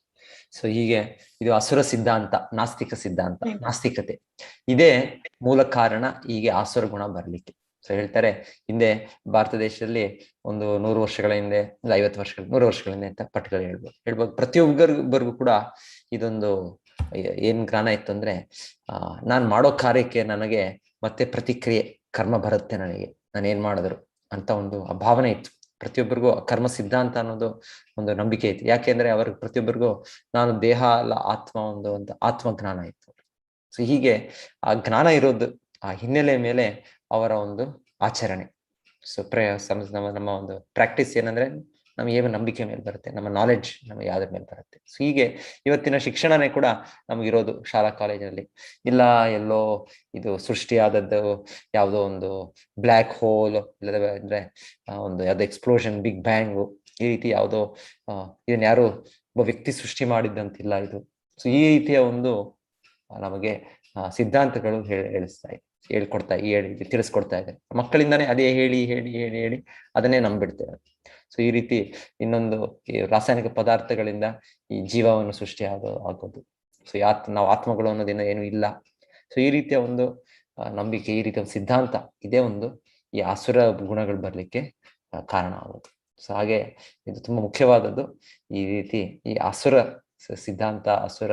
ಸೊ ಹೀಗೆ ಇದು ಅಸುರ ಸಿದ್ಧಾಂತ, ನಾಸ್ತಿಕತೆ, ಇದೇ ಮೂಲ ಕಾರಣ ಹೀಗೆ ಆಸುರ ಗುಣ ಬರ್ಲಿಕ್ಕೆ. ಸೊ ಹೇಳ್ತಾರೆ, ಹಿಂದೆ ಭಾರತ ದೇಶದಲ್ಲಿ ಒಂದು 100 ವರ್ಷಗಳ ಹಿಂದೆ, 50 ವರ್ಷಗಳ 100 ವರ್ಷಗಳ ಹಿಂದೆ ಅಂತ ಪಟ್ಟಗಳು ಹೇಳ್ಬೋದು. ಪ್ರತಿಯೊಬ್ಬರಿಗೂ ಕೂಡ ಇದೊಂದು ಏನ್ ಜ್ಞಾನ ಇತ್ತು ಅಂದ್ರೆ ನಾನ್ ಮಾಡೋ ಕಾರ್ಯಕ್ಕೆ ನನಗೆ ಮತ್ತೆ ಪ್ರತಿಕ್ರಿಯೆ ಕರ್ಮ ಬರುತ್ತೆ, ನನಗೆ ನಾನು ಏನ್ ಮಾಡಿದ್ರು ಅಂತ ಒಂದು ಆ ಭಾವನೆ ಇತ್ತು. ಪ್ರತಿಯೊಬ್ಬರಿಗೂ ಕರ್ಮ ಸಿದ್ಧಾಂತ ಅನ್ನೋದು ಒಂದು ನಂಬಿಕೆ ಇತ್ತು. ಯಾಕೆಂದ್ರೆ ಅವ್ರಿಗೆ ಪ್ರತಿಯೊಬ್ಬರಿಗೂ ನಾನು ದೇಹ ಅಲ್ಲ ಆತ್ಮ ಒಂದು ಆತ್ಮಜ್ಞಾನ ಇತ್ತು. ಸೊ ಹೀಗೆ ಆ ಜ್ಞಾನ ಇರೋದು ಆ ಹಿನ್ನೆಲೆ ಮೇಲೆ ಅವರ ಒಂದು ಆಚರಣೆ. ಸೊ ನಮ್ಮ ಒಂದು ಪ್ರಾಕ್ಟೀಸ್ ಏನಂದ್ರೆ ನಮ್ಗೆ ಏನು ನಂಬಿಕೆ ಮೇಲೆ ಬರುತ್ತೆ, ನಮ್ಮ ನಾಲೆಡ್ಜ್ ನಮ್ಗೆ ಯಾವ್ದ್ರ ಮೇಲೆ ಬರುತ್ತೆ. ಸೊ ಹೀಗೆ ಇವತ್ತಿನ ಶಿಕ್ಷಣನೇ ಕೂಡ ನಮ್ಗಿರೋದು ಶಾಲಾ ಕಾಲೇಜಲ್ಲಿ ಇಲ್ಲ ಎಲ್ಲೋ ಇದು ಸೃಷ್ಟಿಯಾದದ್ದು ಯಾವುದೋ ಒಂದು ಬ್ಲ್ಯಾಕ್ ಹೋಲ್, ಇಲ್ಲದ ಅಂದ್ರೆ ಒಂದು ಯಾವ್ದೋ ಎಕ್ಸ್ಪ್ಲೋಷನ್, ಬಿಗ್ ಬ್ಯಾಂಗು, ಈ ರೀತಿ ಯಾವುದೋ ಇದನ್ನ ಯಾರು ಒಬ್ಬ ವ್ಯಕ್ತಿ ಸೃಷ್ಟಿ ಮಾಡಿದ್ದಂತಿಲ್ಲ ಇದು. ಸೊ ಈ ರೀತಿಯ ಒಂದು ನಮಗೆ ಸಿದ್ಧಾಂತಗಳು ಹೇಳ್ಕೊಡ್ತಾ ತಿಳಿಸ್ಕೊಡ್ತಾ ಇದ್ದಾರೆ. ಮಕ್ಕಳಿಂದಾನೇ ಅದೇ ಹೇಳಿ ಹೇಳಿ ಹೇಳಿ ಹೇಳಿ ಅದನ್ನೇ ನಂಬಿಡ್ತೇವೆ. ಸೊ ಈ ರೀತಿ ಇನ್ನೊಂದು ಈ ರಾಸಾಯನಿಕ ಪದಾರ್ಥಗಳಿಂದ ಈ ಜೀವವನ್ನು ಸೃಷ್ಟಿ ಆಗೋದು. ಸೊ ನಾವು ಆತ್ಮಗಳು ಅನ್ನೋದೇನೋ ಏನು ಇಲ್ಲ. ಸೊ ಈ ರೀತಿಯ ಒಂದು ನಂಬಿಕೆ, ಈ ರೀತಿಯ ಸಿದ್ಧಾಂತ ಇದೇ ಒಂದು ಈ ಅಸುರ ಗುಣಗಳು ಬರ್ಲಿಕ್ಕೆ ಕಾರಣ ಆಗೋದು. ಸೊ ಹಾಗೆ ಇದು ತುಂಬಾ ಮುಖ್ಯವಾದದ್ದು. ಈ ರೀತಿ ಈ ಅಸುರ ಸಿದ್ಧಾಂತ, ಅಸುರ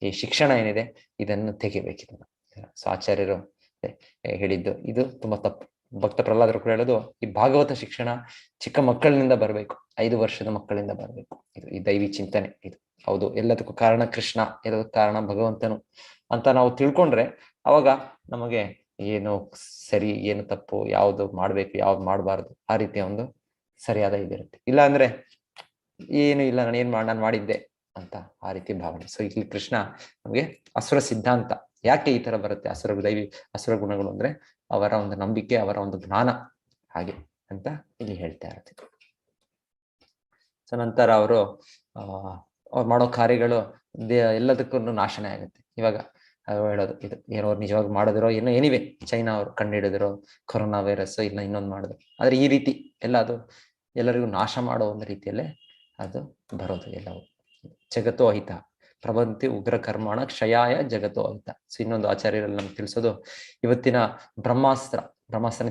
ಈ ಶಿಕ್ಷಣ ಏನಿದೆ ಇದನ್ನು ತೆಗಿಬೇಕಿದೆ. ಸೊ ಆಚಾರ್ಯರು ಹೇಳಿದ್ದು ಇದು ತುಂಬಾ ತಪ್ಪು. ಭಕ್ತ ಪ್ರಹ್ಲಾದರು ಕೂಡ ಹೇಳೋದು ಈ ಭಾಗವತ ಶಿಕ್ಷಣ ಚಿಕ್ಕ ಮಕ್ಕಳಿನಿಂದ ಬರಬೇಕು, 5 ವರ್ಷದ ಮಕ್ಕಳಿಂದ ಬರಬೇಕು. ಇದು ಈ ದೈವಿ ಚಿಂತನೆ ಇದು. ಹೌದು, ಎಲ್ಲದಕ್ಕೂ ಕಾರಣ ಕೃಷ್ಣ, ಎಲ್ಲದಕ್ಕೂ ಕಾರಣ ಭಗವಂತನು ಅಂತ ನಾವು ತಿಳ್ಕೊಂಡ್ರೆ ಅವಾಗ ನಮಗೆ ಏನು ಸರಿ ಏನು ತಪ್ಪು, ಯಾವ್ದು ಮಾಡ್ಬೇಕು ಯಾವ್ದು ಮಾಡಬಾರ್ದು ಆ ರೀತಿಯ ಒಂದು ಸರಿಯಾದ ಇದಿರುತ್ತೆ. ಇಲ್ಲ ಅಂದ್ರೆ ಏನು ಇಲ್ಲ, ನಾನು ಮಾಡಿದ್ದೆ ಅಂತ ಆ ರೀತಿ ಭಾವನೆ. ಸೊ ಇಲ್ಲಿ ಕೃಷ್ಣ ನಮಗೆ ಅಸುರ ಸಿದ್ಧಾಂತ ಯಾಕೆ ಈ ತರ ಬರುತ್ತೆ, ಅಸುರ ಗುಣಗಳು ಅಂದ್ರೆ ಅವರ ಒಂದು ನಂಬಿಕೆ, ಅವರ ಒಂದು ಜ್ಞಾನ ಹಾಗೆ ಅಂತ ಇಲ್ಲಿ ಹೇಳ್ತಾ ಇರುತ್ತೆ. ಸೊ ನಂತರ ಅವರು ಮಾಡೋ ಕಾರ್ಯಗಳು ಎಲ್ಲದಕ್ಕೂ ನಾಶನೇ ಆಗುತ್ತೆ. ಇವಾಗ ಹೇಳೋದು ಇದು ಏನೋ ನಿಜವಾಗಿ ಮಾಡಿದ್ರು ಏನೋ ಏನಿವೆ, ಚೈನಾ ಅವರು ಕಂಡುಹಿಡಿದ್ರು ಕೊರೋನಾ ವೈರಸ್, ಇಲ್ಲ ಇನ್ನೊಂದು ಮಾಡಿದ್ರು. ಆದ್ರೆ ಈ ರೀತಿ ಎಲ್ಲ ಅದು ಎಲ್ಲರಿಗೂ ನಾಶ ಮಾಡೋ ಒಂದು ರೀತಿಯಲ್ಲೇ ಅದು ಬರೋದು ಎಲ್ಲವೂ. ಜಗತ್ತೋ ಅಹಿತ ಪ್ರಬಂತಿ ಉಗ್ರ ಕರ್ಮಣ ಕ್ಷಯಾಯ ಜಗತ್ತೋ ಅಹಿತ. ಸೊ ಇನ್ನೊಂದು ಆಚಾರ್ಯರಲ್ಲಿ ನಮ್ಗೆ ತಿಳಿಸೋದು ಇವತ್ತಿನ ಬ್ರಹ್ಮಾಸ್ತ್ರ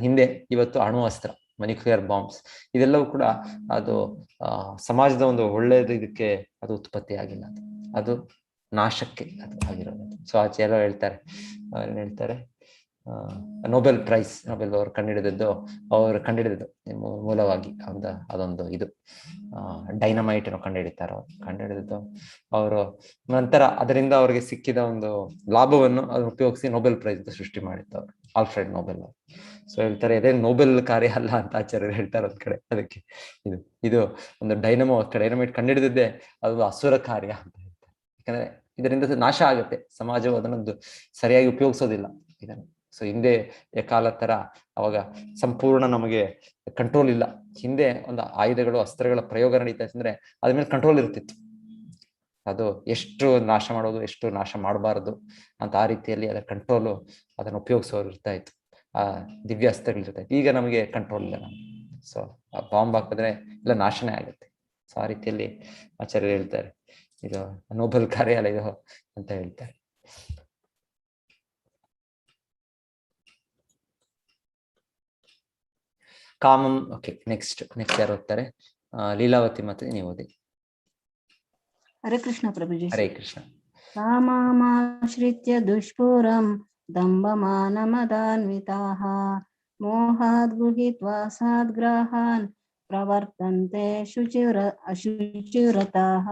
ಹಿಂದೆ ಇವತ್ತು ಅಣು ಅಸ್ತ್ರ, ನ್ಯೂಕ್ಲಿಯರ್ ಬಾಂಬ್ಸ್, ಇದೆಲ್ಲವೂ ಕೂಡ ಅದು ಸಮಾಜದ ಒಂದು ಒಳ್ಳೇದು ಇದಕ್ಕೆ ಅದು ಉತ್ಪತ್ತಿ ಆಗಿಲ್ಲ, ಅದು ನಾಶಕ್ಕೆ ಅದು ಆಗಿರೋದು. ಸೊ ಆಚಾರ್ಯ ಹೇಳ್ತಾರೆ ನೊಬೆಲ್ ಅವರು ಕಂಡುಹಿಡಿದದ್ದು ಮೂಲವಾಗಿ ಅದೊಂದು ಇದು ಡೈನಮೈಟ್ ಏನೋ ಕಂಡುಹಿಡಿತಾರ. ಕಂಡುಹಿಡಿದದ್ದು ಅವರು ನಂತರ ಅದರಿಂದ ಅವ್ರಿಗೆ ಸಿಕ್ಕಿದ ಒಂದು ಲಾಭವನ್ನು ಅದನ್ನು ಉಪಯೋಗಿಸಿ ನೊಬೆಲ್ ಪ್ರೈಸ್ ಸೃಷ್ಟಿ ಮಾಡಿದ್ದವ್ರು ಆಲ್ಫ್ರೆಡ್ ನೊಬೆಲ್ ಅವರು. ಸೊ ಹೇಳ್ತಾರೆ ಇದೇ ನೊಬೆಲ್ ಕಾರ್ಯ ಅಲ್ಲ ಅಂತ ಆಚಾರ್ಯರು ಹೇಳ್ತಾರೆ ಒಂದ್ ಕಡೆ. ಅದಕ್ಕೆ ಇದು ಒಂದು ಡೈನಮೈಟ್ ಕಂಡುಹಿಡಿದಿದ್ದೆ ಅದು ಅಸುರ ಕಾರ್ಯ ಅಂತ ಹೇಳ್ತಾರೆ. ಯಾಕಂದ್ರೆ ಇದರಿಂದ ನಾಶ ಆಗುತ್ತೆ, ಸಮಾಜವು ಅದನ್ನೊಂದು ಸರಿಯಾಗಿ ಉಪಯೋಗಿಸೋದಿಲ್ಲ ಇದನ್ನು. ಸೊ ಹಿಂದೆ ಕಾಲ ತರ ಅವಾಗ ಸಂಪೂರ್ಣ ನಮಗೆ ಕಂಟ್ರೋಲ್ ಇಲ್ಲ. ಹಿಂದೆ ಒಂದು ಆಯುಧಗಳು ಅಸ್ತ್ರಗಳ ಪ್ರಯೋಗ ನಡೀತಾ ಅಂದ್ರೆ ಅದ್ರ ಮೇಲೆ ಕಂಟ್ರೋಲ್ ಇರ್ತಿತ್ತು. ಅದು ಎಷ್ಟು ನಾಶ ಮಾಡೋದು, ಎಷ್ಟು ನಾಶ ಮಾಡಬಾರದು ಅಂತ ಆ ರೀತಿಯಲ್ಲಿ ಅದರ ಕಂಟ್ರೋಲು ಅದನ್ನು ಉಪಯೋಗಿಸೋರು ಇರ್ತಾ ಇತ್ತು, ಆ ದಿವ್ಯ ಅಸ್ತ್ರಗಳು ಇರ್ತಾ ಇತ್ತು. ಈಗ ನಮಗೆ ಕಂಟ್ರೋಲ್ ಇಲ್ಲ ನಮ್ಗೆ. ಸೊ ಆ ಬಾಂಬ್ ಹಾಕಿದ್ರೆ ಎಲ್ಲ ನಾಶನೇ ಆಗುತ್ತೆ. ಸೊ ಆ ರೀತಿಯಲ್ಲಿ ಆಚಾರ್ಯರು ಹೇಳ್ತಾರೆ ಇದು ನೋಬೆಲ್ ಕಾರ್ಯ ಅಲ್ಲ ಇದು ಅಂತ ಹೇಳ್ತಾರೆ. ಕಾಮಂ. ಓಕೆ, ನೆಕ್ಸ್ಟ್ ಯಾರು ಓದ್ತಾರೆ? ಲೀಲಾವತಿ ಮತ್ತೆ ನೀವು ಓದಿ. ಹರೇ ಕೃಷ್ಣ ಪ್ರಭುಜಿ. ಹರೇ ಕೃಷ್ಣ. ಕಾಮಾಶ್ರಿತ್ಯ ದುಷ್ಪುರಂ ದಂಭಮಾನಮದಾನ್ವಿತಾಃ ಮೋಹಾದ್ ಗೃಹೀತ್ವಾ ಸಾದ್ಗ್ರಾಹಾನ್ ಪ್ರವರ್ತಂತೆ ಅಶುಚಿವ್ರತಾಃ.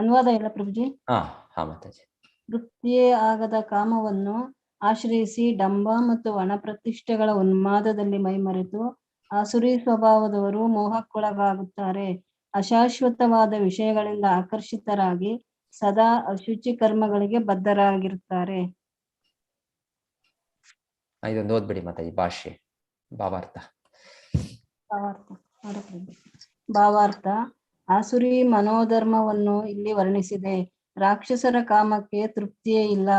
ಅನುವಾದ ಇಲ್ಲ ಪ್ರಭುಜಿ? ಹಾ ಮಾತಾಜಿ. ತೃಪ್ತಿಯೇ ಆಗದ ಕಾಮವನ್ನು ಆಶ್ರಯಿಸಿ ಡಂಬ ಮತ್ತು ವನಪ್ರತಿಷ್ಠೆಗಳ ಉನ್ಮಾದದಲ್ಲಿ ಮೈಮರೆತು ಆಸುರಿ ಸ್ವಭಾವದವರು ಮೋಹಕ್ಕೊಳಗಾಗುತ್ತಾರೆ. ಅಶಾಶ್ವತವಾದ ವಿಷಯಗಳಿಂದ ಆಕರ್ಷಿತರಾಗಿ ಸದಾ ಅಶುಚಿ ಕರ್ಮಗಳಿಗೆ ಬದ್ಧರಾಗಿರುತ್ತಾರೆ. ಇದೊಂದು ಓದ್ಬಿಡಿ ಮಾತಾಜಿ, ಭಾಷೆ ಭಾವಾರ್ಥ. ಆಸುರಿ ಮನೋಧರ್ಮವನ್ನು ಇಲ್ಲಿ ವರ್ಣಿಸಿದೆ. ರಾಕ್ಷಸರ ಕಾಮಕ್ಕೆ ತೃಪ್ತಿಯೇ ಇಲ್ಲ.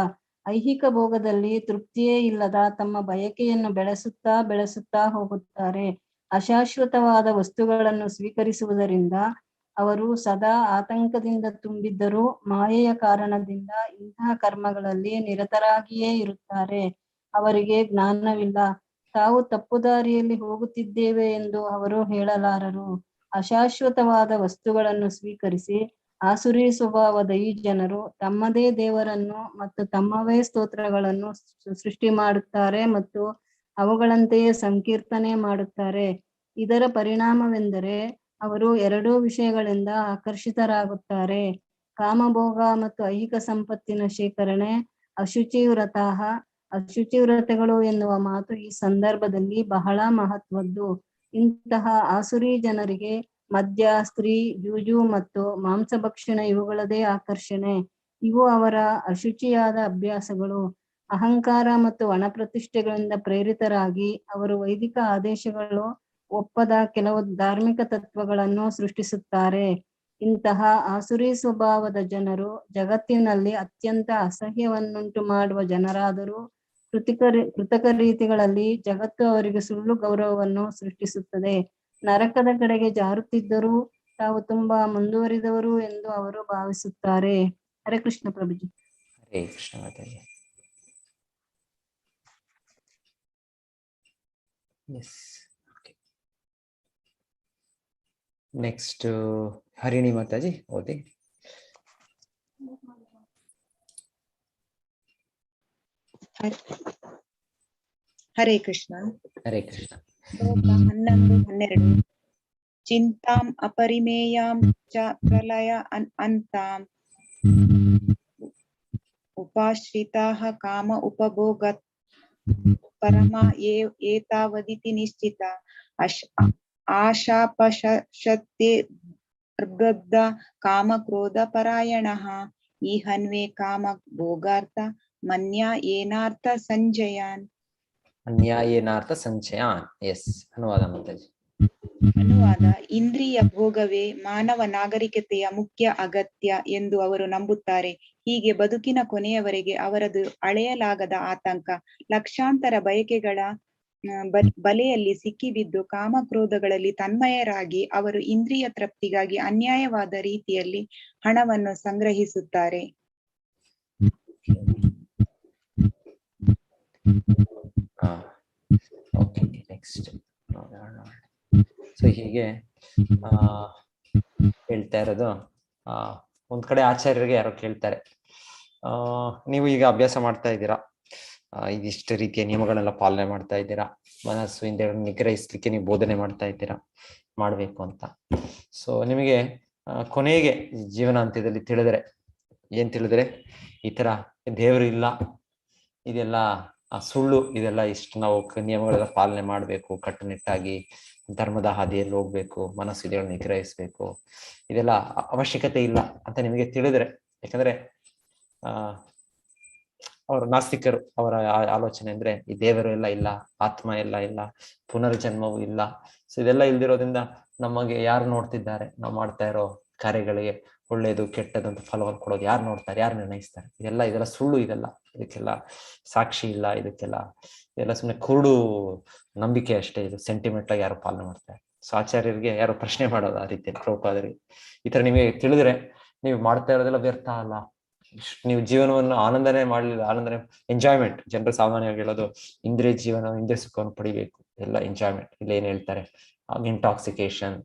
ಐಹಿಕ ಭೋಗದಲ್ಲಿ ತೃಪ್ತಿಯೇ ಇಲ್ಲದ ತಮ್ಮ ಬಯಕೆಯನ್ನು ಬೆಳೆಸುತ್ತಾ ಹೋಗುತ್ತಾರೆ. ಅಶಾಶ್ವತವಾದ ವಸ್ತುಗಳನ್ನು ಸ್ವೀಕರಿಸುವುದರಿಂದ ಅವರು ಸದಾ ಆತಂಕದಿಂದ ತುಂಬಿದ್ದರೂ ಮಾಯೆಯ ಕಾರಣದಿಂದ ಇಂತಹ ಕರ್ಮಗಳಲ್ಲಿ ನಿರತರಾಗಿಯೇ ಇರುತ್ತಾರೆ. ಅವರಿಗೆ ಜ್ಞಾನವಿಲ್ಲ. ತಾವು ತಪ್ಪು ದಾರಿಯಲ್ಲಿ ಹೋಗುತ್ತಿದ್ದೇವೆ ಎಂದು ಅವರು ಹೇಳಲಾರರು. ಅಶಾಶ್ವತವಾದ ವಸ್ತುಗಳನ್ನು ಸ್ವೀಕರಿಸಿ ಆಸುರಿ ಸ್ವಭಾವದ ಈ ಜನರು ತಮ್ಮದೇ ದೇವರನ್ನು ಮತ್ತು ತಮ್ಮವೇ ಸ್ತೋತ್ರಗಳನ್ನು ಸೃಷ್ಟಿ ಮಾಡುತ್ತಾರೆ ಮತ್ತು ಅವುಗಳಂತೆಯೇ ಸಂಕೀರ್ತನೆ ಮಾಡುತ್ತಾರೆ. ಇದರ ಪರಿಣಾಮವೆಂದರೆ ಅವರು ಎರಡೂ ವಿಷಯಗಳಿಂದ ಆಕರ್ಷಿತರಾಗುತ್ತಾರೆ. ಕಾಮಭೋಗ ಮತ್ತು ಐಹಿಕ ಸಂಪತ್ತಿನ ಶೇಖರಣೆ. ಅಶುಚಿವ್ರತಃ, ಅಶುಚಿವ್ರತೆಗಳು ಎನ್ನುವ ಮಾತು ಈ ಸಂದರ್ಭದಲ್ಲಿ ಬಹಳ ಮಹತ್ವದ್ದು. ಇಂತಹ ಆಸುರಿ ಜನರಿಗೆ ಮದ್ಯ, ಸ್ತ್ರೀ, ಜೂಜು ಮತ್ತು ಮಾಂಸಭಕ್ಷಣ ಇವುಗಳದೇ ಆಕರ್ಷಣೆ. ಇವು ಅವರ ಅಶುಚಿಯಾದ ಅಭ್ಯಾಸಗಳು. ಅಹಂಕಾರ ಮತ್ತು ಒಣಪ್ರತಿಷ್ಠೆಗಳಿಂದ ಪ್ರೇರಿತರಾಗಿ ಅವರು ವೈದಿಕ ಆದೇಶಗಳು ಒಪ್ಪದ ಕೆಲವು ಧಾರ್ಮಿಕ ತತ್ವಗಳನ್ನು ಸೃಷ್ಟಿಸುತ್ತಾರೆ. ಇಂತಹ ಆಸುರಿ ಸ್ವಭಾವದ ಜನರು ಜಗತ್ತಿನಲ್ಲಿ ಅತ್ಯಂತ ಅಸಹ್ಯವನ್ನುಂಟು ಮಾಡುವ ಜನರಾದರೂ ಕೃತಕ ರೀತಿಗಳಲ್ಲಿ ಜಗತ್ತು ಅವರಿಗೆ ಸುಳ್ಳು ಗೌರವವನ್ನು ಸೃಷ್ಟಿಸುತ್ತದೆ. ನರಕದ ಕಡೆಗೆ ಜಾರುತ್ತಿದ್ದರೂ ತಾವು ತುಂಬಾ ಮುಂದುವರಿದವರು ಎಂದು ಅವರು ಭಾವಿಸುತ್ತಾರೆ. ಹರೇ ಕೃಷ್ಣ ಪ್ರಭುಜಿ. ಹರೇ ಕೃಷ್ಣ ಮಾತಾಜಿ. ನೆಕ್ಸ್ಟ್ ಹರಿಣಿ ಮಾತಾಜಿ ಓದಿ. ಹರೇ ಕೃಷ್ಣ. ಹರೇ ಕೃಷ್ಣ. ಶ್ಲೋಕ 11-12. ಚಿಂತಾಂ ಅಪರಿಮೇಯಾಂ ಚ ಪ್ರಲಯ ಅಂತಾಂ ಉಪಾಶ್ರಿತಾಃ ಕಾಮ ಉಪಭೋಗತ್ ಪರಮಾ ಏತಾವದಿತಿ ನಿಶ್ಚಿತ ಆಶಾಪಶತೆ ಪ್ರಬುದ್ಧ ಕಾಮ ಕ್ರೋಧ ಪರಾಯಣಃ ಈಹನ್ವೇ ಕಾಮ ಭೋಗಾರ್ಥ ಮನ್ಯಾ ಏನಾರ್ಥ ಸಂಜಯಾನ್. ಅನ್ಯಾಯೇನಾರ್ಥ ಸಂಚಯಾನ್. ಎಸ್, ಅನುವಾದ ಮಾತಾಜಿ. ಅನುವಾದ: ಇಂದ್ರಿಯ ಭೋಗವೇ ಮಾನವ ನಾಗರಿಕತೆಯ ಮುಖ್ಯ ಅಗತ್ಯ ಎಂದು ಅವರು ನಂಬುತ್ತಾರೆ. ಹೀಗೆ ಬದುಕಿನ ಕೊನೆಯವರೆಗೆ ಅವರದು ಅಳೆಯಲಾಗದ ಆತಂಕ. ಲಕ್ಷಾಂತರ ಬಯಕೆಗಳ ಬಲೆಯಲ್ಲಿ ಸಿಕ್ಕಿಬಿದ್ದು ಕಾಮಕ್ರೋಧಗಳಲ್ಲಿ ತನ್ಮಯರಾಗಿ ಅವರು ಇಂದ್ರಿಯ ತೃಪ್ತಿಗಾಗಿ ಅನ್ಯಾಯವಾದ ರೀತಿಯಲ್ಲಿ ಹಣವನ್ನು ಸಂಗ್ರಹಿಸುತ್ತಾರೆ. ನೆಕ್ಸ್ಟ್ ಸೊ ಹೀಗೆ ಹೇಳ್ತಾ ಇರೋದು, ಒಂದ್ ಕಡೆ ಆಚಾರ್ಯರಿಗೆ ಯಾರೋ ಕೇಳ್ತಾರೆ, ನೀವು ಈಗ ಅಭ್ಯಾಸ ಮಾಡ್ತಾ ಇದ್ದೀರಾ, ಇದಿಷ್ಟು ರೀತಿಯ ನಿಯಮಗಳೆಲ್ಲ ಪಾಲನೆ ಮಾಡ್ತಾ ಇದ್ದೀರಾ, ಮನಸ್ಸು ಇಂದ್ರಿಯಗಳನ್ನು ನಿಗ್ರಹಿಸ್ಲಿಕ್ಕೆ ನೀವು ಬೋಧನೆ ಮಾಡ್ತಾ ಇದ್ದೀರಾ, ಮಾಡ್ಬೇಕು ಅಂತ. ಸೊ ನಿಮಗೆ ಕೊನೆಗೆ ಜೀವನ ಅಂತ್ಯದಲ್ಲಿ ಏನ್ ತಿಳಿದ್ರೆ ಈ ತರ ದೇವರು ಇಲ್ಲ, ಇದೆಲ್ಲ ಸುಳ್ಳು, ಇದೆಲ್ಲ ಇಷ್ಟು ನಾವು ನಿಯಮಗಳೆಲ್ಲ ಪಾಲನೆ ಮಾಡ್ಬೇಕು, ಕಟ್ಟುನಿಟ್ಟಾಗಿ ಧರ್ಮದ ಹಾದಿಯಲ್ಲಿ ಹೋಗ್ಬೇಕು, ಮನಸ್ಸಿದೆಗಳನ್ನು ನಿಗ್ರಹಿಸ್ಬೇಕು, ಇದೆಲ್ಲ ಅವಶ್ಯಕತೆ ಇಲ್ಲ ಅಂತ ನಿಮಗೆ ತಿಳಿದ್ರೆ, ಯಾಕಂದ್ರೆ ಅವರು ನಾಸ್ತಿಕರು, ಅವರ ಆಲೋಚನೆ ಅಂದ್ರೆ ಈ ದೇವರು ಎಲ್ಲ ಇಲ್ಲ, ಆತ್ಮ ಎಲ್ಲ ಇಲ್ಲ, ಪುನರ್ಜನ್ಮವೂ ಇಲ್ಲ. ಸೊ ಇದೆಲ್ಲ ಇಲ್ದಿರೋದ್ರಿಂದ ನಮಗೆ ಯಾರು ನೋಡ್ತಿದ್ದಾರೆ, ನಾವು ಮಾಡ್ತಾ ಇರೋ ಕಾರ್ಯಗಳಿಗೆ ಒಳ್ಳೇದು ಕೆಟ್ಟದ್ದು ಅಂತ ಫಲವನ್ನು ಕೊಡೋದು ಯಾರು ನೋಡ್ತಾರೆ, ಯಾರು ನಿರ್ಣಯಿಸ್ತಾರೆ? ಇದೆಲ್ಲ ಸುಳ್ಳು, ಇದಕ್ಕೆಲ್ಲ ಸಾಕ್ಷಿ ಇಲ್ಲ, ಇದೆಲ್ಲ ಸುಮ್ಮನೆ ಕುರುಡು ನಂಬಿಕೆ ಅಷ್ಟೇ, ಇದು ಸೆಂಟಿಮೆಂಟ್ ಆಗಿ ಯಾರು ಪಾಲನೆ ಮಾಡ್ತಾರೆ. ಸೊ ಆಚಾರ್ಯರಿಗೆ ಯಾರು ಪ್ರಶ್ನೆ ಮಾಡೋದು ಆ ರೀತಿ ಪ್ರಭುಪಾದರಿಗೆ, ಈ ತರ ನಿಮಗೆ ತಿಳಿದ್ರೆ ನೀವು ಮಾಡ್ತಾ ಇರೋದೆಲ್ಲ ವ್ಯರ್ಥ ಅಲ್ಲ, ನೀವು ಜೀವನವನ್ನು ಆನಂದನೇ ಮಾಡ್ಲಿಲ್ಲ, ಆನಂದನೇ ಎಂಜಾಯ್ಮೆಂಟ್. ಜನರು ಸಾಮಾನ್ಯವಾಗಿ ಹೇಳೋದು ಇಂದ್ರಿಯ ಜೀವನ, ಇಂದ್ರಿಯ ಸುಖವನ್ನು ಪಡಿಬೇಕು, ಎಲ್ಲ ಎಂಜಾಯ್ಮೆಂಟ್. ಇಲ್ಲಿ ಏನ್ ಹೇಳ್ತಾರೆ, ಇಂಟಾಕ್ಸಿಕೇಶನ್,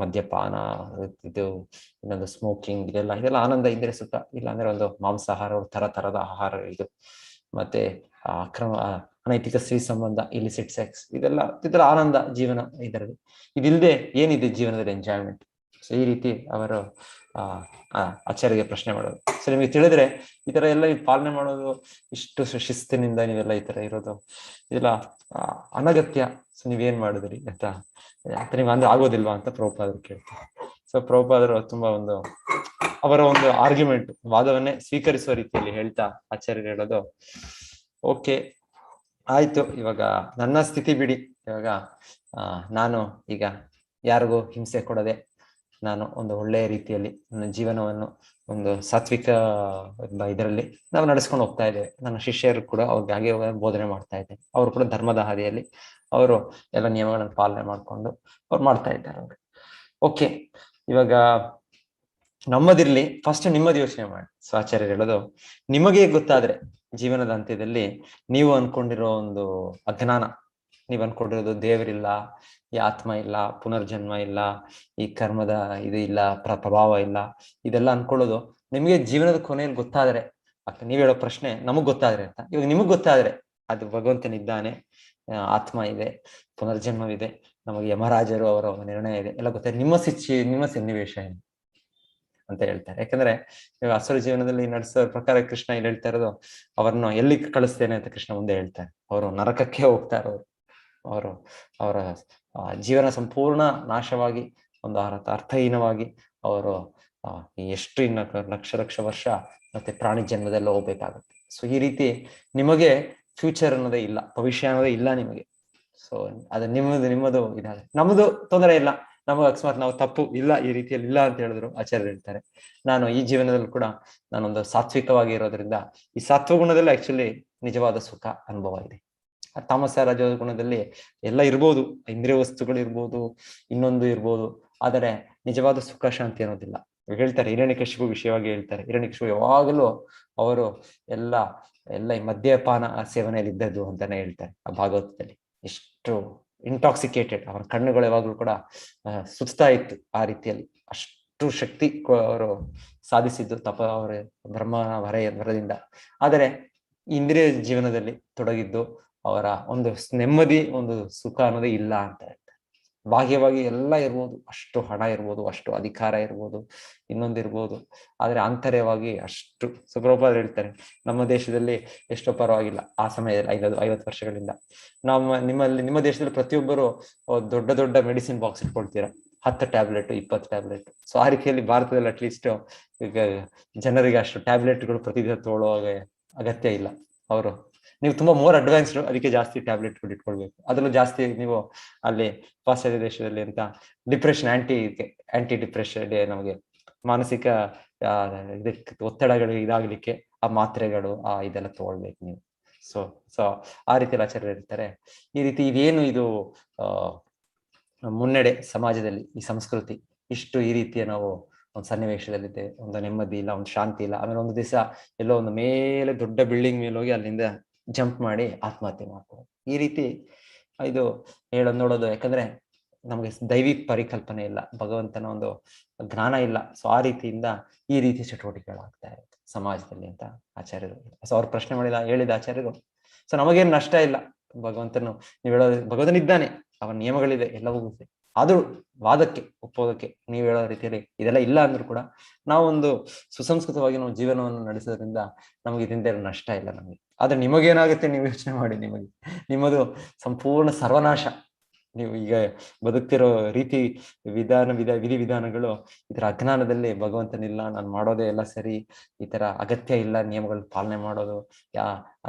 ಮದ್ಯಪಾನ, ಇದು ಇನ್ನೊಂದು ಸ್ಮೋಕಿಂಗ್, ಇದೆಲ್ಲ ಆನಂದ, ಇಂದ್ರಿಯ ಸುಖ. ಇಲ್ಲ ಅಂದ್ರೆ ಒಂದು ಮಾಂಸಾಹಾರ, ತರದ ಆಹಾರ, ಇದು ಮತ್ತೆ ಅನೈತಿಕ ಸ್ತ್ರೀ ಸಂಬಂಧ, ಇಲಿಸಿಟ್ ಸೆಕ್ಸ್, ಇದೆಲ್ಲ ಆನಂದ ಜೀವನ ಇದರಲ್ಲಿ. ಇದಿಲ್ಲದೆ ಏನಿದೆ ಜೀವನದಲ್ಲಿ ಎಂಜಾಯ್ಮೆಂಟ್? ಸೊ ಈ ರೀತಿ ಅವರು ಆಚಾರ್ಯಗೆ ಪ್ರಶ್ನೆ ಮಾಡೋದು. ಸೊ ನಿಮಗೆ ತಿಳಿದ್ರೆ ಈ ತರ ಎಲ್ಲ ಪಾಲನೆ ಮಾಡೋದು, ಇಷ್ಟು ಶಿಸ್ತಿನಿಂದ ನೀವೆಲ್ಲ ಈ ತರ ಇರೋದು, ಇದೆಲ್ಲ ಅನಗತ್ಯ. ಸೊ ನೀವೇನ್ ಮಾಡಿದ್ರಿ ಅಂತ ನಿಮ್ಗೆ ಅಂದ್ರೆ ಆಗೋದಿಲ್ವಾ ಅಂತ ಪ್ರಭುಪಾದರು ಕೇಳ್ತಾರೆ. ಸೊ ಪ್ರಭುಪಾದರು ತುಂಬಾ ಅವರ ಒಂದು ಆರ್ಗ್ಯುಮೆಂಟ್, ವಾದವನ್ನೇ ಸ್ವೀಕರಿಸುವ ರೀತಿಯಲ್ಲಿ ಹೇಳ್ತಾ ಆಚಾರ್ಯರು ಹೇಳೋದು, ಓಕೆ ಆಯ್ತು, ಇವಾಗ ನನ್ನ ಸ್ಥಿತಿ ಬಿಡಿ, ಇವಾಗ ನಾನು ಈಗ ಯಾರಿಗೂ ಹಿಂಸೆ ಕೊಡದೆ ನಾನು ಒಂದು ಒಳ್ಳೆಯ ರೀತಿಯಲ್ಲಿ ನನ್ನ ಜೀವನವನ್ನು ಒಂದು ಸಾತ್ವಿಕ ಇದರಲ್ಲಿ ನಾವು ನಡೆಸ್ಕೊಂಡು ಹೋಗ್ತಾ ಇದ್ದೇವೆ. ನನ್ನ ಶಿಷ್ಯರು ಕೂಡ ಅವ್ರಿಗೆ ಹಾಗೆ ಬೋಧನೆ ಮಾಡ್ತಾ ಇದ್ದೇನೆ. ಅವರು ಕೂಡ ಧರ್ಮದ ಹಾದಿಯಲ್ಲಿ ಅವರು ಎಲ್ಲ ನಿಯಮಗಳನ್ನು ಪಾಲನೆ ಮಾಡ್ಕೊಂಡು ಅವ್ರು ಮಾಡ್ತಾ ಇದ್ದಾರೆ. ಅವ್ರು ಓಕೆ, ಇವಾಗ ನಮ್ಮದಿರ್ಲಿ, ಫಸ್ಟ್ ನಿಮ್ಮದು ಯೋಚನೆ ಮಾಡಿ. ಸೊ ಆಚಾರ್ಯರು ಹೇಳೋದು, ನಿಮಗೆ ಗೊತ್ತಾದ್ರೆ ಜೀವನದ ಅಂತ್ಯದಲ್ಲಿ ನೀವು ಅನ್ಕೊಂಡಿರೋ ಒಂದು ಅಜ್ಞಾನ, ನೀವ್ ಅನ್ಕೊಂಡಿರೋದು ದೇವರಿಲ್ಲ, ಈ ಆತ್ಮ ಇಲ್ಲ, ಪುನರ್ಜನ್ಮ ಇಲ್ಲ, ಈ ಕರ್ಮದ ಇದು ಇಲ್ಲ, ಪ್ರಭಾವ ಇಲ್ಲ, ಇದೆಲ್ಲ ಅನ್ಕೊಳ್ಳೋದು ನಿಮ್ಗೆ ಜೀವನದ ಕೊನೆಯಲ್ಲಿ ಗೊತ್ತಾದ್ರೆ, ನೀವ್ ಹೇಳೋ ಪ್ರಶ್ನೆ ನಮಗ್ ಗೊತ್ತಾದ್ರೆ ಅಂತ. ಇವಾಗ ನಿಮಗ್ ಗೊತ್ತಾದ್ರೆ ಅದು ಭಗವಂತನಿದ್ದಾನೆ, ಆತ್ಮ ಇದೆ, ಪುನರ್ಜನ್ಮವಿದೆ, ನಮಗೆ ಯಮರಾಜರು ಅವರ ನಿರ್ಣಯ ಇದೆ ಎಲ್ಲ ಗೊತ್ತಾದ್ರೆ ನಿಮ್ಮ ಸನ್ನಿವೇಶ ಏನು ಅಂತ ಹೇಳ್ತಾರೆ. ಯಾಕಂದ್ರೆ ಇವಾಗ ಅಸುರ ಜೀವನದಲ್ಲಿ ನಡೆಸೋ ಪ್ರಕಾರ ಕೃಷ್ಣ ಇಲ್ಲಿ ಹೇಳ್ತಾ ಇರೋದು, ಅವರನ್ನು ಎಲ್ಲಿ ಕಳಿಸ್ತೇನೆ ಅಂತ ಕೃಷ್ಣ ಮುಂದೆ ಹೇಳ್ತಾರೆ. ಅವರು ನರಕಕ್ಕೆ ಹೋಗ್ತಾರೆ. ಅವರ ಜೀವನ ಸಂಪೂರ್ಣ ನಾಶವಾಗಿ, ಒಂದು ಅರ್ಥಹೀನವಾಗಿ ಅವರು ಎಷ್ಟು ಲಕ್ಷ ವರ್ಷ ಮತ್ತೆ ಪ್ರಾಣಿ ಜನ್ಮದಲ್ಲಿ ಹೋಗ್ಬೇಕಾಗುತ್ತೆ. ಸೊ ಈ ರೀತಿ ನಿಮಗೆ ಫ್ಯೂಚರ್ ಅನ್ನೋದೇ ಇಲ್ಲ, ಭವಿಷ್ಯ ಅನ್ನೋದೇ ಇಲ್ಲ ನಿಮಗೆ. ಸೊ ಅದು ನಿಮ್ಮದು ಇದಾದ್ರೆ, ನಮ್ಮದು ತೊಂದರೆ ಇಲ್ಲ. ನಮಗೆ ಅಕಸ್ಮಾತ್ ನಾವು ತಪ್ಪು ಇಲ್ಲ ಈ ರೀತಿಯಲ್ಲಿ ಇಲ್ಲ ಅಂತ ಹೇಳಿದ್ರು ಆಚಾರ್ಯರು ಹೇಳ್ತಾರೆ, ನಾನು ಈ ಜೀವನದಲ್ಲಿ ಕೂಡ ನಾನೊಂದು ಸಾತ್ವಿಕವಾಗಿ ಇರೋದ್ರಿಂದ ಈ ಸಾತ್ವ ಗುಣದಲ್ಲಿ ಆಕ್ಚುಲಿ ನಿಜವಾದ ಸುಖ ಅನುಭವ ಇದೆ. ತಾಮಸ ರಜ ಗುಣದಲ್ಲಿ ಎಲ್ಲ ಇರ್ಬೋದು, ಇಂದ್ರಿಯ ವಸ್ತುಗಳು ಇರ್ಬೋದು, ಇನ್ನೊಂದು ಇರ್ಬೋದು, ಆದರೆ ನಿಜವಾದ ಸುಖ ಶಾಂತಿ ಅನ್ನೋದಿಲ್ಲ. ಹೇಳ್ತಾರೆ ಹಿರಣ್ಯಕಶಿಪು ವಿಷಯವಾಗಿ ಹೇಳ್ತಾರೆ, ಹಿರಣ್ಯಕಶಿಪು ಯಾವಾಗಲೂ ಅವರು ಎಲ್ಲ ಈ ಮದ್ಯಪಾನ ಸೇವನೆಯಲ್ಲಿ ಇದ್ದದ್ದು ಅಂತಾನೆ ಹೇಳ್ತಾರೆ ಆ ಭಾಗವತದಲ್ಲಿ. ಎಷ್ಟು ಇಂಟಾಕ್ಸಿಕೇಟೆಡ್, ಅವರ ಕಣ್ಣುಗಳು ಯಾವಾಗಲೂ ಕೂಡ ಸುತ್ತಾ ಇತ್ತು ಆ ರೀತಿಯಲ್ಲಿ. ಅಷ್ಟು ಶಕ್ತಿ ಅವರು ಸಾಧಿಸಿದ್ದು ಅವರ ಬ್ರಹ್ಮನ ವರದಿಂದ. ಆದರೆ ಇಂದ್ರಿಯ ಜೀವನದಲ್ಲಿ ತೊಡಗಿದ್ದು ಅವರ ಒಂದು ನೆಮ್ಮದಿ, ಒಂದು ಸುಖ ಅನ್ನೋದೇ ಇಲ್ಲ ಅಂತ ಹೇಳ್ತಾರೆ. ಬಾಹ್ಯವಾಗಿ ಎಲ್ಲ ಇರ್ಬೋದು, ಅಷ್ಟು ಹಣ ಇರ್ಬೋದು, ಅಷ್ಟು ಅಧಿಕಾರ ಇರ್ಬೋದು, ಇನ್ನೊಂದಿರ್ಬೋದು, ಆದ್ರೆ ಆಂತರ್ಯವಾಗಿ ಅಷ್ಟು ಸುಪ್ರಭಾತ್ ಹೇಳ್ತಾರೆ. ನಮ್ಮ ದೇಶದಲ್ಲಿ ಎಷ್ಟೋ ಪರವಾಗಿಲ್ಲ ಆ ಸಮಯದಲ್ಲಿ 50 ವರ್ಷಗಳಿಂದ ನಿಮ್ಮ ದೇಶದಲ್ಲಿ ಪ್ರತಿಯೊಬ್ಬರು ದೊಡ್ಡ ಮೆಡಿಸಿನ್ ಬಾಕ್ಸ್ ಇಟ್ಕೊಳ್ತೀರಾ, 10 ಟ್ಯಾಬ್ಲೆಟ್ 20 ಟ್ಯಾಬ್ಲೆಟ್. ಸೊ ಆ ರೀತಿಯಲ್ಲಿ ಭಾರತದಲ್ಲಿ ಅಟ್ಲೀಸ್ಟ್ ಈಗ ಜನರಿಗೆ ಅಷ್ಟು ಟ್ಯಾಬ್ಲೆಟ್ಗಳು ಪ್ರತಿದಿನ ತಗೊಳ್ಳುವಾಗ ಅಗತ್ಯ ಇಲ್ಲ. ನೀವು ತುಂಬಾ ಮೋರ್ ಅಡ್ವಾನ್ಸ್ಡ್, ಅದಕ್ಕೆ ಜಾಸ್ತಿ ಟ್ಯಾಬ್ಲೆಟ್ಗಳು ಇಟ್ಕೊಳ್ಬೇಕು. ಅದರಲ್ಲೂ ಜಾಸ್ತಿ ನೀವು ಅಲ್ಲಿ ಪಾಶ್ಚಾತ್ಯ ದೇಶದಲ್ಲಿ ಅಂತ ಡಿಪ್ರೆಷನ್, ಆಂಟಿ ಡಿಪ್ರೆಷನ್, ನಮಗೆ ಮಾನಸಿಕ ಇದಕ್ಕೆ ಒತ್ತಡಗಳು ಇದಾಗ್ಲಿಕ್ಕೆ ಆ ಮಾತ್ರೆಗಳು ಇದೆಲ್ಲ ತಗೊಳ್ಬೇಕು ನೀವು. ಸೊ ಆ ರೀತಿಯಲ್ಲಿ ಆಚಾರ್ಯರು ಇರ್ತಾರೆ. ಈ ರೀತಿ ಇದೇನು ಇದು ಮುನ್ನಡೆ ಸಮಾಜದಲ್ಲಿ, ಈ ಸಂಸ್ಕೃತಿ ಇಷ್ಟು ಈ ರೀತಿಯ ನಾವು ಒಂದು ಸನ್ನಿವೇಶದಲ್ಲಿದೆ, ಒಂದು ನೆಮ್ಮದಿ ಇಲ್ಲ, ಒಂದು ಶಾಂತಿ ಇಲ್ಲ. ಆಮೇಲೆ ಒಂದು ದಿವಸ ಎಲ್ಲೋ ಒಂದು ಮೇಲೆ ದೊಡ್ಡ ಬಿಲ್ಡಿಂಗ್ ಮೇಲೆ ಹೋಗಿ ಅಲ್ಲಿಂದ ಜಂಪ್ ಮಾಡಿ ಆತ್ಮಹತ್ಯೆ ಮಾಡ್ಕೊಳ್ಳೋದು, ಈ ರೀತಿ ಇದು ನೋಡೋದು. ಯಾಕಂದ್ರೆ ನಮ್ಗೆ ದೈವಿ ಪರಿಕಲ್ಪನೆ ಇಲ್ಲ, ಭಗವಂತನ ಒಂದು ಜ್ಞಾನ ಇಲ್ಲ. ಸೊ ಆ ರೀತಿಯಿಂದ ಈ ರೀತಿ ಚಟುವಟಿಕೆಗಳಾಗ್ತಾ ಇರುತ್ತೆ ಸಮಾಜದಲ್ಲಿ ಅಂತ ಆಚಾರ್ಯರು. ಸೊ ಅವ್ರು ಪ್ರಶ್ನೆ ಹೇಳಿದ ಆಚಾರ್ಯರು, ಸೊ ನಮಗೇನು ನಷ್ಟ ಇಲ್ಲ, ಭಗವಂತನು ನೀವು ಹೇಳೋದು ಭಗವಂತನಿದ್ದಾನೆ, ಅವನ ನಿಯಮಗಳಿದೆ, ಎಲ್ಲವೂ ಇದೆ. ಆದ್ರೂ ವಾದಕ್ಕೆ ಒಪ್ಪೋದಕ್ಕೆ ನೀವು ಹೇಳೋ ರೀತಿಯಲ್ಲಿ ಇದೆಲ್ಲ ಇಲ್ಲ ಅಂದ್ರೂ ಕೂಡ ನಾವೊಂದು ಸುಸಂಸ್ಕೃತವಾಗಿ ನಾವು ಜೀವನವನ್ನು ನಡೆಸೋದ್ರಿಂದ ನಮಗೆ ಇದರಿಂದ ನಷ್ಟ ಇಲ್ಲ ನಮಗೆ. ಆದ್ರೆ ನಿಮಗೇನಾಗುತ್ತೆ ನೀವು ಯೋಚನೆ ಮಾಡಿ, ನಿಮ್ಮದು ಸಂಪೂರ್ಣ ಸರ್ವನಾಶ. ನೀವು ಈಗ ಬದುಕ್ತಿರೋ ರೀತಿ ವಿಧಿವಿಧಾನಗಳು ಇದರ ಅಜ್ಞಾನದಲ್ಲಿ ಭಗವಂತನಿಲ್ಲ, ನಾನು ಮಾಡೋದೇ ಎಲ್ಲ ಸರಿ, ಈ ತರ ಅಗತ್ಯ ಇಲ್ಲ ನಿಯಮಗಳ ಪಾಲನೆ ಮಾಡೋದು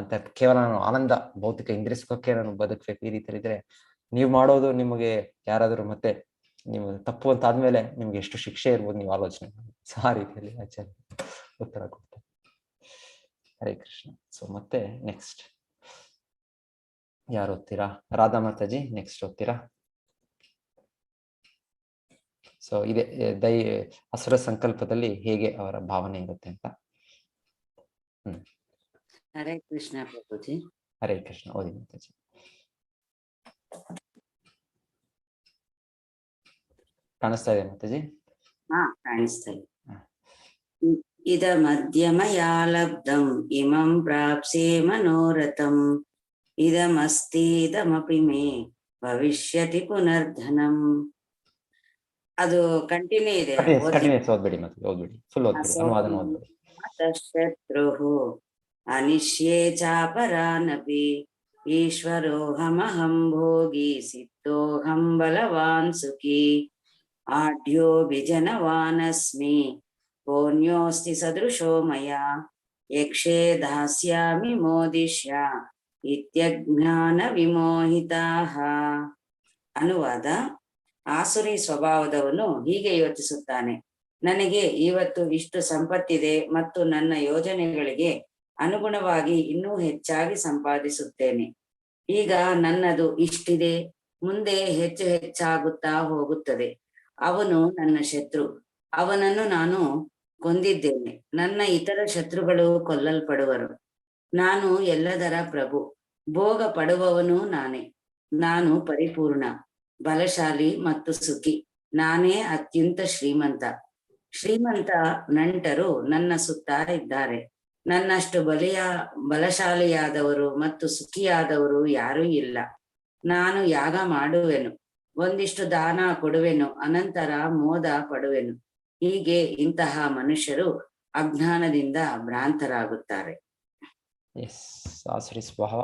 ಅಂತ ಕೇವಲ ನಾನು ಆನಂದ ಭೌತಿಕ ಇಂದ್ರಿಯ ಸುಖಕ್ಕೆ ನಾನು ಬದುಕ್ಬೇಕು ಈ ರೀತಿಯಲ್ಲಿ ಇದ್ರೆ, ನೀವು ಮಾಡೋದು ನಿಮಗೆ ಯಾರಾದ್ರೂ ಮತ್ತೆ ನೀವು ತಪ್ಪು ಅಂತ ಆದ್ಮೇಲೆ ನಿಮ್ಗೆ ಎಷ್ಟು ಶಿಕ್ಷೆ ಇರ್ಬೋದು ನೀವು ಆಲೋಚನೆ ಮಾಡಿ. ಸೊ ಆ ರೀತಿಯಲ್ಲಿ ಆಚಾರ್ಯ ಉತ್ತರ ಕೊಡ್ತಾರೆ. ಹರೇ ಕೃಷ್ಣ. ಸೊ ಮತ್ತೆ ನೆಕ್ಸ್ಟ್ ಯಾರು ಓದ್ತೀರಾ? ರಾಧಾ ಮಾತಾಜಿ ನೆಕ್ಸ್ಟ್ ಓದ್ತೀರಾ? ಸೊ ಇದೆ ಅಸುರ ಸಂಕಲ್ಪದಲ್ಲಿ ಹೇಗೆ ಅವರ ಭಾವನೆ ಇರುತ್ತೆ ಅಂತ. ಹರೇ ಕೃಷ್ಣ ಪ್ರಭುಜಿ. ಹರೇ ಕೃಷ್ಣ. ಓದಿ ಮಾತಾಜಿ. ಕಾಣಿಸ್ತಾ ಇದೆ ಮಾತಾಜಿ? ಹಾ, ಕಾಣಿಸ್ತಾ ಇದೆ. ಇದ ಮಧ್ಯಮಯಾ ಲಬ್ಧಂ ಇಮಂ ಪ್ರಾಪ್ಸೆ ಮನೋರಥಂ ಇದಮಸ್ತೀದಮಪಿ ಮೇ ಭವಿಷ್ಯತಿ ಪುನರ್ಧನಂ. ಅದು ಕಂಟಿನ್ಯೂ ಇದೆ. ಓದ್ಬೇಡಿ ಮತ್ತೆ, ಓದ್ಬೇಡಿ, ಫುಲ್ ಓದ್ಬೇಡಿ, ಅನುವಾದನ ಓದ್ಬೇಡಿ. ಶತ್ರುಹು ಅನಿಶ್ಯೇ ಚಾಪರಾನಪಿ ಈಶ್ವರೋಹಮಹಂ ಭೋಗಿ ಸಿದ್ಧೋಹಂ ಬಲವಾನ್ ಸುಖಿ ಆಢ್ಯೋ ವಿಜನವಾನಸ್ಮಿ ಪೋನ್ಯೋಸ್ತಿ ಸದೃಶೋ ಮಯಾ ಯಕ್ಷೇ ದಾಸ್ಯಾಮಿ ಮೋದಿಷ್ಯ ಇತ್ಯಜ್ಞಾನ ವಿಮೋಹಿತಾಃ. ಅನುವಾದ: ಆಸುರಿ ಸ್ವಭಾವದವನು ಹೀಗೆ ಯೋಚಿಸುತ್ತಾನೆ, ನನಗೆ ಇವತ್ತು ಇಷ್ಟು ಸಂಪತ್ತಿದೆ ಮತ್ತು ನನ್ನ ಯೋಜನೆಗಳಿಗೆ ಅನುಗುಣವಾಗಿ ಇನ್ನೂ ಹೆಚ್ಚಾಗಿ ಸಂಪಾದಿಸುತ್ತೇನೆ. ಈಗ ನನ್ನದು ಇಷ್ಟಿದೆ, ಮುಂದೆ ಹೆಚ್ಚು ಹೆಚ್ಚಾಗುತ್ತಾ ಹೋಗುತ್ತದೆ. ಅವನು ನನ್ನ ಶತ್ರು, ಅವನನ್ನು ನಾನು ಕೊಂದಿದ್ದೇನೆ. ನನ್ನ ಇತರ ಶತ್ರುಗಳು ಕೊಲ್ಲಲ್ಪಡುವರು. ನಾನು ಎಲ್ಲದರ ಪ್ರಭು, ಭೋಗ ಪಡುವವನು ನಾನೇ. ನಾನು ಪರಿಪೂರ್ಣ, ಬಲಶಾಲಿ ಮತ್ತು ಸುಖಿ. ನಾನೇ ಅತ್ಯಂತ ಶ್ರೀಮಂತ ನಂಟರು ನನ್ನ ಸುತ್ತ ಇದ್ದಾರೆ. ನನ್ನಷ್ಟು ಬಲಶಾಲಿಯಾದವರು ಮತ್ತು ಸುಖಿಯಾದವರು ಯಾರೂ ಇಲ್ಲ. ನಾನು ಯಾಗ ಮಾಡುವೆನು, ಒಂದಿಷ್ಟು ದಾನ ಕೊಡುವೆನು, ಅನಂತರ ಮೋದ ಪಡುವೆನು. ಹೀಗೆ ಇಂತಹ ಮನುಷ್ಯರು ಅಜ್ಞಾನದಿಂದ ಭ್ರಾಂತರಾಗುತ್ತಾರೆ. ಎಸ್, ಆಸರಿ ಸ್ವಭಾವ.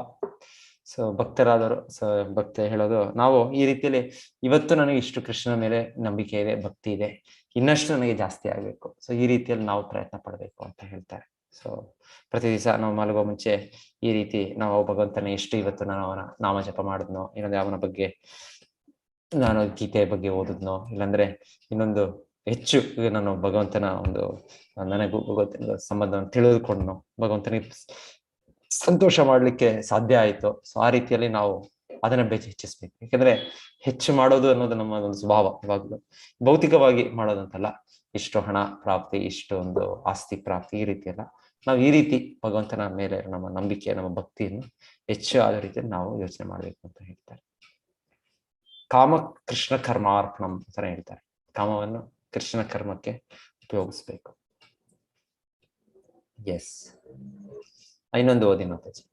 ಸೊ ಭಕ್ತರಾದವರು, ಸೊ ಭಕ್ತ ಹೇಳೋದು, ನಾವು ಈ ರೀತಿಯಲ್ಲಿ ಇವತ್ತು ನನಗೆ ಇಷ್ಟು ಕೃಷ್ಣನ ಮೇಲೆ ನಂಬಿಕೆ ಇದೆ, ಭಕ್ತಿ ಇದೆ, ಇನ್ನಷ್ಟು ನನಗೆ ಜಾಸ್ತಿ ಆಗ್ಬೇಕು. ಸೊ ಈ ರೀತಿಯಲ್ಲಿ ನಾವು ಪ್ರಯತ್ನ ಪಡ್ಬೇಕು ಅಂತ ಹೇಳ್ತಾರೆ. ಸೊ ಪ್ರತಿ ದಿವಸ ನಾವು ಮಲಗೋ ಮುಂಚೆ ಈ ರೀತಿ ನಾವು ಭಗವಂತನ ಎಷ್ಟು ಇವತ್ತು ನಾನು ಅವನ ನಾಮ ಜಪ ಮಾಡಿದ್ನೋ, ಇನ್ನೊಂದು ಅವನ ಬಗ್ಗೆ ನಾನು ಗೀತೆಯ ಬಗ್ಗೆ ಓದಿದ್ನೋ, ಇಲ್ಲಾಂದ್ರೆ ಇನ್ನೊಂದು ಹೆಚ್ಚು ನಾನು ಭಗವಂತನ ಒಂದು ನನಗೂ ಭಗವಂತನ ಸಂಬಂಧವನ್ನು ತಿಳಿದುಕೊಂಡ್ನೋ, ಭಗವಂತನಿಗೆ ಸಂತೋಷ ಮಾಡ್ಲಿಕ್ಕೆ ಸಾಧ್ಯ ಆಯ್ತು. ಸೊ ಆ ರೀತಿಯಲ್ಲಿ ನಾವು ಅದನ್ನ ಹೆಚ್ಚಿಸ್ಬೇಕು. ಯಾಕಂದ್ರೆ ಹೆಚ್ಚು ಮಾಡೋದು ಅನ್ನೋದು ನಮ್ಮ ಒಂದು ಸ್ವಭಾವ. ಇವಾಗಲೂ ಭೌತಿಕವಾಗಿ ಮಾಡೋದಂತಲ್ಲ, ಇಷ್ಟು ಹಣ ಪ್ರಾಪ್ತಿ, ಇಷ್ಟು ಒಂದು ಆಸ್ತಿ ಪ್ರಾಪ್ತಿ, ಈ ರೀತಿ ಎಲ್ಲ ನಾವು ಈ ರೀತಿ ಭಗವಂತನ ಮೇಲೆ ನಮ್ಮ ನಂಬಿಕೆ, ನಮ್ಮ ಭಕ್ತಿಯನ್ನು ಹೆಚ್ಚು ಆದ ರೀತಿಯಲ್ಲಿ ನಾವು ಯೋಚನೆ ಮಾಡ್ಬೇಕು ಅಂತ ಹೇಳ್ತಾರೆ. ಕಾಮ ಕೃಷ್ಣ ಕರ್ಮಾರ್ಪಣಂ ಅಂತಾನೆ ಹೇಳ್ತಾರೆ. ಕಾಮವನ್ನು ಕೃಷ್ಣನ ಕರ್ಮಕ್ಕೆ ಉಪಯೋಗಿಸ್ಬೇಕು. ಎಸ್, ಇನ್ನೊಂದು ಓದಿ ಮಾತಾಜಿ.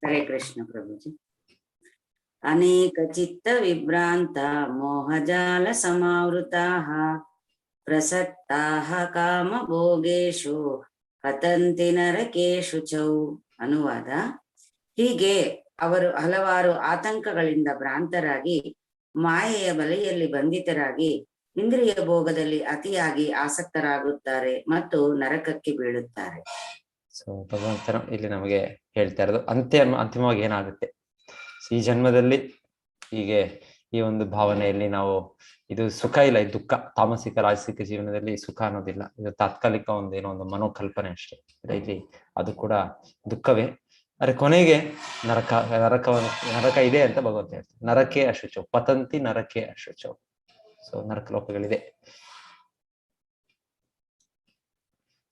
ಹರೇ ಕೃಷ್ಣ ಪ್ರಭುಜಿ. ಅನೇಕ ಚಿತ್ತ ವಿಭ್ರಾಂತ ಮೋಹಜಾಲ ಸಮಾವೃತಾಃ ಪ್ರಸಕ್ತಾಃ ಕಾಮ ಭೋಗೇಶು ಪತಂತಿ ನರಕೇಶು ಚೌ. ಅನುವಾದ: ಹೀಗೆ ಅವರು ಹಲವಾರು ಆತಂಕಗಳಿಂದ ಭ್ರಾಂತರಾಗಿ ಮಾಯೆಯ ಬಲೆಯಲ್ಲಿ ಬಂಧಿತರಾಗಿ ಇಂದ್ರಿಯ ಭೋಗದಲ್ಲಿ ಅತಿಯಾಗಿ ಆಸಕ್ತರಾಗುತ್ತಾರೆ ಮತ್ತು ನರಕಕ್ಕೆ ಬೀಳುತ್ತಾರೆ. ಸೊ ಭಗವಂತನು ಇಲ್ಲಿ ನಮಗೆ ಹೇಳ್ತಾ ಇರೋದು ಅಂತಿಮವಾಗಿ ಏನಾಗುತ್ತೆ. ಈ ಜನ್ಮದಲ್ಲಿ ಹೀಗೆ ಈ ಒಂದು ಭಾವನೆಯಲ್ಲಿ ನಾವು, ಇದು ಸುಖ ಇಲ್ಲ, ಇದು ದುಃಖ. ತಾಮಸಿಕ ರಾಜಸಿಕ ಜೀವನದಲ್ಲಿ ಸುಖ ಅನ್ನೋದಿಲ್ಲ, ಇದು ತಾತ್ಕಾಲಿಕ ಏನೋ ಒಂದು ಮನೋಕಲ್ಪನೆ ಅಷ್ಟೇ. ಇಲ್ಲಿ ಅದು ಕೂಡ ದುಃಖವೇ. ಅರೆ ಕೊನೆಗೆ ನರಕ ಇದೆ ಅಂತ ಭಗವಂತ ಹೇಳ್ತಾರೆ. ನರಕೆ ಅಶುಚೌ ಪತಂತಿ ನರಕೆ ಅಶುಚೌ. ಸೊ ನರಕ ಲೋಕಗಳಿದೆ.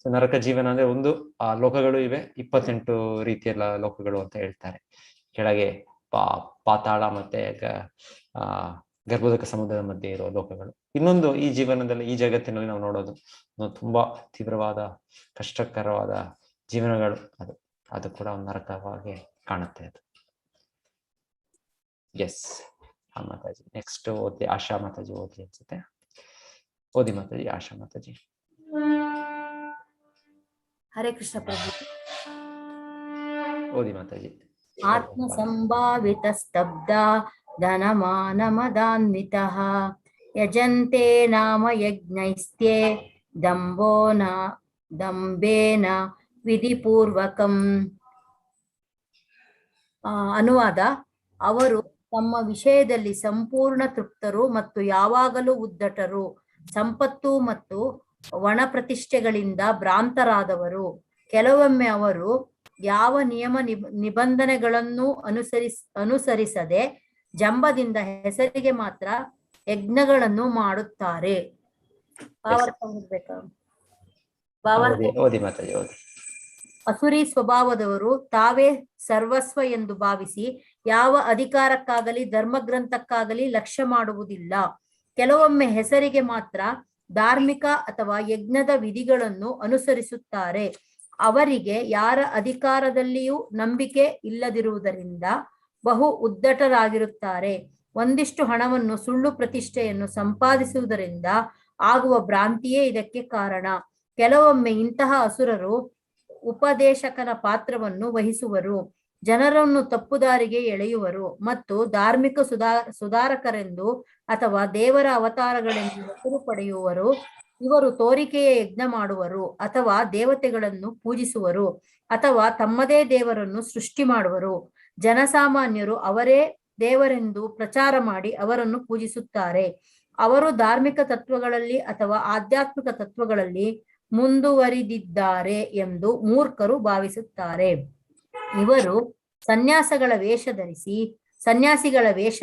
ಸೊ ನರಕ ಜೀವನ ಅಂದ್ರೆ ಒಂದು ಆ ಲೋಕಗಳು ಇವೆ, 28 ರೀತಿಯಲ್ಲ ಲೋಕಗಳು ಅಂತ ಹೇಳ್ತಾರೆ. ಕೆಳಗೆ ಪಾತಾಳ ಮತ್ತೆ ಗರ್ಭೋದಕ ಸಮುದ್ರದ ಮಧ್ಯೆ ಇರೋ ಲೋಕಗಳು. ಇನ್ನೊಂದು ಈ ಜೀವನದಲ್ಲಿ, ಈ ಜಗತ್ತಿನಲ್ಲಿ ನಾವು ನೋಡೋದು ತುಂಬಾ ತೀವ್ರವಾದ ಕಷ್ಟಕರವಾದ ಜೀವನಗಳು. ಅದು ಕೂಡ ಒಂದು ನರಕವಾಗಿ ಕಾಣುತ್ತೆ ಅದು. ಎಸ್ ಮಾತಾಜಿ. ನೆಕ್ಸ್ಟ್ ಓದಿ ಆಶಾ ಮಾತಾಜಿ ಓದಿ ಅನ್ಸುತ್ತೆ. ಓದಿ ಮಾತಾಜಿ, ಆಶಾ ಮಾತಾಜಿ. ಹರೇ ಕೃಷ್ಣ ಪ್ರಭು. ಓದಿ ಮಾತಾಜಿ. ಆತ್ಮ ಸಂಭಾವಿತ ಸ್ತಬ್ಧ ಧನಮಾನಮದಾನ್ವಿತಃ ಯಜಂತೆ ನಾಮ ಯಜ್ಞೈಸ್ತ್ಯೆ ದಂಭೇನ ವಿಧಿಪೂರ್ವಕಂ. ಅನುವಾದ: ಅವರು ತಮ್ಮ ವಿಷಯದಲ್ಲಿ ಸಂಪೂರ್ಣ ತೃಪ್ತರು ಮತ್ತು ಯಾವಾಗಲೂ ಉದ್ದಟರು, ಸಂಪತ್ತು ಮತ್ತು ಒಣ ಪ್ರತಿಷ್ಠೆಗಳಿಂದ ಭ್ರಾಂತರಾದವರು. ಕೆಲವೊಮ್ಮೆ ಅವರು ಯಾವ ನಿಯಮ ನಿಬಂಧನೆಗಳನ್ನು ಅನುಸರಿಸದೆ ಜಂಬದಿಂದ ಹೆಸರಿಗೆ ಮಾತ್ರ ಯಜ್ಞಗಳನ್ನು ಮಾಡುತ್ತಾರೆ. ಅಸುರಿ ಸ್ವಭಾವದವರು ತಾವೇ ಸರ್ವಸ್ವ ಎಂದು ಭಾವಿಸಿ ಯಾವ ಅಧಿಕಾರಕ್ಕಾಗಲಿ ಧರ್ಮಗ್ರಂಥಕ್ಕಾಗಲಿ ಲಕ್ಷ್ಯ ಮಾಡುವುದಿಲ್ಲ. ಕೆಲವೊಮ್ಮೆ ಹೆಸರಿಗೆ ಮಾತ್ರ ಧಾರ್ಮಿಕ ಅಥವಾ ಯಜ್ಞದ ವಿಧಿಗಳನ್ನು ಅನುಸರಿಸುತ್ತಾರೆ. ಅವರಿಗೆ ಯಾರ ಅಧಿಕಾರದಲ್ಲಿಯೂ ನಂಬಿಕೆ ಇಲ್ಲದಿರುವುದರಿಂದ ಬಹು ಉದ್ದಟರಾಗಿರುತ್ತಾರೆ. ಒಂದಿಷ್ಟು ಹಣವನ್ನು, ಸುಳ್ಳು ಪ್ರತಿಷ್ಠೆಯನ್ನು ಸಂಪಾದಿಸುವುದರಿಂದ ಆಗುವ ಭ್ರಾಂತಿಯೇ ಇದಕ್ಕೆ ಕಾರಣ. ಕೆಲವೊಮ್ಮೆ ಇಂತಹ ಅಸುರರು ಉಪದೇಶಕನ ಪಾತ್ರವನ್ನು ವಹಿಸುವರು, ಜನರನ್ನು ತಪ್ಪುದಾರಿಗೆ ಎಳೆಯುವರು ಮತ್ತು ಧಾರ್ಮಿಕ ಸುಧಾರಕರೆಂದು ಅಥವಾ ದೇವರ ಅವತಾರಗಳೆಂದು ಹೆಸರು ಪಡೆಯುವರು. ಇವರು ತೋರಿಕೆಯ ಯಜ್ಞ ಮಾಡುವರು ಅಥವಾ ದೇವತೆಗಳನ್ನು ಪೂಜಿಸುವರು ಅಥವಾ ತಮ್ಮದೇ ದೇವರನ್ನು ಸೃಷ್ಟಿ ಮಾಡುವರು. ಜನಸಾಮಾನ್ಯರು ಅವರೇ ದೇವರೆಂದು ಪ್ರಚಾರ ಮಾಡಿ ಅವರನ್ನು ಪೂಜಿಸುತ್ತಾರೆ. ಅವರು ಧಾರ್ಮಿಕ ತತ್ವಗಳಲ್ಲಿ ಅಥವಾ ಆಧ್ಯಾತ್ಮಿಕ ತತ್ವಗಳಲ್ಲಿ ಮುಂದುವರಿದಿದ್ದಾರೆ ಎಂದು ಮೂರ್ಖರು ಭಾವಿಸುತ್ತಾರೆ. ಇವರು ಸನ್ಯಾಸಿಗಳ ವೇಷ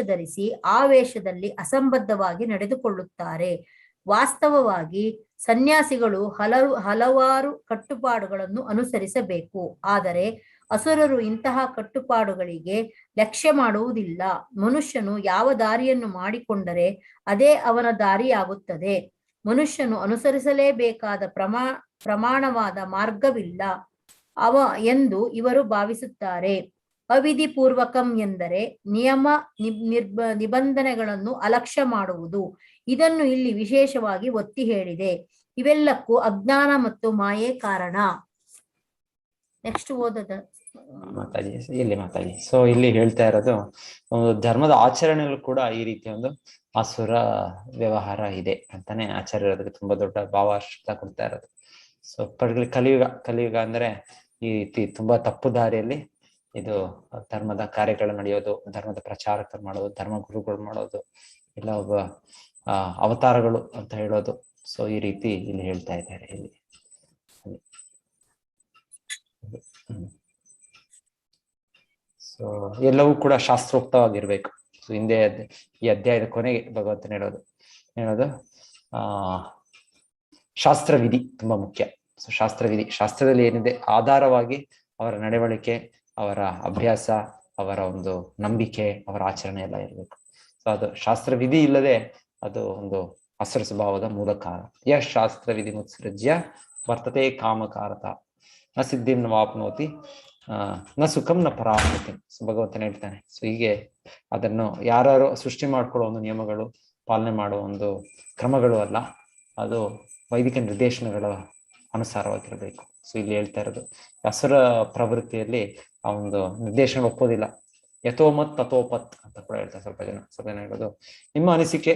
ಧರಿಸಿ ಆ ವೇಷದಲ್ಲಿ ಅಸಂಬದ್ಧವಾಗಿ ನಡೆದುಕೊಳ್ಳುತ್ತಾರೆ. ವಾಸ್ತವವಾಗಿ ಸನ್ಯಾಸಿಗಳು ಹಲವಾರು ಕಟ್ಟುಪಾಡುಗಳನ್ನು ಅನುಸರಿಸಬೇಕು, ಆದರೆ ಅಸುರರು ಇಂತಹ ಕಟ್ಟುಪಾಡುಗಳಿಗೆ ಲಕ್ಷ್ಯ ಮಾಡುವುದಿಲ್ಲ. ಮನುಷ್ಯನು ಯಾವ ದಾರಿಯನ್ನು ಮಾಡಿಕೊಂಡರೆ ಅದೇ ಅವನ ದಾರಿಯಾಗುತ್ತದೆ. ಮನುಷ್ಯನು ಅನುಸರಿಸಲೇಬೇಕಾದ ಪ್ರಮಾಣವಾದ ಮಾರ್ಗವಿಲ್ಲ ಎಂದು ಇವರು ಭಾವಿಸುತ್ತಾರೆ. ಅವಿಧಿ ಪೂರ್ವಕಂ ಎಂದರೆ ನಿಯಮ ನಿಬಂಧನೆಗಳನ್ನು ಅಲಕ್ಷ್ಯ ಮಾಡುವುದು. ಇದನ್ನು ಇಲ್ಲಿ ವಿಶೇಷವಾಗಿ ಒತ್ತಿ ಹೇಳಿದೆ. ಇವೆಲ್ಲಕ್ಕೂ ಅಜ್ಞಾನ ಮತ್ತು ಮಾಯೆ ಕಾರಣ. ನೆಕ್ಸ್ಟ್ ಓದದ ಮಾತಾಜಿ ಇಲ್ಲಿ ಮಾತಾಜಿ. ಸೊ ಇಲ್ಲಿ ಹೇಳ್ತಾ ಇರೋದು ಒಂದು ಧರ್ಮದ ಆಚರಣೆಗಳು ಕೂಡ ಈ ರೀತಿಯ ಒಂದು ಅಸುರ ವ್ಯವಹಾರ ಇದೆ ಅಂತಾನೆ ಆಚಾರ್ಯರು ಅದಕ್ಕೆ ತುಂಬಾ ದೊಡ್ಡ ಭಾವಾರ್ಥ ಕೊಡ್ತಾ ಇರೋದು. ಸೊ ಕಲಿಯುಗ ಅಂದ್ರೆ ಈ ರೀತಿ ತುಂಬಾ ತಪ್ಪು ದಾರಿಯಲ್ಲಿ ಇದು ಧರ್ಮದ ಕಾರ್ಯಗಳು ನಡೆಯೋದು, ಧರ್ಮದ ಪ್ರಚಾರಕರು ಮಾಡೋದು, ಧರ್ಮ ಗುರುಗಳು ಮಾಡೋದು, ಇಲ್ಲ ಒಬ್ಬ ಅವತಾರಗಳು ಅಂತ ಹೇಳೋದು. ಸೊ ಈ ರೀತಿ ಇಲ್ಲಿ ಹೇಳ್ತಾ ಇದ್ದಾರೆ ಇಲ್ಲಿ. ಸೊ ಎಲ್ಲವೂ ಕೂಡ ಶಾಸ್ತ್ರೋಕ್ತವಾಗಿರ್ಬೇಕು. ಸೊ ಹಿಂದೆ ಈ ಅಧ್ಯಾಯದ ಕೊನೆಗೆ ಭಗವಂತನ ಹೇಳೋದು ಶಾಸ್ತ್ರವಿಧಿ ತುಂಬಾ ಮುಖ್ಯ. ಸೊ ಶಾಸ್ತ್ರದಲ್ಲಿ ಏನಿದೆ ಆಧಾರವಾಗಿ ಅವರ ನಡವಳಿಕೆ, ಅವರ ಅಭ್ಯಾಸ, ಅವರ ಒಂದು ನಂಬಿಕೆ, ಅವರ ಆಚರಣೆ ಎಲ್ಲ ಇರಬೇಕು. ಸೊ ಅದು ಶಾಸ್ತ್ರವಿಧಿ ಇಲ್ಲದೆ ಅದು ಒಂದು ಅಸುರ ಸ್ವಭಾವದ ಮೂಲ ಕಾರಣ. ಯಶ್ ಶಾಸ್ತ್ರವಿಧಿ ಮುತ್ಸೃಜ್ಯ ವರ್ತತೆ ಕಾಮಕಾರತ ನ ಸಿದ್ಧಿಂ ನ ವಾಪ್ನೋತಿ ನ ಸುಖಂ ನ ಪರಾಮೃತಿ. ಸೊ ಭಗವಂತನ ಹೇಳ್ತಾನೆ. ಸೊ ಹೀಗೆ ಅದನ್ನು ಯಾರು ಸೃಷ್ಟಿ ಮಾಡ್ಕೊಳ್ಳೋ ಒಂದು ನಿಯಮಗಳು, ಪಾಲನೆ ಮಾಡುವ ಒಂದು ಕ್ರಮಗಳು ಅಲ್ಲ, ಅದು ವೈದಿಕ ನಿರ್ದೇಶನಗಳ ಅನುಸಾರವಾಗಿರ್ಬೇಕು. ಸೊ ಇಲ್ಲಿ ಹೇಳ್ತಾ ಇರೋದು ಅಸುರ ಪ್ರವೃತ್ತಿಯಲ್ಲಿ ಆ ಒಂದು ನಿರ್ದೇಶನ ಒಪ್ಪೋದಿಲ್ಲ. ಯಥೋಮತ್ ತಥೋಪತ್ ಅಂತ ಕೂಡ ಹೇಳ್ತಾರೆ ಸ್ವಲ್ಪ ಜನ ಹೇಳೋದು, ನಿಮ್ಮ ಅನಿಸಿಕೆ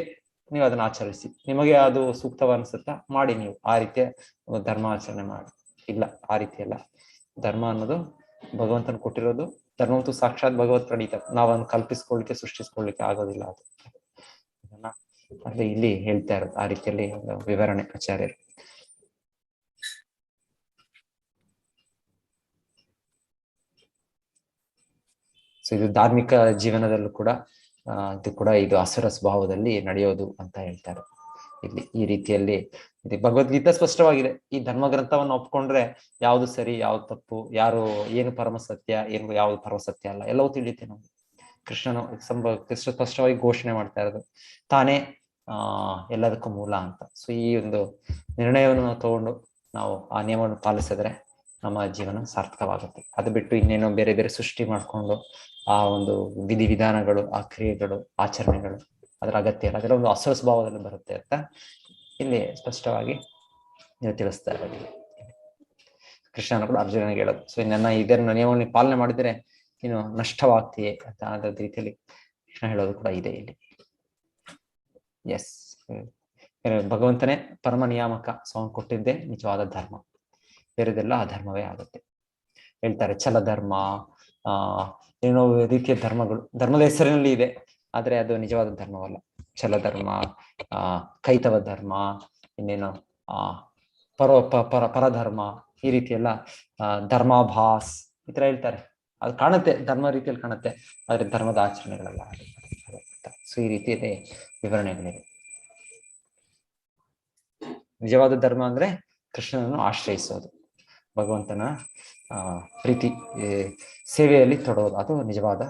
ನೀವು ಅದನ್ನ ಆಚರಿಸಿ, ನಿಮಗೆ ಅದು ಸೂಕ್ತವನ್ನಿಸುತ್ತಾ ಮಾಡಿ, ನೀವು ಆ ರೀತಿಯ ಒಂದು ಧರ್ಮ ಆಚರಣೆ ಮಾಡಿ. ಇಲ್ಲ, ಆ ರೀತಿ ಅಲ್ಲ. ಧರ್ಮ ಅನ್ನೋದು ಭಗವಂತನ ಕೊಟ್ಟಿರೋದು. ಧರ್ಮವಂತೂ ಸಾಕ್ಷಾತ್ ಭಗವತ್ ಪ್ರಣೀತ. ನಾವನ್ನು ಕಲ್ಪಿಸ್ಕೊಳ್ಲಿಕ್ಕೆ ಸೃಷ್ಟಿಸ್ಕೊಳ್ಲಿಕ್ಕೆ ಆಗೋದಿಲ್ಲ. ಅದು ಅದನ್ನ ಅಲ್ಲಿ ಇಲ್ಲಿ ಹೇಳ್ತಾ ಇರೋದು ಆ ರೀತಿಯಲ್ಲಿ ವಿವರಣೆ ಆಚಾರ್ಯರು. ಸೊ ಇದು ಧಾರ್ಮಿಕ ಜೀವನದಲ್ಲೂ ಕೂಡ ಇದು ಅಸುರ ಸ್ವಭಾವದಲ್ಲಿ ನಡೆಯೋದು ಅಂತ ಹೇಳ್ತಾರೆ ಇಲ್ಲಿ. ಈ ರೀತಿಯಲ್ಲಿ ಭಗವದ್ಗೀತಾ ಸ್ಪಷ್ಟವಾಗಿದೆ. ಈ ಧರ್ಮ ಗ್ರಂಥವನ್ನು ಒಪ್ಕೊಂಡ್ರೆ ಯಾವ್ದು ಸರಿ, ಯಾವ್ದು ತಪ್ಪು, ಏನು ಪರಮ ಸತ್ಯ, ಯಾವ್ದು ಪರಮ ಸತ್ಯ ಅಲ್ಲ, ಎಲ್ಲವೂ ತಿಳಿಯುತ್ತೆ ನಮ್ಗೆ. ಕೃಷ್ಣ ಸ್ಪಷ್ಟವಾಗಿ ಘೋಷಣೆ ಮಾಡ್ತಾ ಇರೋದು ತಾನೇ ಎಲ್ಲದಕ್ಕೂ ಮೂಲ ಅಂತ. ಸೊ ಈ ಒಂದು ನಿರ್ಣಯವನ್ನು ನಾವು ತಗೊಂಡು ನಾವು ಆ ನಿಯಮವನ್ನು ಪಾಲಿಸಿದ್ರೆ ನಮ್ಮ ಜೀವನ ಸಾರ್ಥಕವಾಗುತ್ತೆ. ಅದು ಬಿಟ್ಟು ಇನ್ನೇನೋ ಬೇರೆ ಬೇರೆ ಸೃಷ್ಟಿ ಮಾಡ್ಕೊಂಡು ಆ ಒಂದು ವಿಧಿವಿಧಾನಗಳು, ಆ ಕ್ರಿಯೆಗಳು, ಆಚರಣೆಗಳು ಅದರ ಅಗತ್ಯ ಇಲ್ಲ. ಅದರ ಒಂದು ಅಸುರ ಸ್ವಭಾವದಲ್ಲಿ ಬರುತ್ತೆ ಅಂತ ಇಲ್ಲಿ ಸ್ಪಷ್ಟವಾಗಿ ನೀವು ತಿಳಿಸ್ತಾ ಇರೋದು. ಕೃಷ್ಣನ ಕೂಡ ಅರ್ಜುನನಿಗೆ ಹೇಳೋದು, ಸೊ ಇದನ್ನು ನಿಯಮವನ್ನು ಪಾಲನೆ ಮಾಡಿದ್ರೆ ನೀನು ನಷ್ಟವಾಗ್ತೀಯೇ ಅಂತ ಆದ ರೀತಿಯಲ್ಲಿ ಕೃಷ್ಣ ಹೇಳೋದು ಕೂಡ ಇದೆ ಇಲ್ಲಿ. ಎಸ್, ಭಗವಂತನೇ ಪರಮ ನಿಯಾಮಕ. ಅವನು ಕೊಟ್ಟಿದ್ದೇ ನಿಜವಾದ ಧರ್ಮ, ಬೇರೆದೆಲ್ಲ ಅಧರ್ಮವೇ ಆಗುತ್ತೆ. ಹೇಳ್ತಾರೆ ಛಲಧರ್ಮ, ಏನೋ ರೀತಿಯ ಧರ್ಮಗಳು ಧರ್ಮದ ಹೆಸರಿನಲ್ಲಿ ಇದೆ, ಆದ್ರೆ ಅದು ನಿಜವಾದ ಧರ್ಮವಲ್ಲ. ಛಲಧರ್ಮ, ಕೈತವ ಧರ್ಮ, ಇನ್ನೇನು ಪರಧರ್ಮ, ಈ ರೀತಿ ಎಲ್ಲ ಧರ್ಮಾಭಾಸ್ ಈ ತರ ಹೇಳ್ತಾರೆ. ಅದು ಕಾಣುತ್ತೆ, ಧರ್ಮ ರೀತಿಯಲ್ಲಿ ಕಾಣುತ್ತೆ, ಆದ್ರೆ ಧರ್ಮದ ಆಚರಣೆಗಳೆಲ್ಲ. ಸೊ ಈ ರೀತಿಯಲ್ಲಿ ವಿವರಣೆಗಳಿವೆ. ನಿಜವಾದ ಧರ್ಮ ಅಂದ್ರೆ ಕೃಷ್ಣನನ್ನು ಆಶ್ರಯಿಸೋದು, ಭಗವಂತನ ಪ್ರೀತಿ ಸೇವೆಯಲ್ಲಿ ತೊಡೋದು, ಅದು ನಿಜವಾದ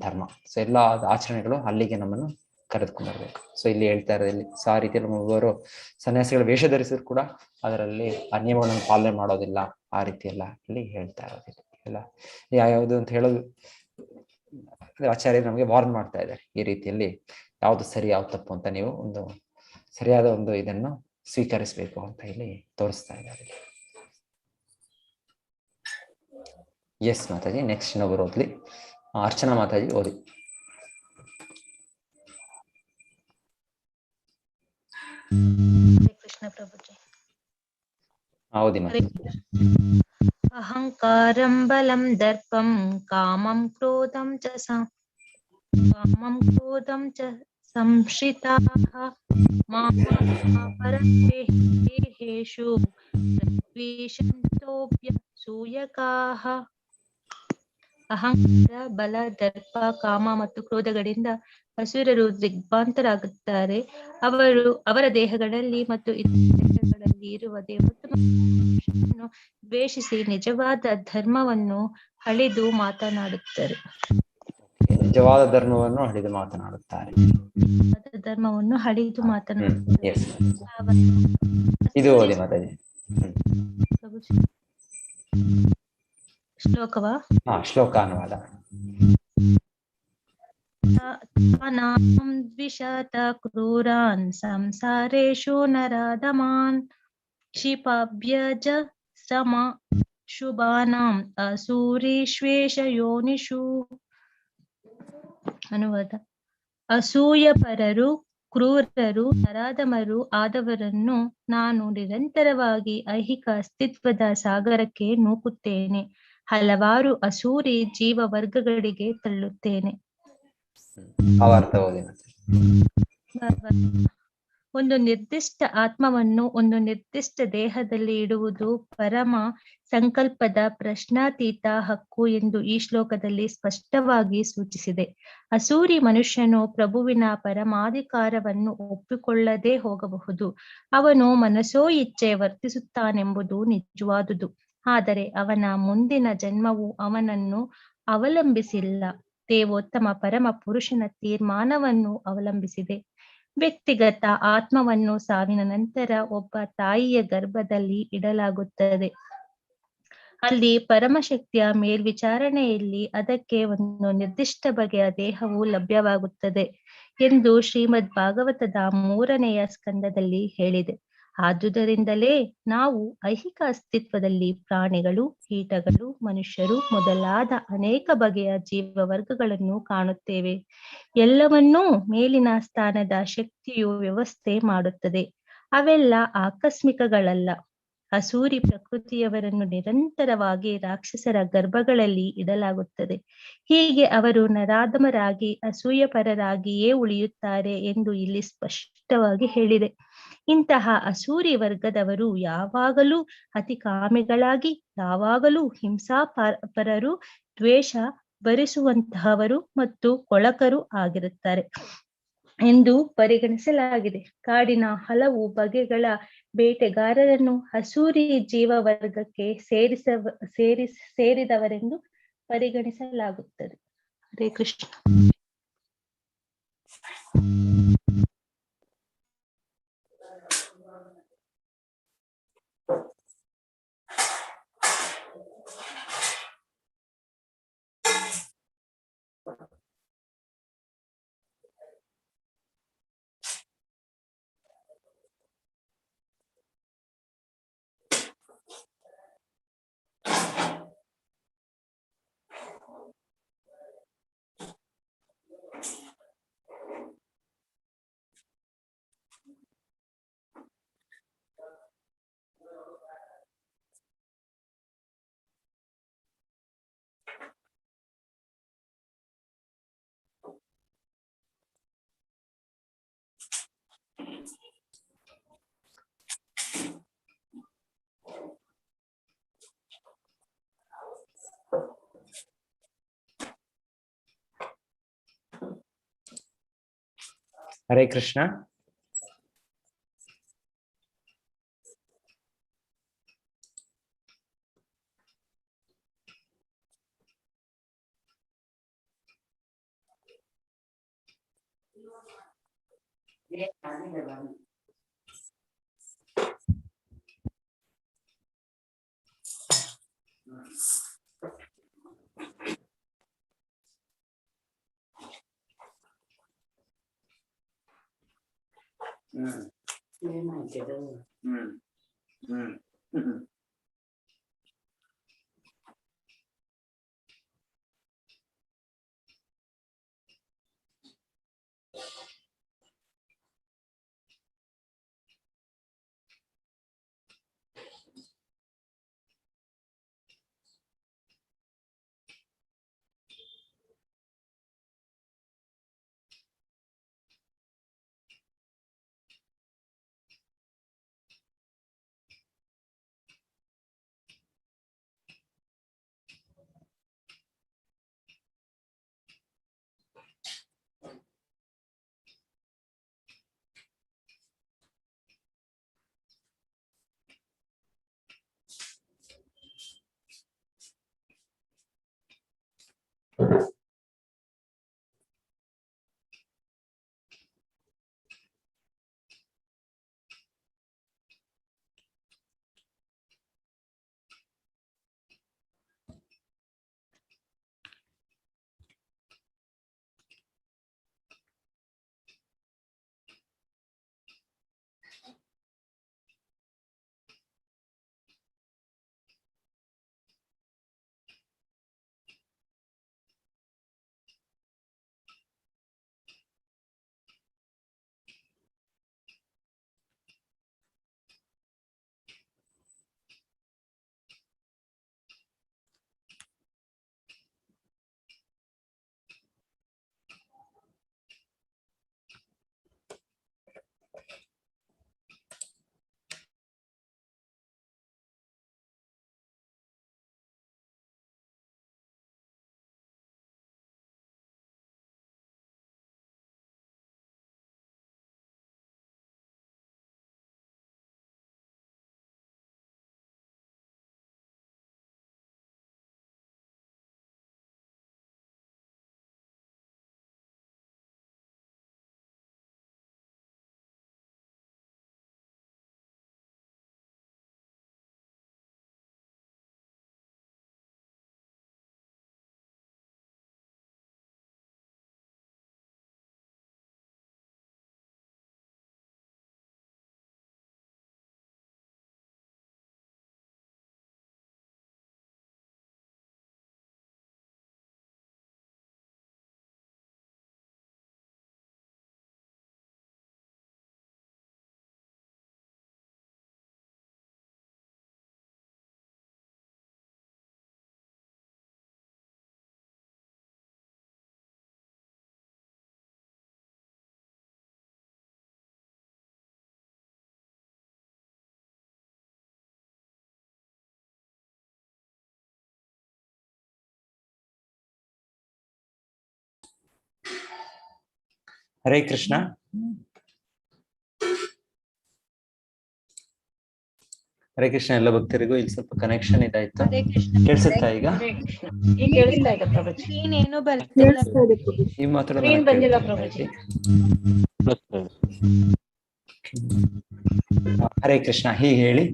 ಧರ್ಮ. ಸೊ ಎಲ್ಲ ಆಚರಣೆಗಳು ಅಲ್ಲಿಗೆ ನಮ್ಮನ್ನು ಕರೆದುಕೊಂಡು ಬರ್ಬೇಕು. ಸೊ ಇಲ್ಲಿ ಹೇಳ್ತಾ ಇರೋದು ಸೊ ಆ ರೀತಿಯಲ್ಲಿ ಒಬ್ಬರು ಸನ್ಯಾಸಿಗಳ ವೇಷ ಧರಿಸಿದ್ರು ಕೂಡ ಅದರಲ್ಲಿ ಆ ನಿಯಮಗಳನ್ನು ಪಾಲನೆ ಮಾಡೋದಿಲ್ಲ, ಆ ರೀತಿ ಎಲ್ಲ ಇಲ್ಲಿ ಹೇಳ್ತಾ ಇರೋದಿಲ್ಲ. ಎಲ್ಲ ಯಾವ್ದು ಅಂತ ಹೇಳೋದು ಆಚಾರ್ಯರು ನಮಗೆ ವಾರ್ನ್ ಮಾಡ್ತಾ ಇದ್ದಾರೆ. ಈ ರೀತಿಯಲ್ಲಿ ಯಾವ್ದು ಸರಿ ಯಾವ್ದು ತಪ್ಪು ಅಂತ ನೀವು ಒಂದು ಸರಿಯಾದ ಒಂದು ಇದನ್ನು ಸ್ವೀಕರಿಸಬೇಕು ಅಂತ ಇಲ್ಲಿ ತೋರಿಸ್ತಾ ಇದ್ದಾರೆ. ಎಸ್ ಮಾತಾಜಿ, ನೆಕ್ಸ್ಟ್ ಇನ್ನೊಬ್ಬರು ಓದ್ಲಿ. ಅರ್ಚನಾ ಮಾತಾಜಿ ಓದಿ. ಕೃಷ್ಣ ಪ್ರಭುಜಿ ಓದಿ ಮಾತಾಜಿ. ಅಹಂಕಾರಂ ಬಲಂ ದರ್ಪಂ ಕಾಮಂ ಕ್ರೋಧಂ ಚ ಸಂಶ್ರಿತಾಃ ಮಾಪರದೇಹೇಷು ದ್ವೇಷಂತೋಪ್ಯಸೂಯಕಾಃ. ಅಹಂಕಾರ, ಬಲ, ದರ್ಪ, ಕಾಮ ಮತ್ತು ಕ್ರೋಧಗಳಿಂದ ಅಸುರರು ದಿಗ್ಭ್ರಾಂತರಾಗುತ್ತಾರೆ. ಅವರ ದೇಹಗಳಲ್ಲಿ ಮತ್ತು ಇತರ ದೇಹಗಳಲ್ಲಿ ಇರುವ ದೇವೋತ್ತಮ ದ್ವೇಷಿಸಿ ನಿಜವಾದ ಧರ್ಮವನ್ನು ಹಳಿದು ಮಾತನಾಡುತ್ತಾರೆ. ನಿಜವಾದ ಧರ್ಮವನ್ನು ಹಡಿದು ಮಾತನಾಡುತ್ತಾರೆ. ಧರ್ಮವನ್ನು ಹಳಿದು ಮಾತನಾಡುತ್ತಾರೆ. Yes. ಇದು ಓದಿ ಮಾತಾಜಿ. ಶ್ಲೋಕವಾ? ಶ್ಲೋಕ ಅನುವಾದ. ದ್ವಿಷತ ಕ್ರೂರಾನ್ ಸಂಸಾರೇಶು ನರಾಧಮಾನ್ ಕ್ಷಿಪಾಭ್ಯಜ ಸಮ ಶುಭಾನಾಂ ಅಸೂರೀಶ್ವೇಷ ಯೋನಿಷು. ಅನುವಾದ: ಅಸೂಯಪರರು, ಕ್ರೂರರು, ನರಾಧಮರು ಆದವರನ್ನು ನಾನು ನಿರಂತರವಾಗಿ ಐಹಿಕ ಅಸ್ತಿತ್ವದ ಸಾಗರಕ್ಕೆ ನೂಕುತ್ತೇನೆ. ಹಲವಾರು ಅಸೂರಿ ಜೀವ ವರ್ಗಗಳಿಗೆ ತಳ್ಳುತ್ತೇನೆ. ಒಂದು ನಿರ್ದಿಷ್ಟ ಆತ್ಮವನ್ನು ಒಂದು ನಿರ್ದಿಷ್ಟ ದೇಹದಲ್ಲಿ ಇಡುವುದು ಪರಮ ಸಂಕಲ್ಪದ ಪ್ರಶ್ನಾತೀತ ಹಕ್ಕು ಎಂದು ಈ ಶ್ಲೋಕದಲ್ಲಿ ಸ್ಪಷ್ಟವಾಗಿ ಸೂಚಿಸಿದೆ. ಅಸೂರಿ ಮನುಷ್ಯನು ಪ್ರಭುವಿನ ಪರಮಾಧಿಕಾರವನ್ನು ಒಪ್ಪಿಕೊಳ್ಳದೆ ಹೋಗಬಹುದು. ಅವನು ಮನಸೋ ಇಚ್ಛೆ ವರ್ತಿಸುತ್ತಾನೆಂಬುದು ನಿಜವಾದುದು. ಆದರೆ ಅವನ ಮುಂದಿನ ಜನ್ಮವು ಅವನನ್ನು ಅವಲಂಬಿಸಿಲ್ಲ, ದೇವೋತ್ತಮ ಪರಮ ಪುರುಷನ ತೀರ್ಮಾನವನ್ನು ಅವಲಂಬಿಸಿದೆ. ವ್ಯಕ್ತಿಗತ ಆತ್ಮವನ್ನು ಸಾವಿನ ನಂತರ ಒಬ್ಬ ತಾಯಿಯ ಗರ್ಭದಲ್ಲಿ ಇಡಲಾಗುತ್ತದೆ. ಅಲ್ಲಿ ಪರಮಶಕ್ತಿಯ ಮೇಲ್ವಿಚಾರಣೆಯಲ್ಲಿ ಅದಕ್ಕೆ ಒಂದು ನಿರ್ದಿಷ್ಟ ಬಗೆಯ ದೇಹವು ಲಭ್ಯವಾಗುತ್ತದೆ ಎಂದು ಶ್ರೀಮದ್ ಭಾಗವತದ 3ನೆಯ ಸ್ಕಂದದಲ್ಲಿ ಹೇಳಿದೆ. ಆದುದರಿಂದಲೇ ನಾವು ಐಹಿಕ ಅಸ್ತಿತ್ವದಲ್ಲಿ ಪ್ರಾಣಿಗಳು, ಕೀಟಗಳು, ಮನುಷ್ಯರು ಮೊದಲಾದ ಅನೇಕ ಬಗೆಯ ಜೀವವರ್ಗಗಳನ್ನು ಕಾಣುತ್ತೇವೆ. ಎಲ್ಲವನ್ನೂ ಮೇಲಿನ ಸ್ಥಾನದ ಶಕ್ತಿಯು ವ್ಯವಸ್ಥೆ ಮಾಡುತ್ತದೆ. ಅವೆಲ್ಲ ಆಕಸ್ಮಿಕಗಳಲ್ಲ. ಅಸೂರಿ ಪ್ರಕೃತಿಯವರನ್ನು ನಿರಂತರವಾಗಿ ರಾಕ್ಷಸರ ಗರ್ಭಗಳಲ್ಲಿ ಇಡಲಾಗುತ್ತದೆ. ಹೀಗೆ ಅವರು ನರಾಧಮರಾಗಿ ಅಸೂಯಪರರಾಗಿಯೇ ಉಳಿಯುತ್ತಾರೆ ಎಂದು ಇಲ್ಲಿ ಸ್ಪಷ್ಟವಾಗಿ ಹೇಳಿದೆ. ಇಂತಹ ಅಸೂರಿ ವರ್ಗದವರು ಯಾವಾಗಲೂ ಅತಿ ಕಾಮಿಗಳಾಗಿ, ಯಾವಾಗಲೂ ಹಿಂಸಾಪರರು, ದ್ವೇಷ ಭರಿಸುವಂತಹವರು ಮತ್ತು ಕೊಳಕರು ಆಗಿರುತ್ತಾರೆ ಎಂದು ಪರಿಗಣಿಸಲಾಗಿದೆ. ಕಾಡಿನ ಹಲವು ಬಗೆಗಳ ಬೇಟೆಗಾರರನ್ನು ಅಸೂರಿ ಜೀವ ವರ್ಗಕ್ಕೆ ಸೇರಿದವರೆಂದು ಪರಿಗಣಿಸಲಾಗುತ್ತದೆ. ಹರೇ ಕೃಷ್ಣ. ಹರೇ ಕೃಷ್ಣ. ಹರೇ ಕೃಷ್ಣ. ಹರೇ ಕೃಷ್ಣ ಎಲ್ಲ ಭಕ್ತರಿಗೂ. ಇಲ್ಲಿ ಸ್ವಲ್ಪ ಕನೆಕ್ಷನ್ ಇದಾಯ್ತು. ಕೇಳಿಸುತ್ತಾ ಈಗ? ಕೇಳಿಸ್ತಾ ಇದೆ ಪ್ರಭುಜಿ. ಏನು ಬರ್ತಿಲ್ಲ. ಈ ಮಾತ್ರ ಸ್ಕ್ರೀನ್ ಬಂದಿಲ್ಲ ಪ್ರಭುಜಿ. ಹರೇ ಕೃಷ್ಣ ಹೀಗೆ ಹೇಳಿ.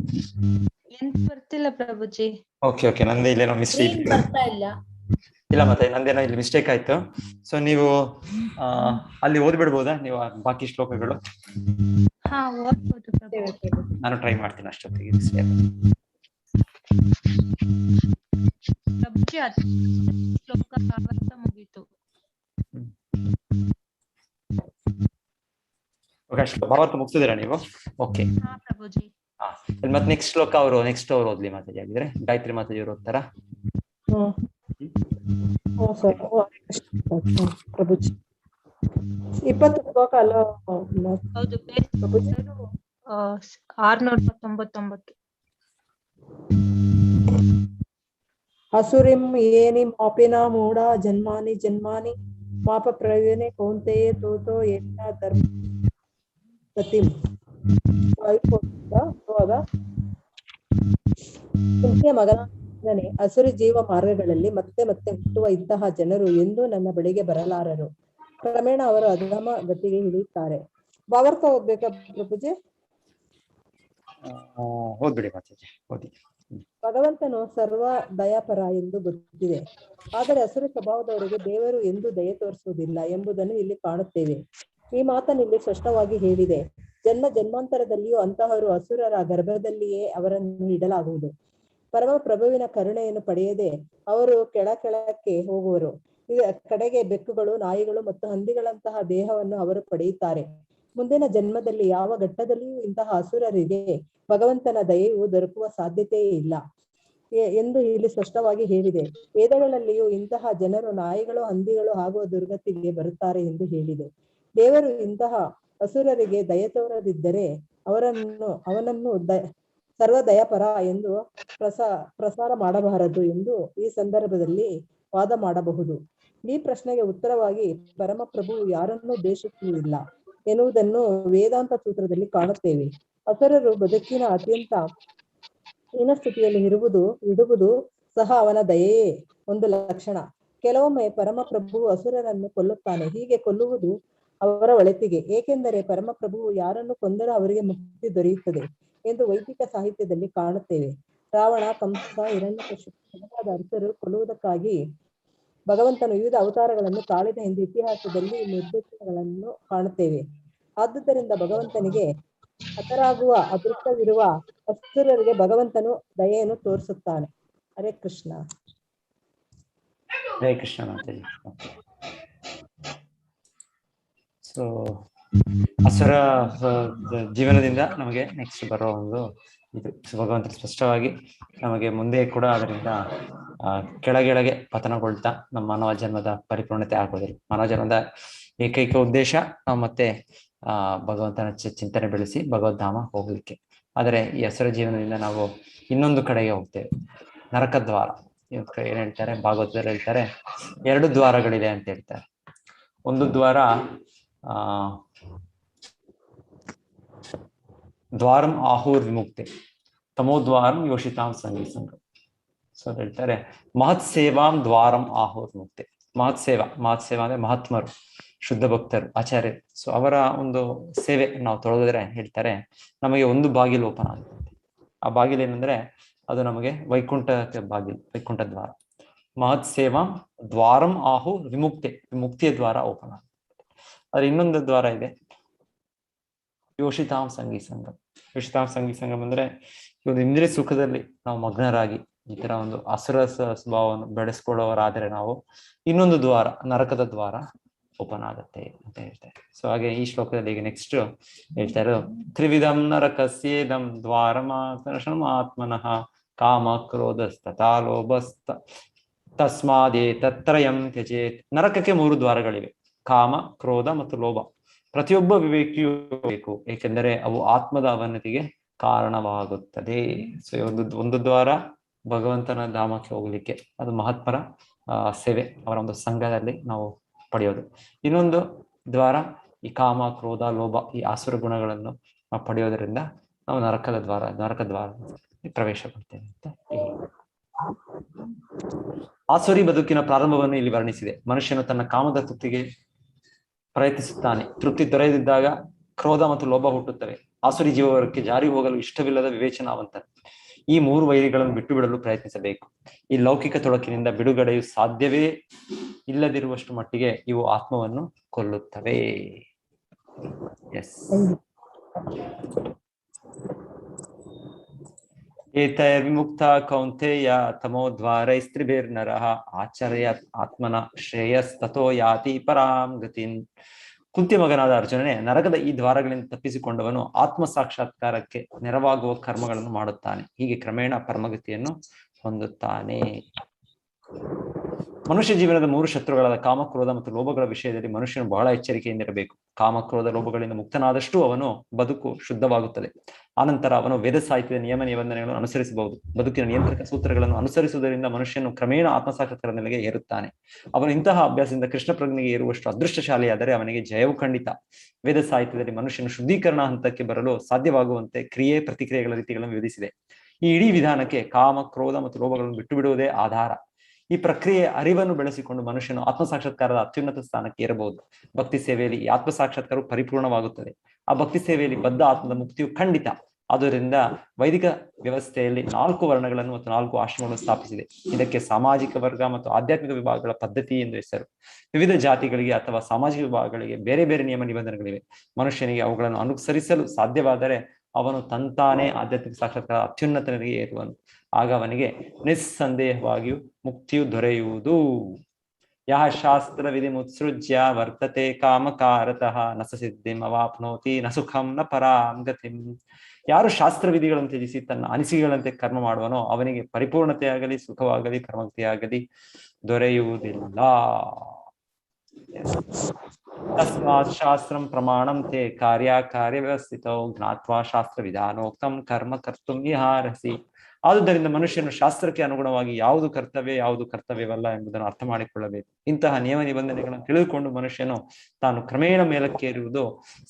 ಎಂತ ಬರ್ತಿಲ್ಲ ಪ್ರಭುಜಿ. ಓಕೆ ಓಕೆ, ನಂದೇ ಇಲ್ಲೇನೋ ಮಿಸ್ಟೇಕ್. ಬರ್ತಾ ಇಲ್ಲ. ಇಲ್ಲ ಮತ್ತೆ ನಂದೇನೋ ಇಲ್ಲಿ ಮಿಸ್ಟೇಕ್ ಆಯ್ತು. ಸೊ ನೀವು ಅಲ್ಲಿ ಓದ್ಬಿಡ್ಬೋದಾ ನೀವು ಬಾಕಿ ಶ್ಲೋಕಗಳು? ಹಾ ಓದ್ಬೋದು ಪ್ರಭುಜಿ. ನಾನು ಟ್ರೈ ಮಾಡ್ತೀನಿ ಅಷ್ಟೊತ್ತಿಗೆ. ಪ್ರಭುಜಿ ಶ್ಲೋಕ ಭಾವಾರ್ಥ ಮುಗೀತು. ಭಾವಾರ್ಥ ಮುಗಿಸಿದಿರಾ ನೀವು? ಓಕೆ. ಹಾ ಪ್ರಭುಜಿ. ಮತ್ತೆ ನೆಕ್ಸ್ಟ್ ಶ್ಲೋಕ ನೆಕ್ಸ್ಟ್ ಅವ್ರು ಓದ್ಲಿ ಮಾತಾಜಿ. ಆಗಿದ್ರೆ ಗಾಯತ್ರಿ ಮಾತಾಜಿ ಅವರು ಓದ್ತಾರಾ? ಪ್ರಭುಜಿ 20 ಶ್ಲೋಕ ಅಲ್ಲ? ಹೌದು, 699. ಅಸುರಿಂ ಏನಿಂ ಅಪಿನ ಮೂಢ ಜನ್ಮಾನಿ ಜನ್ಮಾನಿ ಮಾಪ ಪ್ರವೀಣೆ ಕೌಂತೆಯೇ ತೋತೋ ಏನ ಧರ್ಮ ಗತಿಂ. ಮಗನೇ, ಅಸುರಿ ಜೀವ ಮಾರ್ಗಗಳಲ್ಲಿ ಮತ್ತೆ ಮತ್ತೆ ಹುಟ್ಟುವ ಇಂತಹ ಜನರು ಎಂದೂ ನನ್ನ ಬಳಿಗೆ ಬರಲಾರರು. ಕ್ರಮೇಣ ಅವರು ಅಧಮ ಗತಿಗೆ ಇಳಿಯುತ್ತಾರೆ. ಭಾವಾರ್ಥ ಓದ್ಬೇಕಾ ಪ್ರಭುಜಿ? ಓದ್ಬಿಡಿ ಮಾತಾಜಿ, ಓದಿ. ಭಗವಂತನು ಸರ್ವ ದಯಾಪರ ಎಂದು ಗೊತ್ತಿದೆ. ಆದರೆ ಅಸುರ ಸ್ವಭಾವದವರಿಗೆ ದೇವರು ಎಂದೂ ದಯೆ ತೋರಿಸುವುದಿಲ್ಲ ಎಂಬುದನ್ನು ಇಲ್ಲಿ ಕಾಣುತ್ತೇವೆ. ಈ ಮಾತನ್ನು ಇಲ್ಲಿ ಸ್ಪಷ್ಟವಾಗಿ ಹೇಳಿದೆ. ಜನ್ಮ ಜನ್ಮಾಂತರದಲ್ಲಿಯೂ ಅಂತಹವರು ಅಸುರರ ಗರ್ಭದಲ್ಲಿಯೇ ಅವರನ್ನು ಇಡಲಾಗುವುದು. ಪರಮ ಪ್ರಭುವಿನ ಕರುಣೆಯನ್ನು ಪಡೆಯದೆ ಅವರು ಕೆಳಕ್ಕೆ ಹೋಗುವರು. ಕಡೆಗೆ ಬೆಕ್ಕುಗಳು, ನಾಯಿಗಳು ಮತ್ತು ಹಂದಿಗಳಂತಹ ದೇಹವನ್ನು ಅವರು ಪಡೆಯುತ್ತಾರೆ. ಮುಂದಿನ ಜನ್ಮದಲ್ಲಿ ಯಾವ ಘಟ್ಟದಲ್ಲಿಯೂ ಇಂತಹ ಅಸುರರಿಗೆ ಭಗವಂತನ ದಯೆಯು ದೊರಕುವ ಸಾಧ್ಯತೆಯೇ ಇಲ್ಲ ಎಂದು ಇಲ್ಲಿ ಸ್ಪಷ್ಟವಾಗಿ ಹೇಳಿದೆ. ವೇದಗಳಲ್ಲಿಯೂ ಇಂತಹ ಜನರು ನಾಯಿಗಳು, ಹಂದಿಗಳು ಆಗುವ ದುರ್ಗತಿಗೆ ಬರುತ್ತಾರೆ ಎಂದು ಹೇಳಿದೆ. ದೇವರು ಇಂತಹ ಅಸುರರಿಗೆ ದಯೆ ತೋರದಿದ್ದರೆ ಅವನನ್ನು ಸರ್ವ ದಯಾಪರ ಎಂದು ಪ್ರಸಾರ ಮಾಡಬಾರದು ಎಂದು ಈ ಸಂದರ್ಭದಲ್ಲಿ ವಾದ ಮಾಡಬಹುದು. ಈ ಪ್ರಶ್ನೆಗೆ ಉತ್ತರವಾಗಿ ಪರಮಪ್ರಭು ಯಾರನ್ನೂ ದ್ವೇಷಿಸುವುದಿಲ್ಲ ಎನ್ನುವುದನ್ನು ವೇದಾಂತ ಸೂತ್ರದಲ್ಲಿ ಕಾಣುತ್ತೇವೆ. ಅಸುರರು ಬದುಕಿನ ಅತ್ಯಂತ ಹೀನ ಸ್ಥಿತಿಯಲ್ಲಿ ಇಡುವುದು ಸಹ ಅವನ ದಯೆಯೇ ಒಂದು ಲಕ್ಷಣ. ಕೆಲವೊಮ್ಮೆ ಪರಮಪ್ರಭು ಅಸುರರನ್ನು ಕೊಲ್ಲುತ್ತಾನೆ. ಹೀಗೆ ಕೊಲ್ಲುವುದು ಅವರ ಒಳಿತಿಗೆ, ಏಕೆಂದರೆ ಪರಮಪ್ರಭುವು ಯಾರನ್ನು ಕೊಂದರೂ ಅವರಿಗೆ ಮುಕ್ತಿ ದೊರೆಯುತ್ತದೆ ಎಂದು ವೈದಿಕ ಸಾಹಿತ್ಯದಲ್ಲಿ ಕಾಣುತ್ತೇವೆ. ರಾವಣ, ಕಂಸ, ಹಿರಣ್ಯಕಶಿಪು ಮೊದಲಾದ ಅಸುರರು ಕೊಲ್ಲುವುದಕ್ಕಾಗಿ ಭಗವಂತನು ವಿವಿಧ ಅವತಾರಗಳನ್ನು ತಾಳಿದ ಎಂದು ಇತಿಹಾಸದಲ್ಲಿ ನಿರ್ದೇಶನಗಳನ್ನು ಕಾಣುತ್ತೇವೆ. ಆದುದರಿಂದ ಭಗವಂತನಿಗೆ ಹತರಾಗುವ ಅದೃಷ್ಟವಿರುವ ಅಸುರರಿಗೆ ಭಗವಂತನು ದಯೆಯನ್ನು ತೋರಿಸುತ್ತಾನೆ. ಹರೇ ಕೃಷ್ಣ. ಹರೇ ಕೃಷ್ಣ ಮಾತಾಜಿ. ಸೊ ಅಸುರ ಜೀವನದಿಂದ ನಮಗೆ ನೆಕ್ಸ್ಟ್ ಬರೋ ಒಂದು ಇದು ಭಗವಂತ ಸ್ಪಷ್ಟವಾಗಿ ನಮಗೆ ಮುಂದೆ ಕೂಡ ಅದರಿಂದ ಕೆಳಗೆ ಪತನಗೊಳ್ತಾ ನಮ್ಮ ಮಾನವ ಜನ್ಮದ ಪರಿಪೂರ್ಣತೆ ಆಗೋದಿಲ್ಲ. ಮಾನವ ಜನ್ಮದ ಏಕೈಕ ಉದ್ದೇಶ ನಾವು ಮತ್ತೆ ಭಗವಂತನ ಚಿಂತನೆ ಬೆಳೆಸಿ ಭಗವದ್ಧಾಮ ಹೋಗ್ಲಿಕ್ಕೆ. ಆದರೆ ಈ ಅಸುರ ಜೀವನದಿಂದ ನಾವು ಇನ್ನೊಂದು ಕಡೆಗೆ ಹೋಗ್ತೇವೆ, ನರಕ ದ್ವಾರ. ಏನ್ ಹೇಳ್ತಾರೆ ಭಾಗವತದಲ್ಲಿ ಹೇಳ್ತಾರೆ, 2 ದ್ವಾರಗಳಿದೆ ಅಂತ ಹೇಳ್ತಾರೆ. ಒಂದು ದ್ವಾರ ದ್ವಾರಂ ಆಹುರ್ ವಿಮುಕ್ತಿ, ತಮೋದ್ವಾರಂ ಯೋಷಿತಾಂ ಸಂಗಿ ಸಂಘ. ಸೊ ಹೇಳ್ತಾರೆ ಮಹತ್ ಸೇವಾಂ ದ್ವಾರಂ ಆಹುರ್ ಮುಕ್ತಿ. ಮಹತ್ ಸೇವಾ ಅಂದ್ರೆ ಮಹಾತ್ಮರು, ಶುದ್ಧ ಭಕ್ತರು, ಆಚಾರ್ಯರು. ಸೊ ಅವರ ಒಂದು ಸೇವೆ ನಾವು ತೊಳೆದ್ರೆ ಹೇಳ್ತಾರೆ ನಮಗೆ ಒಂದು ಬಾಗಿಲು ಓಪನ್ ಆಗುತ್ತೆ. ಆ ಬಾಗಿಲು ಏನಂದ್ರೆ ಅದು ನಮಗೆ ವೈಕುಂಠಕ್ಕೆ ಬಾಗಿಲು, ವೈಕುಂಠ ದ್ವಾರ. ಮಹತ್ ಸೇವಾಂ ದ್ವಾರಂ ಆಹು ವಿಮುಕ್ತಿ, ವಿಮುಕ್ತಿಯ ದ್ವಾರ ಓಪನ್ ಆಗುತ್ತೆ. ಆದ್ರೆ ಇನ್ನೊಂದು ದ್ವಾರ ಇದೆ, ಯೋಷಿತಾಂ ಸಂಗಿ ಸಂಗಮ್. ಯೋಷಿತಾಂ ಸಂಗಿ ಸಂಗಮ್ ಅಂದ್ರೆ ಈ ಒಂದು ಇಂದ್ರಿಯ ಸುಖದಲ್ಲಿ ನಾವು ಮಗ್ನರಾಗಿ ಈ ತರ ಒಂದು ಅಸುರ ಸ್ವಭಾವವನ್ನು ಬೆಳೆಸ್ಕೊಳ್ಳೋರಾದ್ರೆ ನಾವು ಇನ್ನೊಂದು ದ್ವಾರ, ನರಕದ ದ್ವಾರ ಓಪನ್ ಆಗುತ್ತೆ ಅಂತ ಹೇಳ್ತಾರೆ. ಸೊ ಹಾಗೆ ಈ ಶ್ಲೋಕದಲ್ಲಿ ಈಗ ನೆಕ್ಸ್ಟ್ ಹೇಳ್ತಾ ಇರೋದು ತ್ರಿವಿಧಂ ನರಕಸ್ಯೇದಂ ದ್ವಾರಮಾತ್ಮನಃ ಆತ್ಮನಃ ಕಾಮ ಕ್ರೋಧಸ್ತಥಾ ಲೋಭಸ್ತ ತಸ್ಮಾದೇ ತತ್ರಯಂ ತ್ಯಜೇತ್. ನರಕಕ್ಕೆ 3 ದ್ವಾರಗಳಿವೆ, ಕಾಮ, ಕ್ರೋಧ ಮತ್ತು ಲೋಭ. ಪ್ರತಿಯೊಬ್ಬ ವಿವೇಕಿಯೂ ಬೇಕು, ಏಕೆಂದರೆ ಅವು ಆತ್ಮದ ಅವನತಿಗೆ ಕಾರಣವಾಗುತ್ತದೆ. ಸೊ ಒಂದು ದ್ವಾರ ಭಗವಂತನ ಧಾಮಕ್ಕೆ ಹೋಗ್ಲಿಕ್ಕೆ, ಅದು ಮಹಾತ್ಮರ ಸೇವೆ, ಅವರ ಒಂದು ಸಂಘದಲ್ಲಿ ನಾವು ಪಡೆಯೋದು. ಇನ್ನೊಂದು ದ್ವಾರ ಈ ಕಾಮ, ಕ್ರೋಧ, ಲೋಭ ಈ ಆಸುರ ಗುಣಗಳನ್ನು ಪಡೆಯೋದರಿಂದ ನಾವು ನರಕ ದ್ವಾರ ಪ್ರವೇಶ ಮಾಡ್ತೇವೆ ಅಂತ ಹೇಳಿ. ಆಸುರಿ ಬದುಕಿನ ಪ್ರಾರಂಭವನ್ನು ಇಲ್ಲಿ ವರ್ಣಿಸಿದೆ. ಮನುಷ್ಯನು ತನ್ನ ಕಾಮದ ತೃಪ್ತಿಗೆ ಪ್ರಯತ್ನಿಸುತ್ತಾನೆ. ತೃಪ್ತಿ ದೊರೆಯದಿದ್ದಾಗ ಕ್ರೋಧ ಮತ್ತು ಲೋಭ ಹುಟ್ಟುತ್ತವೆ. ಆಸುರಿ ಜೀವವರ್ಗಕ್ಕೆ ಜಾರಿ ಹೋಗಲು ಇಷ್ಟವಿಲ್ಲದ ವಿವೇಚನಾವಂತ ಈ 3 ವೈರಿಗಳನ್ನು ಬಿಟ್ಟು ಬಿಡಲು ಪ್ರಯತ್ನಿಸಬೇಕು. ಈ ಲೌಕಿಕ ತೊಡಕಿನಿಂದ ಬಿಡುಗಡೆಯು ಸಾಧ್ಯವೇ ಇಲ್ಲದಿರುವಷ್ಟು ಮಟ್ಟಿಗೆ ಇವು ಆತ್ಮವನ್ನು ಕೊಲ್ಲುತ್ತವೆ. ಎಸ್. ಏತೈರ್ವಿಮುಕ್ತ ಕೌಂತೆಯ ತಮೋದ್ವಾರೈಸ್ತ್ರಿಭಿರ್ನರಃ ಆಚರ್ಯಾತ್ ಆತ್ಮನ ಶ್ರೇಯಸ್ತತೋ ಯಾತಿ ಪರಾಂ ಗತಿನ್. ಕುಂತಿ ಮಗನಾದ ಅರ್ಜುನನೇ, ನರಕದ ಈ ದ್ವಾರಗಳಿಂದ ತಪ್ಪಿಸಿಕೊಂಡವನು ಆತ್ಮ ಸಾಕ್ಷಾತ್ಕಾರಕ್ಕೆ ನೆರವಾಗುವ ಕರ್ಮಗಳನ್ನು ಮಾಡುತ್ತಾನೆ. ಹೀಗೆ ಕ್ರಮೇಣ ಪರಮಗತಿಯನ್ನು ಹೊಂದುತ್ತಾನೆ. ಮನುಷ್ಯ ಜೀವನದ 3 ಶತ್ರುಗಳಾದ ಕಾಮ, ಕ್ರೋಧ ಮತ್ತು ಲೋಭಗಳ ವಿಷಯದಲ್ಲಿ ಮನುಷ್ಯನು ಬಹಳ ಎಚ್ಚರಿಕೆಯಿಂದಿರಬೇಕು. ಕಾಮ, ಕ್ರೋಧ, ಲೋಭಗಳಿಂದ ಮುಕ್ತನಾದಷ್ಟು ಅವನು ಬದುಕು ಶುದ್ಧವಾಗುತ್ತದೆ. ಆನಂತರ ಅವನು ವೇದ ಸಾಹಿತ್ಯದ ನಿಯಮ ನಿಬಂಧನೆಗಳನ್ನು ಅನುಸರಿಸಬಹುದು. ಬದುಕಿನ ನಿಯಂತ್ರಕ ಸೂತ್ರಗಳನ್ನು ಅನುಸರಿಸುವುದರಿಂದ ಮನುಷ್ಯನು ಕ್ರಮೇಣ ಆತ್ಮಸಾಕ್ಷಾತ್ಕಾರದ ನೆಲೆಗೆ ಏರುತ್ತಾನೆ. ಅವನು ಇಂತಹ ಅಭ್ಯಾಸದಿಂದ ಕೃಷ್ಣ ಪ್ರಜ್ಞೆಗೆ ಏರುವಷ್ಟು ಅದೃಷ್ಟಶಾಲಿಯಾದರೆ ಅವನಿಗೆ ಜಯವು ಖಂಡಿತ. ವೇದ ಸಾಹಿತ್ಯದಲ್ಲಿ ಮನುಷ್ಯನು ಶುದ್ಧೀಕರಣ ಹಂತಕ್ಕೆ ಬರಲು ಸಾಧ್ಯವಾಗುವಂತೆ ಕ್ರಿಯೆ ಪ್ರತಿಕ್ರಿಯೆಗಳ ರೀತಿಗಳನ್ನು ವಿವರಿಸಿದೆ. ಈ ಇಡೀ ವಿಧಾನಕ್ಕೆ ಕಾಮ, ಕ್ರೋಧ ಮತ್ತು ಲೋಭಗಳನ್ನು ಬಿಟ್ಟು ಬಿಡುವುದೇ ಆಧಾರ. ಈ ಪ್ರಕ್ರಿಯೆ ಅರಿವನ್ನು ಬೆಳೆಸಿಕೊಂಡು ಮನುಷ್ಯನು ಆತ್ಮಸಾಕ್ಷಾತ್ಕಾರದ ಅತ್ಯುನ್ನತ ಸ್ಥಾನಕ್ಕೆ ಏರಬಹುದು. ಭಕ್ತಿ ಸೇವೆಯಲ್ಲಿ ಈ ಆತ್ಮಸಾಕ್ಷಾತ್ಕಾರವು ಪರಿಪೂರ್ಣವಾಗುತ್ತದೆ. ಆ ಭಕ್ತಿ ಸೇವೆಯಲ್ಲಿ ಬದ್ಧ ಆತ್ಮದ ಮುಕ್ತಿಯು ಖಂಡಿತ. ಆದ್ದರಿಂದ ವೈದಿಕ ವ್ಯವಸ್ಥೆಯಲ್ಲಿ 4 ವರ್ಣಗಳನ್ನು ಮತ್ತು 4 ಆಶ್ರಮಗಳನ್ನು ಸ್ಥಾಪಿಸಿದೆ. ಇದಕ್ಕೆ ಸಾಮಾಜಿಕ ವರ್ಗ ಮತ್ತು ಆಧ್ಯಾತ್ಮಿಕ ವಿಭಾಗಗಳ ಪದ್ಧತಿ ಎಂದು ಹೆಸರು. ವಿವಿಧ ಜಾತಿಗಳಿಗೆ ಅಥವಾ ಸಾಮಾಜಿಕ ವಿಭಾಗಗಳಿಗೆ ಬೇರೆ ಬೇರೆ ನಿಯಮ ನಿಬಂಧನೆಗಳಿವೆ. ಮನುಷ್ಯನಿಗೆ ಅವುಗಳನ್ನು ಅನುಸರಿಸಲು ಸಾಧ್ಯವಾದರೆ ಅವನು ತಂತಾನೇ ಆಧ್ಯಾತ್ಮಿಕ ಸಾಕ್ಷಾತ್ಕಾರ ಅತ್ಯುನ್ನತ ನೆಲೆಗೆ ಏರುವನು. ಆಗ ಅವನಿಗೆ ನಿಸ್ಸಂದೇಹವಾಗಿಯೂ ಮುಕ್ತಿಯು ದೊರೆಯುವುದು. ಯಹ ಶಾಸ್ತ್ರ ವಿಧಿ ಮುತ್ಸೃಜ್ಯ ವರ್ತತೆ ಕಾಮಕಾರತಃ ನ ಸಿದ್ಧಿಂ ಅವಾಪ್ನೋತಿ ನ ಸುಖಂ ನ ಪರಾಂ ಗತಿಂ. ಯಾರು ಶಾಸ್ತ್ರ ವಿಧಿಗಳನ್ನು ತ್ಯಜಿಸಿ ತನ್ನ ಅನಿಸಿಕೆಗಳಂತೆ ಕರ್ಮ ಮಾಡುವನೋ ಅವನಿಗೆ ಪರಿಪೂರ್ಣತೆಯಾಗಲಿ, ಸುಖವಾಗಲಿ, ಪರಮಕ್ತಿಯಾಗಲಿ ದೊರೆಯುವುದಿಲ್ಲ. ತಸ್ಮಾತ್ ಶಾಸ್ತ್ರಂ ಪ್ರಮಾಣಂ ತೇ ಕಾರ್ಯ ವ್ಯವಸ್ಥಿತೋ ಜ್ಞಾತ್ವಾ ಶಾಸ್ತ್ರ ವಿಧಾನೋಕ್ತಂ ಕರ್ಮ ಕರ್ತುಂ ವಿಹಾರಸಿ. ಆದುದರಿಂದ ಮನುಷ್ಯನು ಶಾಸ್ತ್ರಕ್ಕೆ ಅನುಗುಣವಾಗಿ ಯಾವುದು ಕರ್ತವ್ಯ, ಯಾವುದು ಕರ್ತವ್ಯವಲ್ಲ ಎಂಬುದನ್ನು ಅರ್ಥ ಮಾಡಿಕೊಳ್ಳಬೇಕು. ಇಂತಹ ನಿಯಮ ನಿಬಂಧನೆಗಳನ್ನು ತಿಳಿದುಕೊಂಡು ಮನುಷ್ಯನು ತಾನು ಕ್ರಮೇಣ ಮೇಲಕ್ಕೇರುವುದು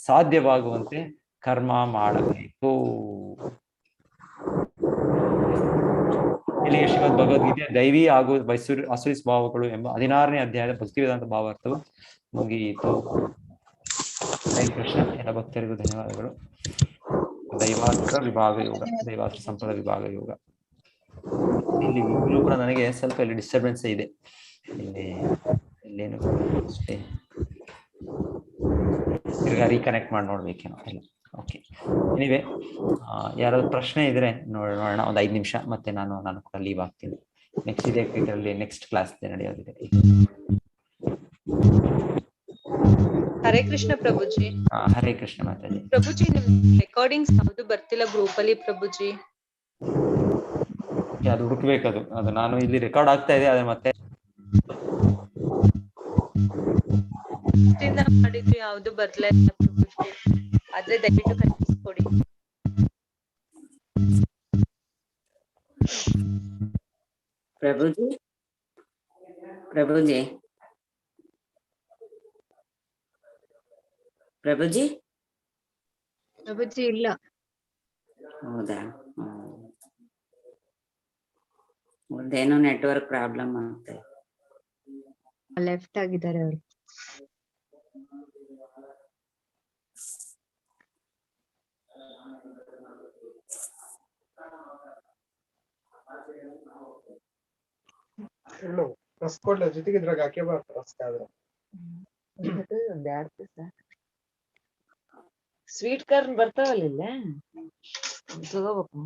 ಸಾಧ್ಯವಾಗುವಂತೆ ಕರ್ಮ ಮಾಡಬೇಕು. ಇಲ್ಲಿಗೆ ಶ್ರೀಮದ್ ಭಗವದ್ಗೀತೆ ದೈವಿ ಹಾಗೂ ಅಸುರಿ ಸ್ವಭಾವಗಳು ಎಂಬ 16ನೇ ಅಧ್ಯಾಯದ ಭಕ್ತಿ ವೇದಾಂತ ಭಾವಾರ್ಥವು ಮುಗಿಯಿತು. ಹರೇ ಕೃಷ್ಣ. ಎಲ್ಲ ಭಕ್ತರಿಗೂ ಧನ್ಯವಾದಗಳು. ದೈವಾಸುರ ವಿಭಾಗ ಯೋಗ, ದೈವಾಸುರ ಸಂಪದ ವಿಭಾಗ ಯೋಗ. ಇಲ್ಲಿ ಈಗಲೂ ಕೂಡ ನನಗೆ ಸ್ವಲ್ಪ ಇಲ್ಲಿ ಡಿಸ್ಟರ್ಬೆನ್ಸ್ ಇದೆ. ಇಲ್ಲೇನು ಅಷ್ಟೇ ತಿರ್ಗಾ ರೀಕನೆಕ್ಟ್ ಮಾಡಿ ನೋಡ್ಬೇಕೇನೋ ಎಲ್ಲ. ಓಕೆ, ಎನಿವೆ ಯಾರಾದ್ರು ಪ್ರಶ್ನೆ ಇದ್ರೆ ನೋಡೋಣ. ಒಂದು 5 ನಿಮಿಷ ಮತ್ತೆ ನಾನು ಕೂಡ ಲೀವ್ ಆಗ್ತೀನಿ. ನೆಕ್ಸ್ಟ್ ಇದೆ ಇದರಲ್ಲಿ ನೆಕ್ಸ್ಟ್ ಕ್ಲಾಸ್ ನಡೆಯೋದಿದೆ. ಹರೇ ಕೃಷ್ಣ ಪ್ರಭುಜಿ. ಹರೇ ಕೃಷ್ಣ ಮಾತಾಜಿ. ಪ್ರಭುಜಿ, ನಿಮ್ ರೆಕಾರ್ಡಿಂಗ್ಸ್ ಯಾವ್ದು ಬರ್ತಿಲ್ಲ ಗ್ರೂಪ್ ಅಲ್ಲಿ ಪ್ರಭುಜಿ. ಅದು ಹುಡುಕ್ಬೇಕದು. ಅದು ನಾನು ಇಲ್ಲಿ ರೆಕಾರ್ಡ್ ಆಗ್ತಾ ಇದೆ, ಅದ್ರ ಮತ್ತೆ ಮಾಡಿದ್ದು ಯಾವ್ದು ಬರ್ಲೇ ಇಲ್ಲ ಪ್ರಭುಜಿ. ಆದ್ರೆ ದಯವಿಟ್ಟು ಕಳಿಸ್ಕೊಡಿ. ಪ್ರಭುಜಿ ಪ್ರಭುಜಿ ಪ್ರಭುಜಿ ಪ್ರಭುಜಿ ಇಲ್ಲ. ಹೌದಾ? ಒಂದೇನೋ ನೆಟ್ವರ್ಕ್ ಪ್ರಾಬ್ಲಮ್ ಆಗ್ತದೆ. ಲೆಫ್ಟ್ ಆಗಿದ್ದಾರೆ ಅವರು. ಜೊತೆಗೆ ಇದ್ರಾಗ ಹಾಕಿ ಬರ್ತಾರೆ. ಸ್ವೀಟ್ ಕಾರ್ನ್ ಬರ್ತಾವಲ್ಲ ಇಲ್ಲ ತಗೋಬೇಕು.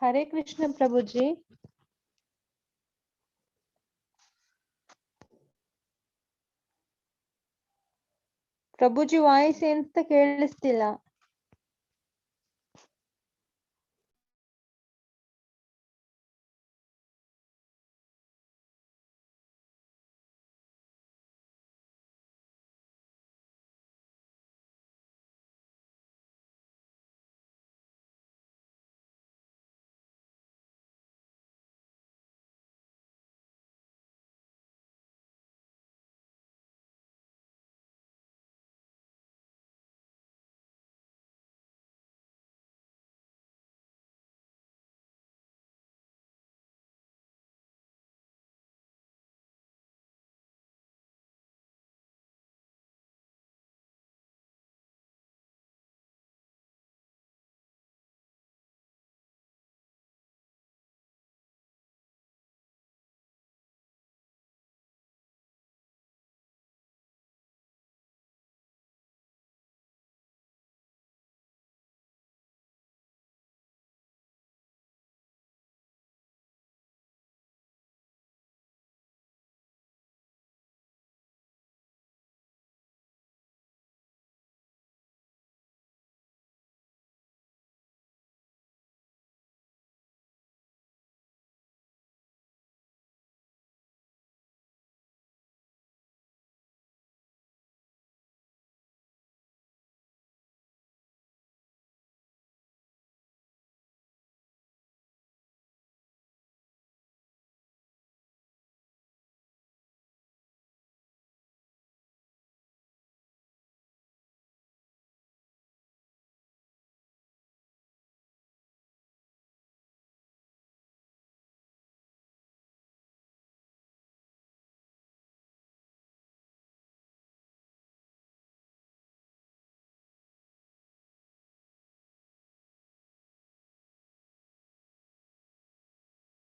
ಹರೇ ಕೃಷ್ಣ ಪ್ರಭುಜಿ. ಪ್ರಭುಜಿ ವಾಯ್ಸ್ ಎಂತ ಕೇಳಿಸ್ತಿಲ್ಲ.